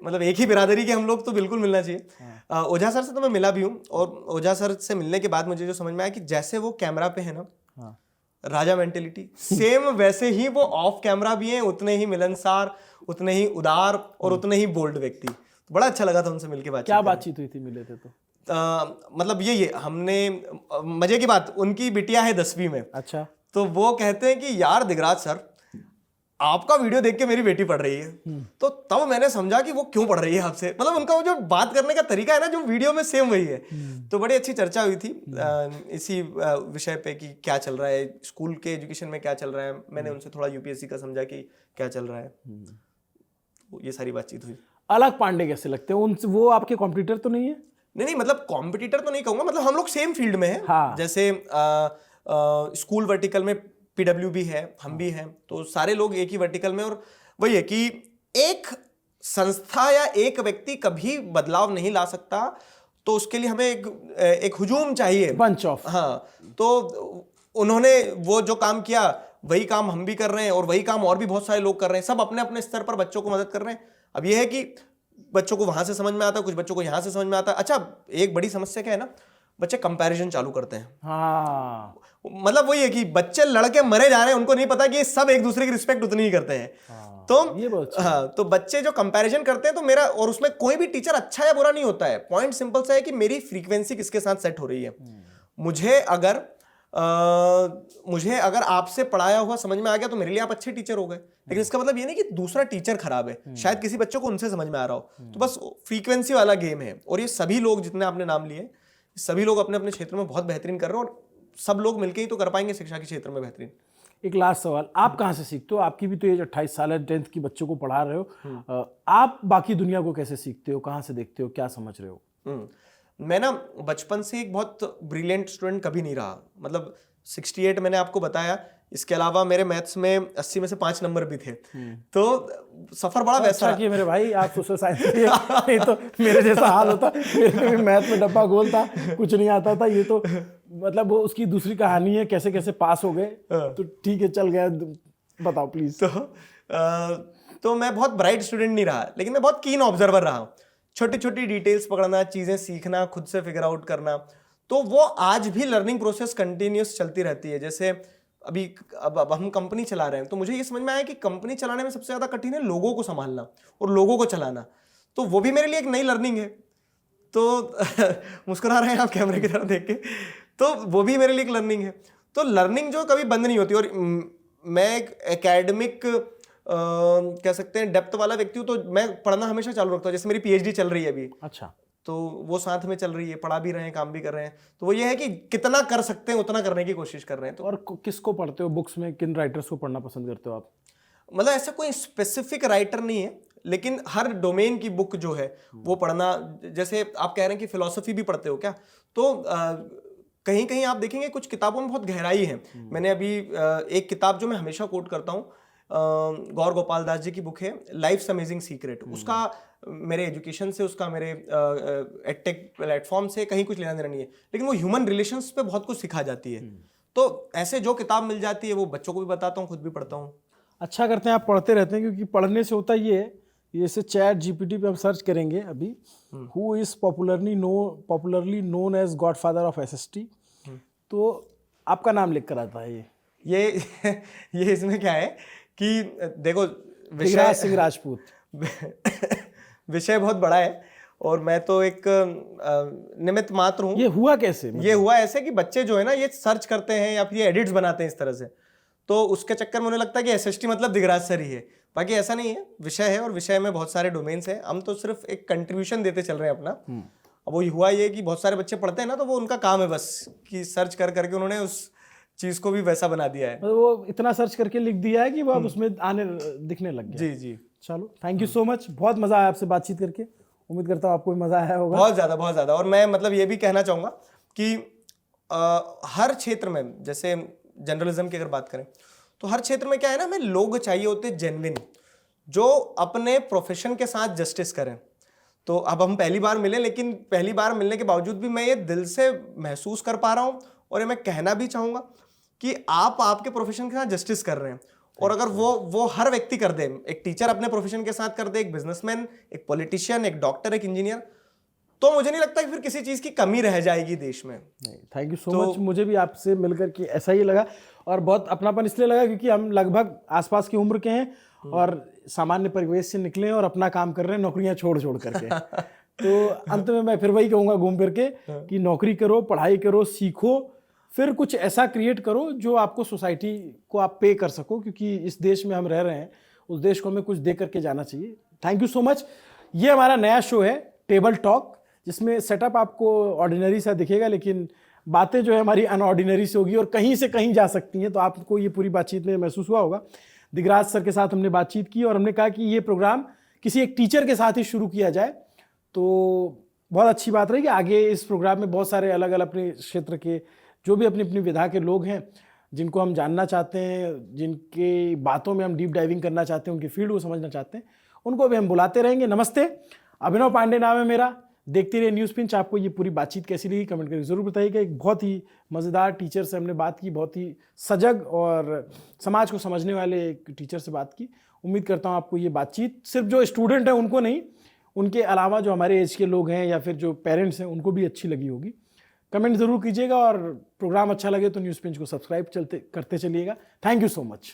B: मतलब एक ही बिरादरी के हम लोग, तो बिल्कुल मिलना चाहिए। ओझा सर से तो मैं मिला भी हूँ, और ओझा सर से मिलने के बाद मुझे जो समझ में आया कि जैसे वो कैमरा पे है ना, राजा मेंटेलिटी, सेम वैसे ही वो ऑफ कैमरा भी हैं, उतने ही मिलनसार, उतने ही उदार और उतने ही बोल्ड व्यक्ति। तो बड़ा अच्छा लगा था उनसे मिलके बातचीत।
A: क्या बातचीत हुई थी मिले थे तो?
B: मतलब ये हमने, मजे की बात, उनकी बिटिया है 10वीं में।
A: अच्छा।
B: तो वो कहते हैं कि यार दिगराज सर, आपका वीडियो देख के मेरी बेटी पढ़ रही है। तो तब मैंने समझा कि वो क्यों पढ़ रही है आपसे। मतलब उनका वो जो बात करने का तरीका है ना, जो वीडियो में सेम वही है। तो बड़ी अच्छी चर्चा हुई थी इसी विषय पे कि क्या चल रहा है स्कूल के एजुकेशन में, क्या चल रहा है। मैंने उनसे थोड़ा यूपीएससी का समझा कि क्या चल रहा है। ये सारी बातचीत हुई।
A: अलग पांडे कैसे लगते हैं? वो आपके कॉम्पिटिटर तो नहीं है?
B: नहीं, मतलब कॉम्पिटिटर तो नहीं कहूंगा, मतलब हम लोग सेम फील्ड में हैं।
A: हाँ।
B: जैसे स्कूल वर्टिकल में पीडब्ल्यू भी है, हम भी हैं, तो सारे लोग एक ही वर्टिकल में। और वही है कि एक संस्था या एक व्यक्ति कभी बदलाव नहीं ला सकता, तो उसके लिए हमें एक हुजूम चाहिए,
A: बंच ऑफ।
B: हाँ। तो उन्होंने वो जो काम किया वही काम हम भी कर रहे हैं, और वही काम और भी बहुत सारे लोग कर रहे हैं। सब अपने अपने स्तर पर बच्चों को मदद कर रहे हैं। अब यह है कि बच्चों को वहां से समझ में आता है, कुछ बच्चों को यहाँ से समझ में आता है। अच्छा, एक बड़ी समस्या क्या है ना, बच्चे कंपैरिजन चालू करते हैं।
A: हाँ,
B: मतलब वही है कि बच्चे लड़के मरे जा रहे हैं, उनको नहीं पता कि ये सब एक दूसरे की रिस्पेक्ट उतनी ही करते हैं।
A: हाँ,
B: तो
A: ये बहुत अच्छा
B: हाँ, तो बच्चे जो कंपैरिजन करते हैं, तो मेरा, और उसमें कोई भी टीचर अच्छा या बुरा नहीं होता है। पॉइंट सिंपल सा है कि मेरी फ्रीक्वेंसी किसके साथ सेट हो रही है। मुझे अगर आपसे पढ़ाया हुआ समझ में आ गया तो मेरे लिए आप अच्छे टीचर हो गए, लेकिन इसका मतलब ये नहीं कि दूसरा टीचर खराब है, शायद किसी बच्चे को उनसे समझ में आ रहा हो। तो बस फ्रीक्वेंसी वाला गेम है। और ये सभी लोग जितने आपने नाम लिए, सभी लोग अपने अपने क्षेत्र में बहुत बेहतरीन कर रहे हैं, और सब लोग मिलकर ही तो कर पाएंगे शिक्षा के क्षेत्र में बेहतरीन।
A: एक लास्ट सवाल, आप कहाँ से सीखते हो? आपकी भी तो एज 28 साल है, 10th की बच्चों को पढ़ा रहे हो। आप बाकी दुनिया को कैसे सीखते हो, कहाँ से देखते हो, क्या समझ रहे हो?
B: मैं ना बचपन से एक बहुत ब्रिलियंट स्टूडेंट कभी नहीं रहा। मतलब 68 मैंने आपको बताया, इसके अलावा मेरे मैथ्स में 80 में से 5 नंबर भी थे। तो सफर बड़ा वैसा
A: अच्छा कि मेरे भाई आप सोशल साइंस के, नहीं तो मेरे जैसा हाल होता, मेरे को भी मैथ में डब्बा गोल था, कुछ नहीं आता था। ये तो मतलब वो उसकी दूसरी कहानी है, कैसे कैसे पास हो गए। तो ठीक है, चल गया, बताओ प्लीज।
B: तो मैं बहुत ब्राइट स्टूडेंट नहीं रहा, लेकिन मैं बहुत कीन ऑब्जर्वर रहा हूँ। छोटी छोटी डिटेल्स पकड़ना, चीजें सीखना, खुद से फिगर आउट करना, तो वो आज भी लर्निंग प्रोसेस कंटिन्यूस चलती रहती है। जैसे अब हम कंपनी चला रहे हैं, तो मुझे ये समझ में आया कि कंपनी चलाने में सबसे ज्यादा कठिन है लोगों को संभालना और लोगों को चलाना। तो वो भी मेरे लिए एक नई लर्निंग है। तो मुस्कुरा रहे हैं आप कैमरे की तरफ देख के, तो वो भी मेरे लिए एक लर्निंग है। तो लर्निंग जो कभी बंद नहीं होती। और मैं एक एकेडमिक कह सकते हैं डेप्थ वाला व्यक्ति हूँ, तो मैं पढ़ना हमेशा चालू रखता हूँ। जैसे मेरी पीएचडी चल रही है अभी,
A: अच्छा,
B: तो वो साथ में चल रही है, पढ़ा भी रहे हैं, काम भी कर रहे हैं। तो वो ये है कि कितना कर सकते हैं उतना करने की कोशिश कर रहे हैं। तो
A: और किसको पढ़ते हो बुक्स में, किन राइटर्स को पढ़ना पसंद करते हो आप?
B: मतलब ऐसा कोई स्पेसिफिक राइटर नहीं है, लेकिन हर डोमेन की बुक जो है वो पढ़ना। जैसे आप कह रहे हैं कि फिलॉसफी भी पढ़ते हो क्या, तो कहीं कहीं आप देखेंगे कुछ किताबों में बहुत गहराई है। मैंने अभी एक किताब जो मैं हमेशा कोट करता हूँ, गौर गोपाल दास जी की बुक है लाइफ्स अमेजिंग सीक्रेट। उसका मेरे एजुकेशन से, उसका मेरे एडटेक प्लेटफॉर्म से कहीं कुछ लेना देना नहीं है, लेकिन वो ह्यूमन रिलेशंस पे बहुत कुछ सिखा जाती है। तो ऐसे जो किताब मिल जाती है वो बच्चों को भी बताता हूँ, खुद भी पढ़ता हूँ।
A: अच्छा करते हैं आप पढ़ते रहते हैं, क्योंकि पढ़ने से होता ये है, जैसे चैट जीपीटी पे हम सर्च करेंगे अभी, who is popularly known as godfather of SST, तो आपका नाम लिख कर आता है।
B: ये इसमें क्या है कि देखो,
A: दिगराज सिंह राजपूत
B: विषय बहुत बड़ा है और मैं तो एक निमित्त मात्र हूँ।
A: ये हुआ कैसे?
B: ये हुआ ऐसे कि बच्चे जो है ना, ये सर्च करते हैं या फिर ये एडिट्स बनाते हैं इस तरह से, तो उसके चक्कर में उन्हें लगता है कि एसएसटी मतलब दिगराज सर ही है। बाकी ऐसा नहीं है, विषय है और विषय में बहुत सारे डोमेन्स हैं। हम तो सिर्फ एक कंट्रीब्यूशन देते चल रहे हैं अपना। अब वो हुआ ये कि बहुत सारे बच्चे पढ़ते हैं ना, तो वो उनका काम है बस कि सर्च कर करके उन्होंने उस चीज को भी वैसा बना दिया है।
A: मतलब वो इतना सर्च करके लिख दिया है कि वो अब उसमें आने दिखने लग गया।
B: जी जी,
A: चलो, थैंक यू सो मच, बहुत मजा आया आपसे बातचीत करके। उम्मीद करता हूँ आपको भी मजा आया होगा।
B: बहुत ज्यादा, बहुत ज्यादा। और मैं मतलब ये भी कहना चाहूंगा कि हर क्षेत्र में, जैसे जर्नलिज्म की अगर बात करें, तो हर क्षेत्र में क्या है ना, हमें लोग चाहिए होते जेन्युइन, जो अपने प्रोफेशन के साथ जस्टिस करें। तो अब हम पहली बार मिले, लेकिन पहली बार मिलने के बावजूद भी मैं ये दिल से महसूस कर पा रहा हूँ और ये मैं कहना भी चाहूंगा कि आप आपके प्रोफेशन के साथ जस्टिस कर रहे हैं। और अगर वो हर व्यक्ति कर दे, एक टीचर अपने प्रोफेशन के साथ कर दे, एक बिजनेसमैन, एक पॉलिटिशियन, एक डॉक्टर, एक इंजीनियर, तो मुझे नहीं लगता कि फिर किसी चीज की कमी रह जाएगी देश में।
A: Thank you so much. मुझे भी आपसे मिलकर के ऐसा ही लगा, और बहुत अपनापन इसलिए लगा क्योंकि हम लगभग आसपास की उम्र के हैं और सामान्य परिवेश से निकले हैं और अपना काम कर रहे हैं, नौकरियां छोड़ करके। तो अंत में मैं फिर वही कहूंगा घूम फिर के कि नौकरी करो, पढ़ाई करो, सीखो, फिर कुछ ऐसा क्रिएट करो जो आपको सोसाइटी को आप पे कर सको, क्योंकि इस देश में हम रह रहे हैं, उस देश को हमें कुछ दे करके जाना चाहिए। Thank you so much. ये हमारा नया शो है टेबल टॉक, जिसमें सेटअप आपको ऑर्डिनरी सा दिखेगा, लेकिन बातें जो है हमारी अनऑर्डिनरी से होगी और कहीं से कहीं जा सकती हैं। तो आपको ये पूरी बातचीत में महसूस हुआ होगा। दिगराज सर के साथ हमने बातचीत की और हमने कहा कि ये प्रोग्राम किसी एक टीचर के साथ ही शुरू किया जाए, तो बहुत अच्छी बात रहेगी। आगे इस प्रोग्राम में बहुत सारे अलग अलग अपने क्षेत्र के जो भी अपनी अपनी विधा के लोग हैं, जिनको हम जानना चाहते हैं, जिनके बातों में हम डीप डाइविंग करना चाहते हैं, उनकी फील्ड को समझना चाहते हैं, उनको भी हम बुलाते रहेंगे। नमस्ते, अभिनव पांडे नाम है मेरा। देखते रहिए न्यूज़ पिंच। आपको ये पूरी बातचीत कैसी लगी कमेंट करके ज़रूर बताइएगा। एक बहुत ही मज़ेदार टीचर से हमने बात की, बहुत ही सजग और समाज को समझने वाले एक टीचर से बात की। उम्मीद करता हूँ आपको ये बातचीत सिर्फ जो स्टूडेंट है उनको नहीं, उनके अलावा जो हमारे एज के लोग हैं या फिर जो पेरेंट्स हैं उनको भी अच्छी लगी होगी। कमेंट ज़रूर कीजिएगा और प्रोग्राम अच्छा लगे तो न्यूज़ पिंच को सब्सक्राइब करते चलिएगा। Thank you so much.